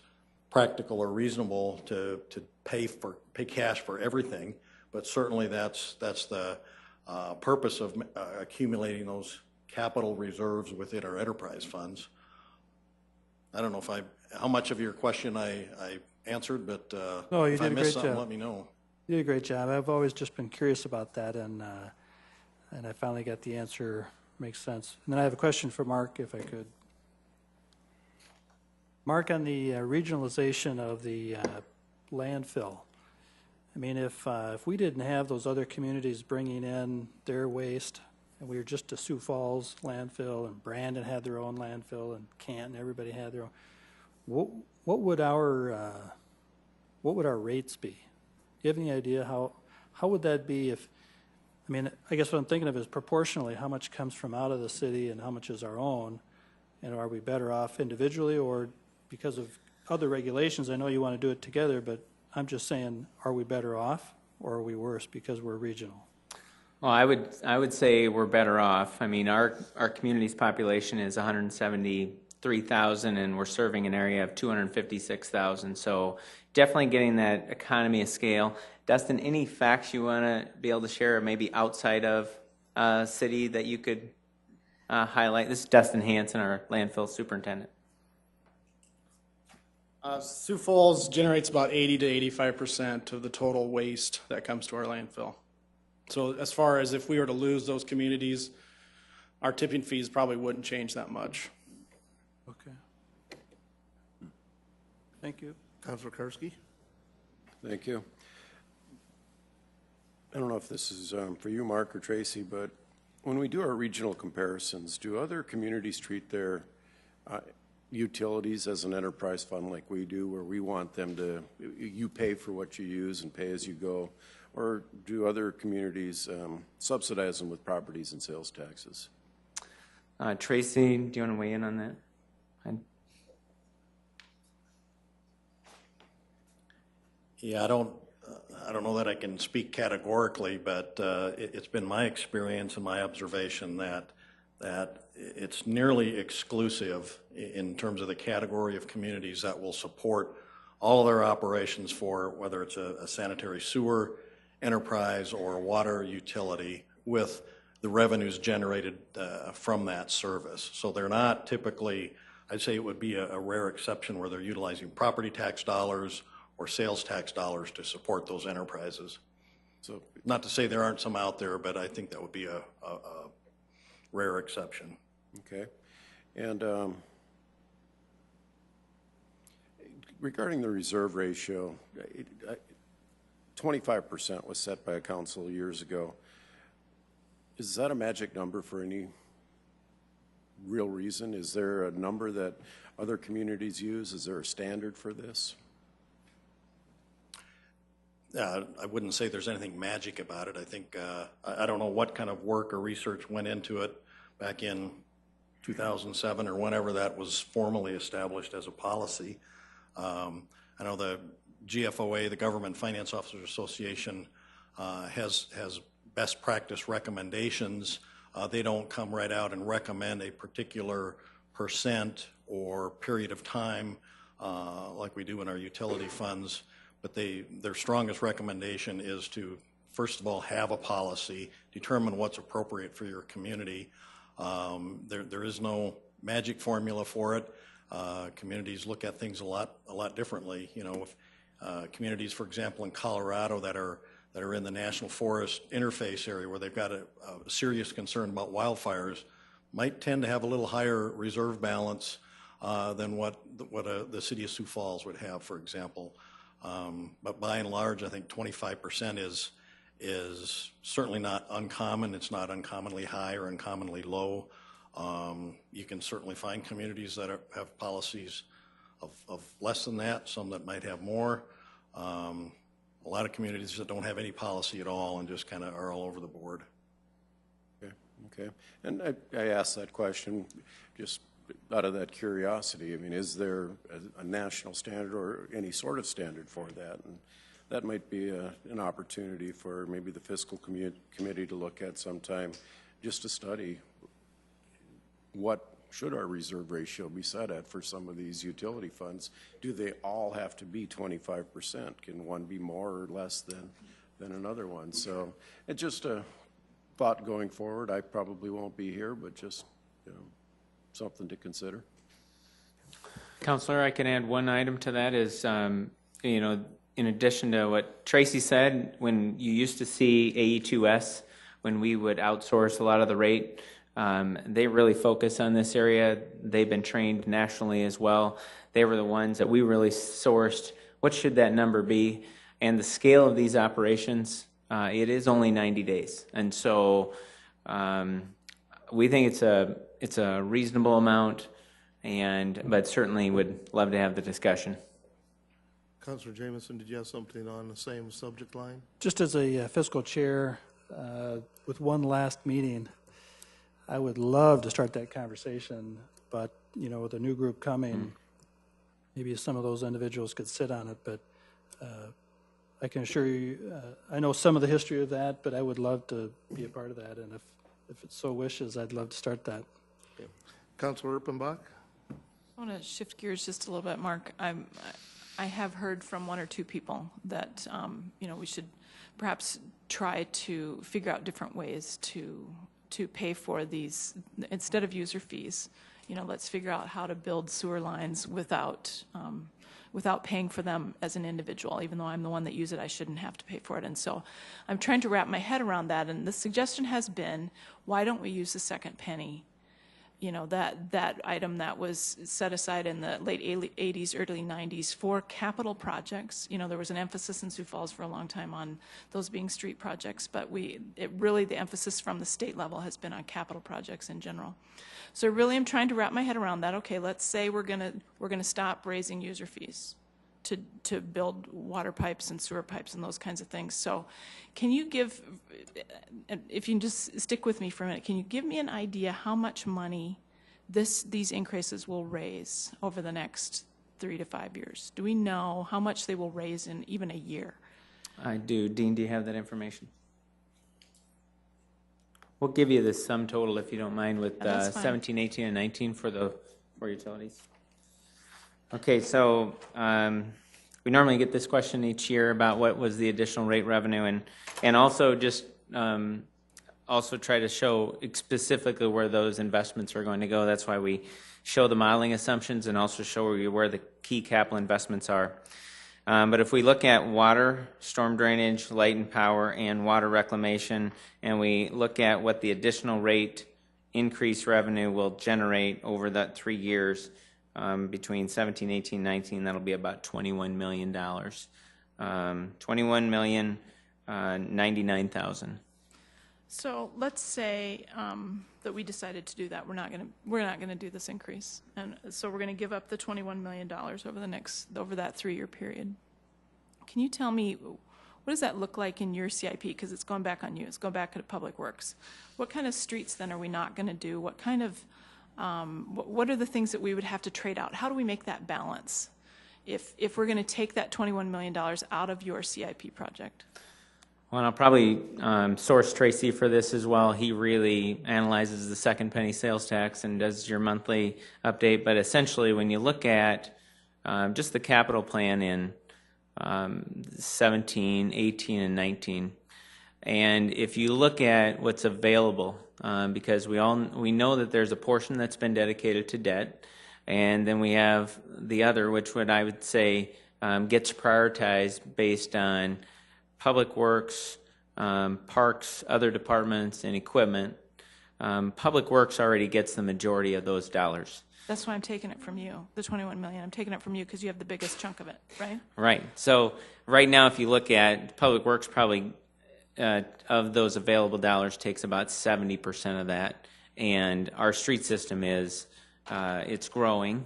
practical or reasonable to pay cash for everything, but certainly that's the purpose of accumulating those capital reserves within our enterprise funds. I don't know how much of your question I answered, but no, you if did I a missed great something, job. let me know. You did a great job. I've always just been curious about that, and I finally got the answer. Makes sense. And then I have a question for Mark, if I could. Mark, on the regionalization of the landfill, I mean, if we didn't have those other communities bringing in their waste, and we were just a Sioux Falls landfill, and Brandon had their own landfill, and Canton, everybody had their own, what would our rates be? Do you have any idea how would that be if? I mean, I guess what I'm thinking of is proportionally how much comes from out of the city and how much is our own, and are we better off individually, or because of other regulations? I know you want to do it together, but I'm just saying, are we better off or are we worse because we're regional? Well, I would say we're better off. I mean, our community's population is 173,000, and we're serving an area of 256,000. So definitely getting that economy of scale. Dustin, any facts you want to be able to share, maybe outside of city, that you could highlight? This is Dustin Hanson, our landfill superintendent. Sioux Falls generates about 80 to 85% of the total waste that comes to our landfill. So as far as if we were to lose those communities, our tipping fees probably wouldn't change that much. Okay. Thank you. Councilor Karski? Thank you. I don't know if this is for you, Mark, or Tracy, but when we do our regional comparisons, do other communities treat their utilities as an enterprise fund like we do, where we want them to, you pay for what you use and pay as you go? Or do other communities subsidize them with properties and sales taxes? Tracy, do you want to weigh in on that? Yeah, I don't know that I can speak categorically, but it's been my experience and my observation that it's nearly exclusive in terms of the category of communities that will support all of their operations, for whether it's a sanitary sewer enterprise or a water utility, with the revenues generated from that service. So they're not typically, I'd say it would be a rare exception where they're utilizing property tax dollars or sales tax dollars to support those enterprises. So not to say there aren't some out there, but I think that would be a rare exception. Okay. And regarding the reserve ratio, 25% was set by a council years ago. Is that a magic number for any real reason? Is there a number that other communities use? Is there a standard for this? I wouldn't say there's anything magic about it. I think, I don't know what kind of work or research went into it back in 2007 or whenever that was formally established as a policy. I know the GFOA, the Government Finance Officers Association, has best practice recommendations. They don't come right out and recommend a particular percent or period of time like we do in our utility funds, but their strongest recommendation is to, first of all, have a policy, determine what's appropriate for your community. There is no magic formula for it. Communities look at things a lot differently. You know, if communities, for example, in Colorado that are in the National Forest interface area where they've got a serious concern about wildfires might tend to have a little higher reserve balance than what the City of Sioux Falls would have, for example. But by and large, I think 25% is certainly not uncommon. It's not uncommonly high or uncommonly low. You can certainly find communities that have policies of less than that, some that might have more. A lot of communities that don't have any policy at all and just kind of are all over the board. Okay. And I asked that question just out of that curiosity. I mean, is there a national standard or any sort of standard for that? And that might be an opportunity for maybe the fiscal committee to look at sometime, just to study what should our reserve ratio be set at for some of these utility funds. Do they all have to be 25%? Can one be more or less than another one? So it's just a thought going forward. I probably won't be here, but just, you know, something to consider. Counselor, I can add one item to that is, you know, in addition to what Tracy said, when you used to see AE2S, when we would outsource a lot of the rate, they really focus on this area. They've been trained nationally as well. They were the ones that we really sourced. What should that number be? And the scale of these operations, it is only 90 days. And so we think it's a reasonable amount, but certainly would love to have the discussion. Councilor Jamison, did you have something on the same subject line? Just as a fiscal chair, with one last meeting, I would love to start that conversation, but, you know, with a new group coming, maybe some of those individuals could sit on it, but I can assure you, I know some of the history of that, but I would love to be a part of that, and if it so wishes, I'd love to start that. Okay. Councilor Erpenbach? I want to shift gears just a little bit, Mark. I have heard from one or two people that, you know, we should perhaps try to figure out different ways to pay for these, instead of user fees. You know, let's figure out how to build sewer lines without paying for them as an individual. Even though I'm the one that use it, I shouldn't have to pay for it. And so I'm trying to wrap my head around that. And the suggestion has been, why don't we use the second penny? You know, that item that was set aside in the late 80s, early 90s for capital projects. You know, there was an emphasis in Sioux Falls for a long time on those being street projects, but really the emphasis from the state level has been on capital projects in general. So really I'm trying to wrap my head around that. Okay, let's say we're gonna stop raising user fees to build water pipes and sewer pipes and those kinds of things. So can you give, if you can just stick with me for a minute, can you give me an idea how much money these increases will raise over the next 3 to 5 years? Do we know how much they will raise in even a year? I do. Dean, do you have that information? We'll give you the sum total, if you don't mind, with 17, 18, and 19 for utilities. Okay, so we normally get this question each year about what was the additional rate revenue, and also just also try to show specifically where those investments are going to go. That's why we show the modeling assumptions and also show you where the key capital investments are. But if we look at water, storm drainage, light and power, and water reclamation, and we look at what the additional rate increase revenue will generate over that 3 years, between 17, 18, 19, that'll be about $21 million. $21,099,000. So let's say that we decided to do that. We're not going to do this increase, and so we're going to give up the $21 million over that 3-year period. Can you tell me what does that look like in your CIP? Because it's going back on you. It's going back to Public Works. What kind of streets then are we not going to do? What kind of what are the things that we would have to trade out? How do we make that balance if we're going to take that $21 million out of your CIP project? Well, I'll probably source Tracy for this as well. He really analyzes the second penny sales tax and does your monthly update. But essentially, when you look at just the capital plan in 17, 18, and 19, and if you look at what's available, because we know that there's a portion that's been dedicated to debt, and then we have the other, which I would say gets prioritized based on Public Works, parks, other departments, and equipment. Public Works already gets the majority of those dollars. That's why I'm taking it from you, the $21 million. I'm taking it from you because you have the biggest chunk of it, right? Right. So right now, if you look at Public Works, probably of those available dollars takes about 70% of that, and our street system it's growing,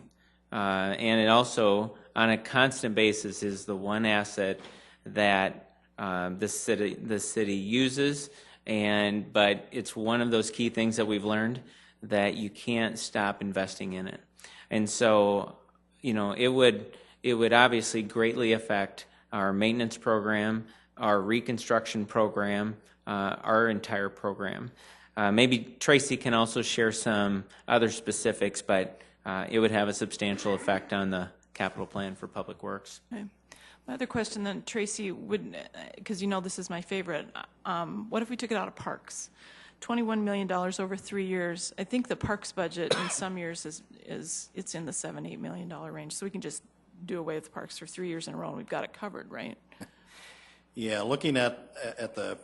and it also, on a constant basis, is the one asset that the city uses, but it's one of those key things that we've learned that you can't stop investing in it. And so, it would obviously greatly affect our maintenance program, our reconstruction program, our entire program. Maybe Tracy can also share some other specifics, but it would have a substantial effect on the capital plan for Public Works. Okay. My other question then, Tracy, because this is my favorite, what if we took it out of parks? $21 million over 3 years. I think the parks budget in some years it's in the $7-8 million range. So we can just do away with parks for 3 years in a row and we've got it covered, right? Yeah, looking at the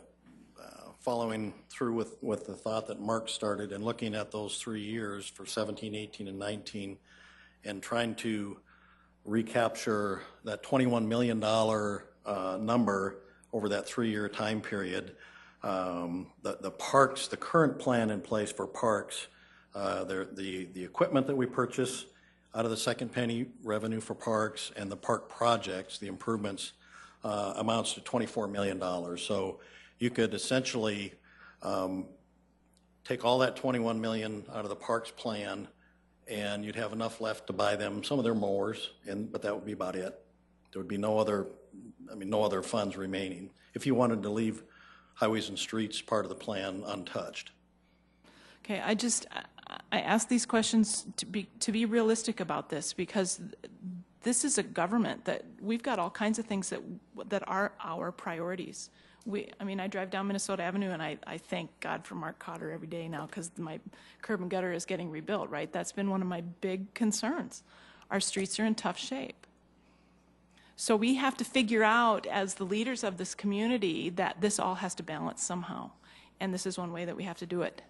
following through with the thought that Mark started and looking at those 3 years for 17, 18, and 19 and trying to recapture that $21 million number over that 3-year time period. The parks, the current plan in place for parks, the equipment that we purchase out of the second penny revenue for parks and the park projects, the improvements, amounts to $24 million. So you could essentially take all that $21 million out of the parks plan and you'd have enough left to buy them some of their mowers, but that would be about it. There would be no other funds remaining if you wanted to leave highways and streets part of the plan untouched. Okay, I ask these questions to be realistic about this because this is a government that we've got all kinds of things that are our priorities. I drive down Minnesota Avenue and I thank God for Mark Cotter every day now because my curb and gutter is getting rebuilt, right? That's been one of my big concerns. Our streets are in tough shape. So we have to figure out as the leaders of this community that this all has to balance somehow. And this is one way that we have to do it.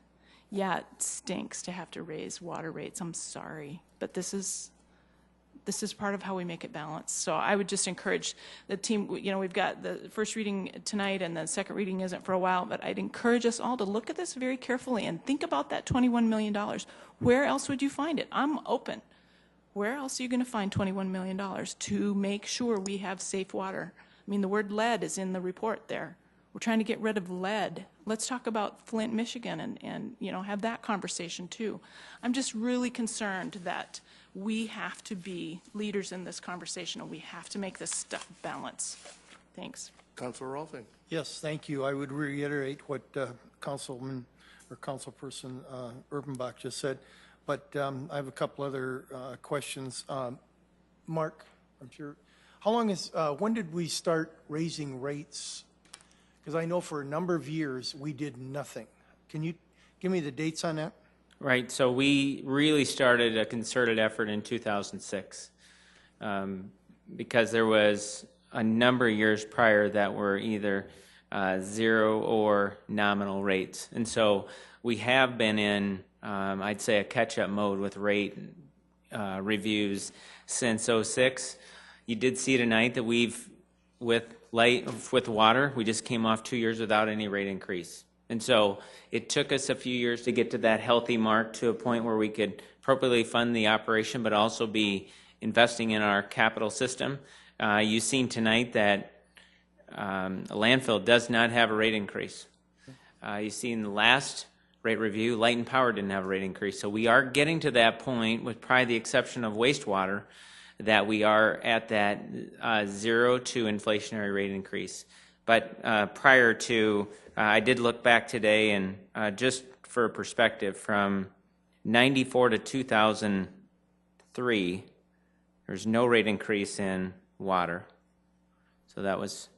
Yeah, it stinks to have to raise water rates. I'm sorry. But this is part of how we make it balance. So I would just encourage the team, we've got the first reading tonight and the second reading isn't for a while, but I'd encourage us all to look at this very carefully and think about that $21 million. Where else would you find it? I'm open. Where else are you going to find $21 million to make sure we have safe water? The word lead is in the report there. We're trying to get rid of lead. Let's talk about Flint, Michigan, and have that conversation too. I'm just really concerned that we have to be leaders in this conversation and we have to make this stuff balance. Thanks. Councilor Rolfing. Yes, thank you. I would reiterate what Councilman or Councilperson Urbanbach just said, but I have a couple other questions. Mark, I'm sure, when did we start raising rates? Because I know for a number of years we did nothing. Can you give me the dates on that? Right, so we really started a concerted effort in 2006 because there was a number of years prior that were either zero or nominal rates. And so we have been in, I'd say, a catch-up mode with rate reviews since '06. You did see tonight that with water, we just came off 2 years without any rate increase. And so it took us a few years to get to that healthy mark, to a point where we could appropriately fund the operation, but also be investing in our capital system. You've seen tonight that a landfill does not have a rate increase. You've seen the last rate review, Light and Power didn't have a rate increase. So we are getting to that point, with probably the exception of wastewater, that we are at that 0 to inflationary rate increase. But prior to, I did look back today, and just for perspective, from 94 to 2003, there's no rate increase in water. So that was,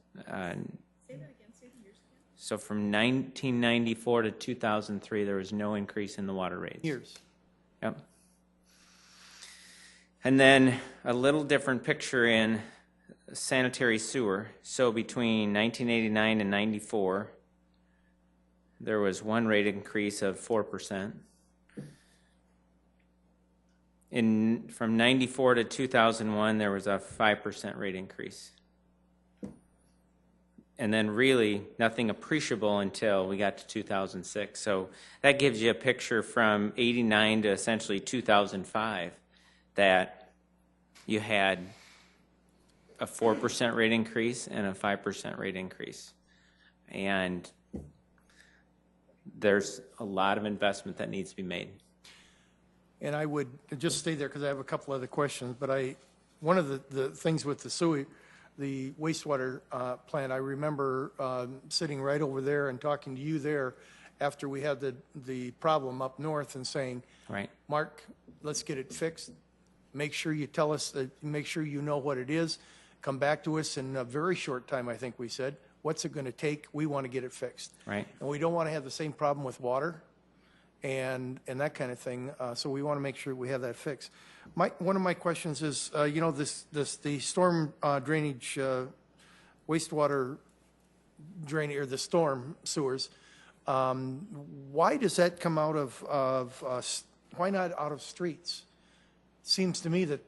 so from 1994 to 2003, there was no increase in the water rates. Years. Yep. And then a little different picture in sanitary sewer. So between 1989 and 94, there was one rate increase of 4%. From 94 to 2001, there was a 5% rate increase. And then really nothing appreciable until we got to 2006. So that gives you a picture from 89 to essentially 2005 that you had a 4% rate increase and a 5% rate increase. And there's a lot of investment that needs to be made. And I would just stay there because I have a couple other questions. But one of the things with the wastewater plant, I remember sitting right over there and talking to you there after we had the problem up north and saying, right, Mark, let's get it fixed. Make sure you tell us, make sure you know what it is. Come back to us in a very short time, I think we said. What's it going to take? We want to get it fixed. Right. And we don't want to have the same problem with water and that kind of thing. So we want to make sure we have that fixed. One of my questions is, the storm drainage, wastewater drainage, or the storm sewers, why does that come out of why not out of streets? Seems to me that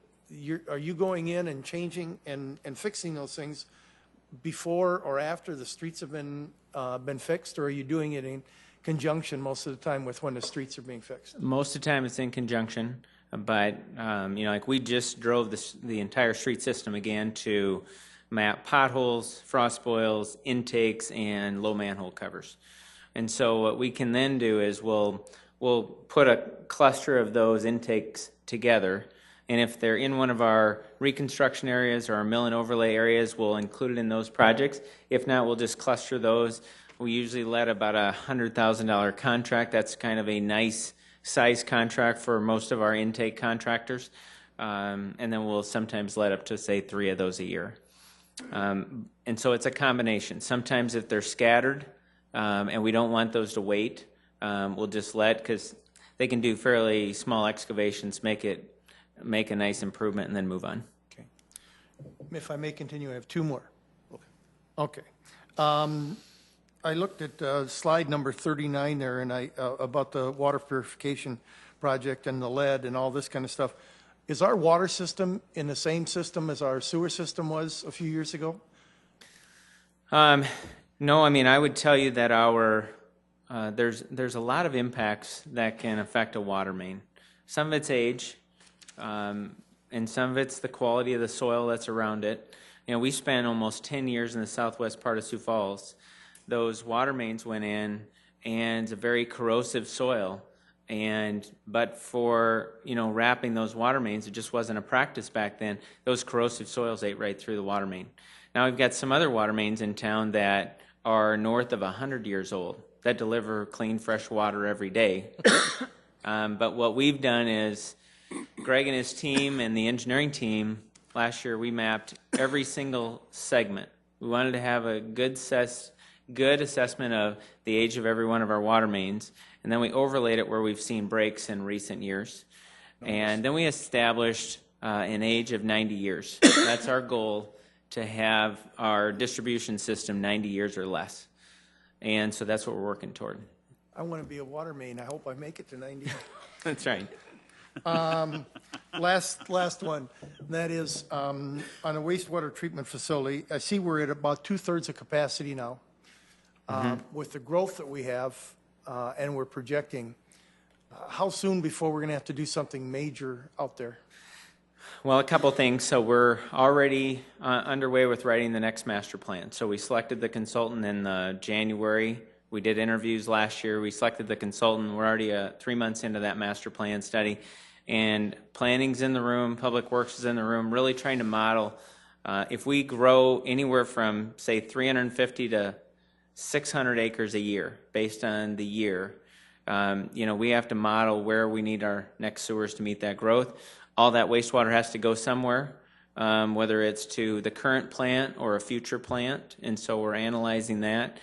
are you going in and changing and fixing those things before or after the streets have been fixed, or are you doing it in conjunction most of the time with when the streets are being fixed? Most of the time it's in conjunction, but like we just drove the entire street system again to map potholes, frost boils, intakes, and low manhole covers. And so what we can then do is we'll put a cluster of those intakes together, and if they're in one of our reconstruction areas or our mill and overlay areas, we'll include it in those projects. If not, we'll just cluster those. We usually let about a $100,000 contract. That's kind of a nice size contract for most of our intake contractors. And then we'll sometimes let up to, say, 3 of those a year. And so it's a combination. Sometimes if they're scattered and we don't want those to wait, we'll just because they can do fairly small excavations, make a nice improvement, and then move on. Okay. If I may continue, I have 2 more. Okay. I looked at slide number 39 there, and about the water purification project and the lead and all this kind of stuff. Is our water system in the same system as our sewer system was a few years ago? No, I mean, I would tell you that there's a lot of impacts that can affect a water main. Some of it's age, and some of it's the quality of the soil that's around it. We spent almost 10 years in the southwest part of Sioux Falls. Those water mains went in, and it's a very corrosive soil. But for wrapping those water mains, it just wasn't a practice back then. Those corrosive soils ate right through the water main. Now we've got some other water mains in town that are north of 100 years old that deliver clean, fresh water every day. But what we've done is, Greg and his team and the engineering team, last year we mapped every single segment. We wanted to have a good good assessment of the age of every one of our water mains, and then we overlaid it where we've seen breaks in recent years. And then we established an age of 90 years. That's our goal, to have our distribution system 90 years or less. And so that's what we're working toward. I want to be a water main. I hope I make it to 90. That's right. Last one. That is, on a wastewater treatment facility, I see we're at about 2/3 of capacity now. With the growth that we have, and we're projecting, how soon before we're going to have to do something major out there? Well, a couple things. So we're already underway with writing the next master plan. So we selected the consultant in January. We did interviews last year. We selected the consultant. We're already 3 months into that master plan study. And planning's in the room, public works is in the room, really trying to model if we grow anywhere from, say, 350 to 600 acres a year based on the year. We have to model where we need our next sewers to meet that growth. All that wastewater has to go somewhere, whether it's to the current plant or a future plant, and so we're analyzing that.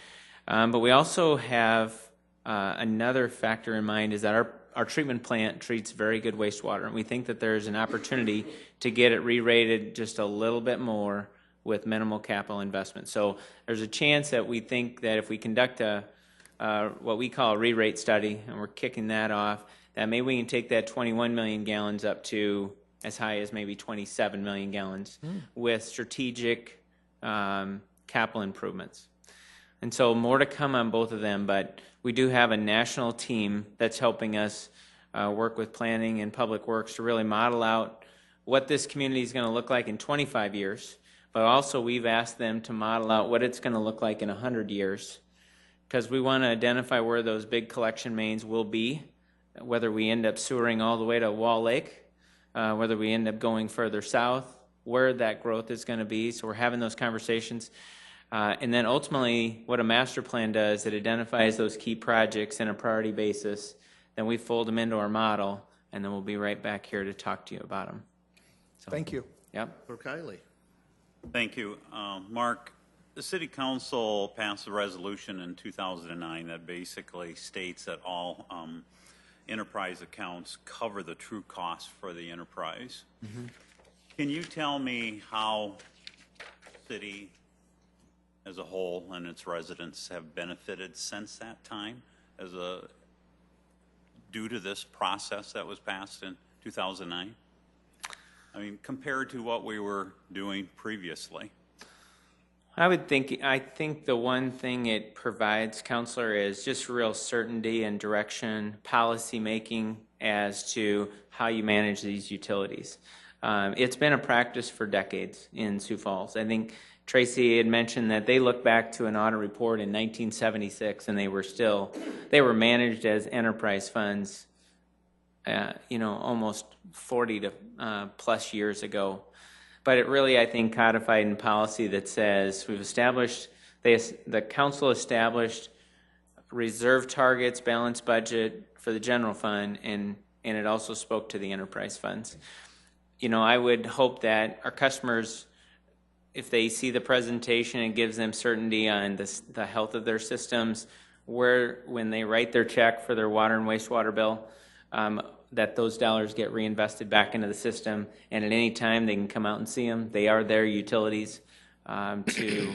But we also have another factor in mind, is that our treatment plant treats very good wastewater, and we think that there's an opportunity to get it re-rated just a little bit more with minimal capital investment. So there's a chance that we think that if we conduct what we call a re-rate study, and we're kicking that off, that maybe we can take that 21 million gallons up to as high as maybe 27 million gallons with strategic capital improvements. And so more to come on both of them, but we do have a national team that's helping us work with planning and public works to really model out what this community is going to look like in 25 years, but also we've asked them to model out what it's going to look like in 100 years, because we want to identify where those big collection mains will be, whether we end up sewering all the way to Wall Lake, whether we end up going further south, where that growth is going to be. So we're having those conversations. And then ultimately, what a master plan does, it identifies those key projects in a priority basis. Then we fold them into our model, and then we'll be right back here to talk to you about them. So, thank you. Yep. For Kylie. Thank you. Mark, the City Council passed a resolution in 2009 that basically states that all enterprise accounts cover the true cost for the enterprise. Can you tell me how city as a whole and its residents have benefited since that time due to this process that was passed in 2009? I mean, compared to what we were doing previously. I think the one thing it provides, Counselor, is just real certainty and direction, policy making as to how you manage these utilities. It's been a practice for decades in Sioux Falls. I think Tracy had mentioned that they look back to an audit report in 1976, and they were managed as enterprise funds, almost 40 to plus years ago. But it really, I think, codified in policy that says the council established reserve targets, balanced budget for the general fund, and it also spoke to the enterprise funds. I would hope that our customers, if they see the presentation, it gives them certainty on the health of their systems, when they write their check for their water and wastewater bill, that those dollars get reinvested back into the system, and at any time they can come out and see them. They are their utilities, to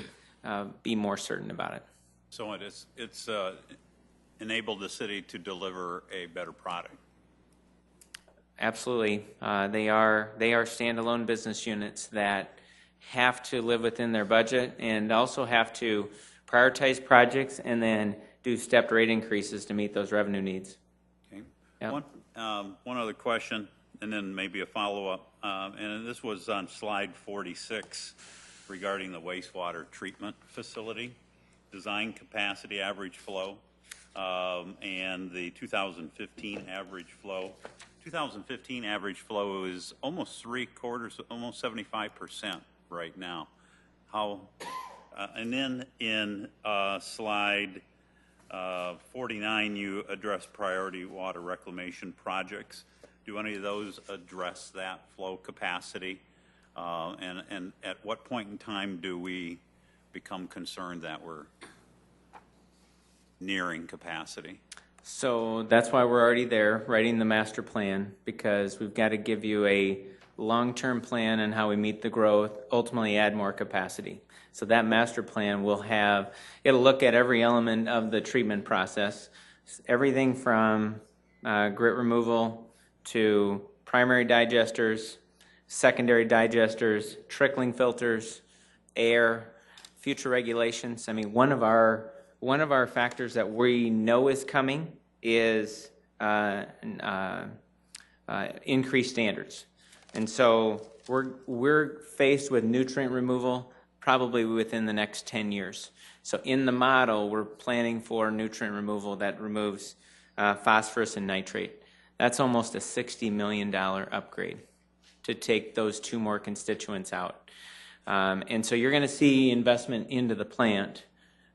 be more certain about it. So it's enabled the city to deliver a better product. Absolutely. They are standalone business units that have to live within their budget and also have to prioritize projects and then do stepped rate increases to meet those revenue needs. Okay. Yep. One other question, and then maybe a follow-up. And this was on slide 46 regarding the wastewater treatment facility, design capacity, average flow, and the 2015 average flow. 2015 average flow is almost 3/4, almost 75% right now. And then in slide 49, you address priority water reclamation projects. Do any of those address that flow capacity? And at what point in time do we become concerned that we're nearing capacity? So that's why we're already there, writing the master plan, because we've got to give you a long-term plan on how we meet the growth, ultimately add more capacity. So that master plan will have, it'll look at every element of the treatment process, everything from grit removal to primary digesters, secondary digesters, trickling filters, air, future regulations. I mean, one of our factors that we know is coming is increased standards. And so we're faced with nutrient removal probably within the next 10 years. So in the model, we're planning for nutrient removal that removes phosphorus and nitrate. That's almost a $60 million upgrade to take those two more constituents out. And so you're going to see investment into the plant.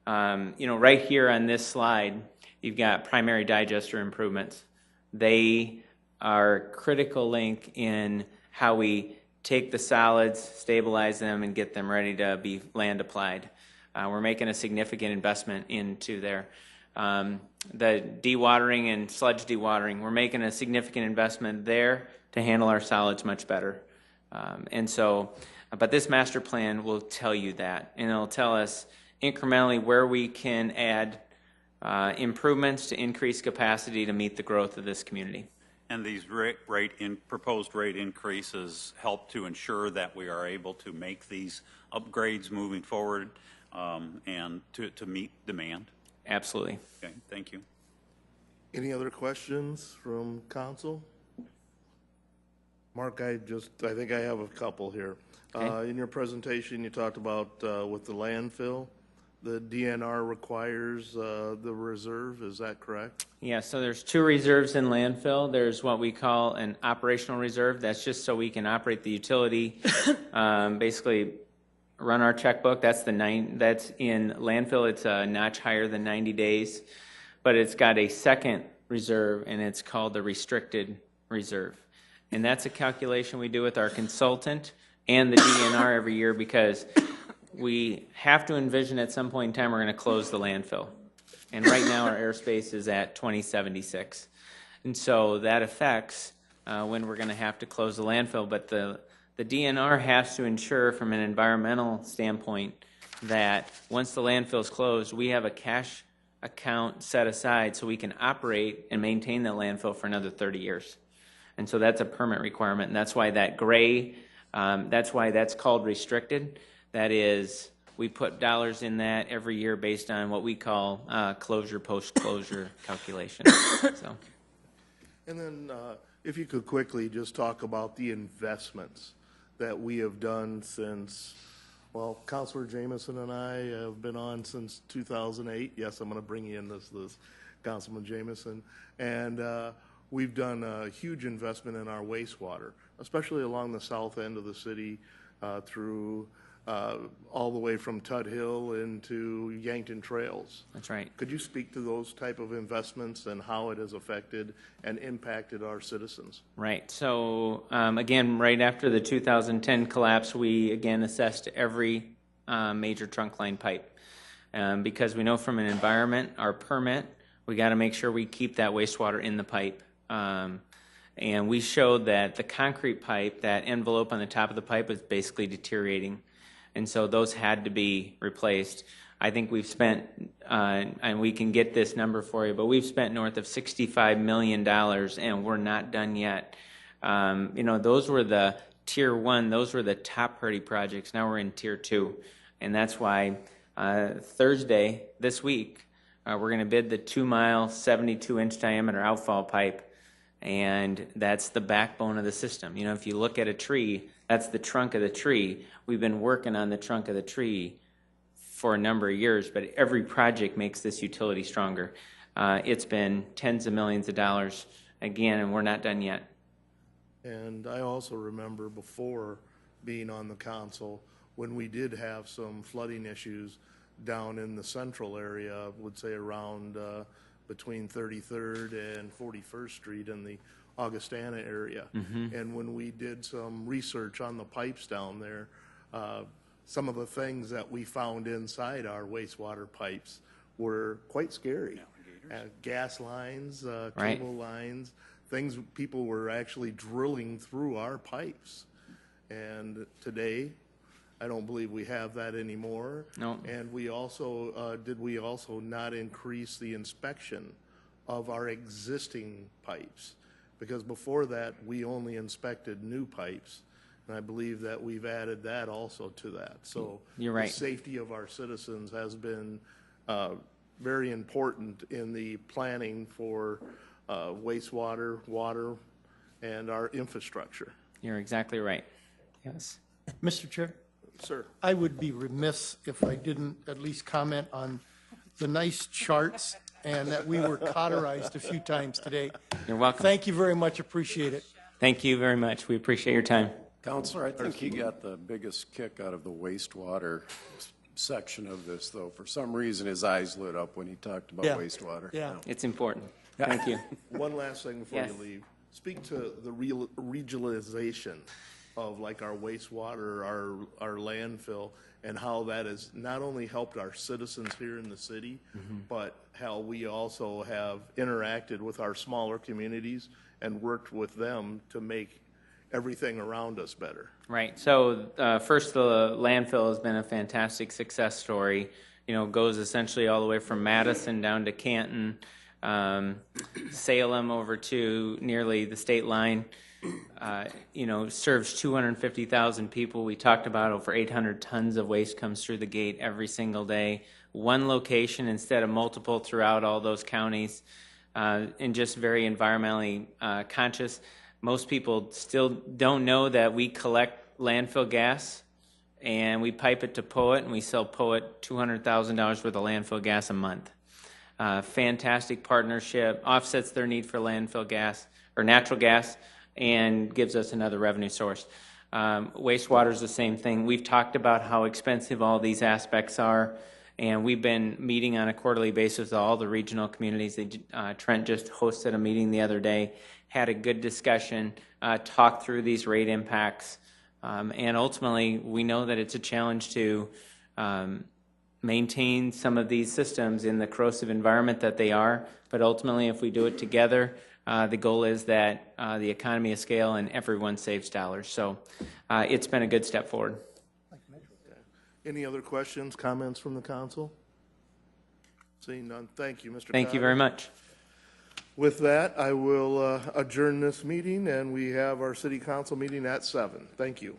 Right here on this slide, you've got primary digester improvements. They are a critical link in how we take the solids, stabilize them, and get them ready to be land applied. We're making a significant investment into there. The dewatering and sludge dewatering, we're making a significant investment there to handle our solids much better. But this master plan will tell you that, and it'll tell us incrementally where we can add improvements to increase capacity to meet the growth of this community. And these proposed rate increases help to ensure that we are able to make these upgrades moving forward and to meet demand? Absolutely. Okay, thank you. Any other questions from council? Mark, I think I have a couple here. Okay. In your presentation, you talked about with the landfill, the DNR requires the reserve, is that correct? Yeah, so there's two reserves in landfill. There's what we call an operational reserve. That's just so we can operate the utility, basically run our checkbook. That's in landfill. It's a notch higher than 90 days, but it's got a second reserve, and it's called the restricted reserve. And that's a calculation we do with our consultant and the DNR every year, because we have to envision at some point in time we're going to close the landfill. And right now our airspace is at 2076. And so that affects when we're going to have to close the landfill. But the DNR has to ensure from an environmental standpoint that once the landfill is closed, we have a cash account set aside so we can operate and maintain the landfill for another 30 years. And so that's a permit requirement. And that's why that gray, that's why that's called restricted. That is, we put dollars in that every year based on what we call closure, post-closure calculation. So. And then if you could quickly just talk about the investments that we have done since, well, Councilor Jamison and I have been on since 2008. Yes, I'm going to bring you in this Councilman Jamison. And we've done a huge investment in our wastewater, especially along the south end of the city through all the way from Tutt Hill into Yankton Trails. That's right. Could you speak to those type of investments and how it has affected and impacted our citizens? Right. So again, right after the 2010 collapse, we again assessed every major trunk line pipe because we know from an environment, our permit, we got to make sure we keep that wastewater in the pipe. And we showed that the concrete pipe, that envelope on the top of the pipe, was basically deteriorating. And so those had to be replaced. I think we've spent, and we can get this number for you, but we've spent north of $65 million, and we're not done yet. Those were the tier one, those were the top priority projects. Now we're in tier two. And that's why Thursday, this week, we're going to bid the 2-mile, 72-inch diameter outfall pipe. And that's the backbone of the system. If you look at a tree, that's the trunk of the tree. We've been working on the trunk of the tree for a number of years, but every project makes this utility stronger. It's been tens of millions of dollars, again, and we're not done yet. And I also remember before being on the council, when we did have some flooding issues down in the central area, I would say around between 33rd and 41st Street in the Augustana area. Mm-hmm. And when we did some research on the pipes down there, some of the things that we found inside our wastewater pipes were quite scary. Gas lines, Right. cable lines, things, people were actually drilling through our pipes. And today, I don't believe we have that anymore. No. And we also, did we also not increase the inspection of our existing pipes? Because before that, we only inspected new pipes. And I believe that we've added that also to that. So You're right. the safety of our citizens has been very important in the planning for wastewater, water, and our infrastructure. You're exactly right. Yes. Mr. Chair, Sir. I would be remiss if I didn't at least comment on the nice charts and that we were cauterized a few times today. You're welcome. Thank you very much. Appreciate it. Thank you very much. We appreciate your time. Counselor, I think he got the biggest kick out of the wastewater section of this, though. For some reason, his eyes lit up when he talked about Yeah. wastewater. Yeah. It's important. Thank you. One last thing before Yes. you leave. Speak to the regionalization of like our wastewater, our landfill, and how that has not only helped our citizens here in the city, but how we also have interacted with our smaller communities and worked with them to make everything around us better. Right. So first, the landfill has been a fantastic success story. You know, goes essentially all the way from Madison down to Canton, Salem over to nearly the state line. You know, serves 250,000 people. We talked about over 800 tons of waste comes through the gate every single day. One location instead of multiple throughout all those counties, and just very environmentally conscious. Most people still don't know that we collect landfill gas and we pipe it to Poet, and we sell Poet $200,000 worth of landfill gas a month. Fantastic partnership, offsets their need for landfill gas or natural gas, and gives us another revenue source. Wastewater is the same thing. We've talked about how expensive all these aspects are, and we've been meeting on a quarterly basis with all the regional communities. Trent just hosted a meeting the other day, had a good discussion, talked through these rate impacts, and ultimately we know that it's a challenge to maintain some of these systems in the corrosive environment that they are, but ultimately if we do it together, the goal is that the economy of scale and everyone saves dollars. So it's been a good step forward. Any other questions, comments from the council? Seeing none, thank you, Mr. Thank you very much. With that, I will adjourn this meeting, and we have our city council meeting at 7. Thank you.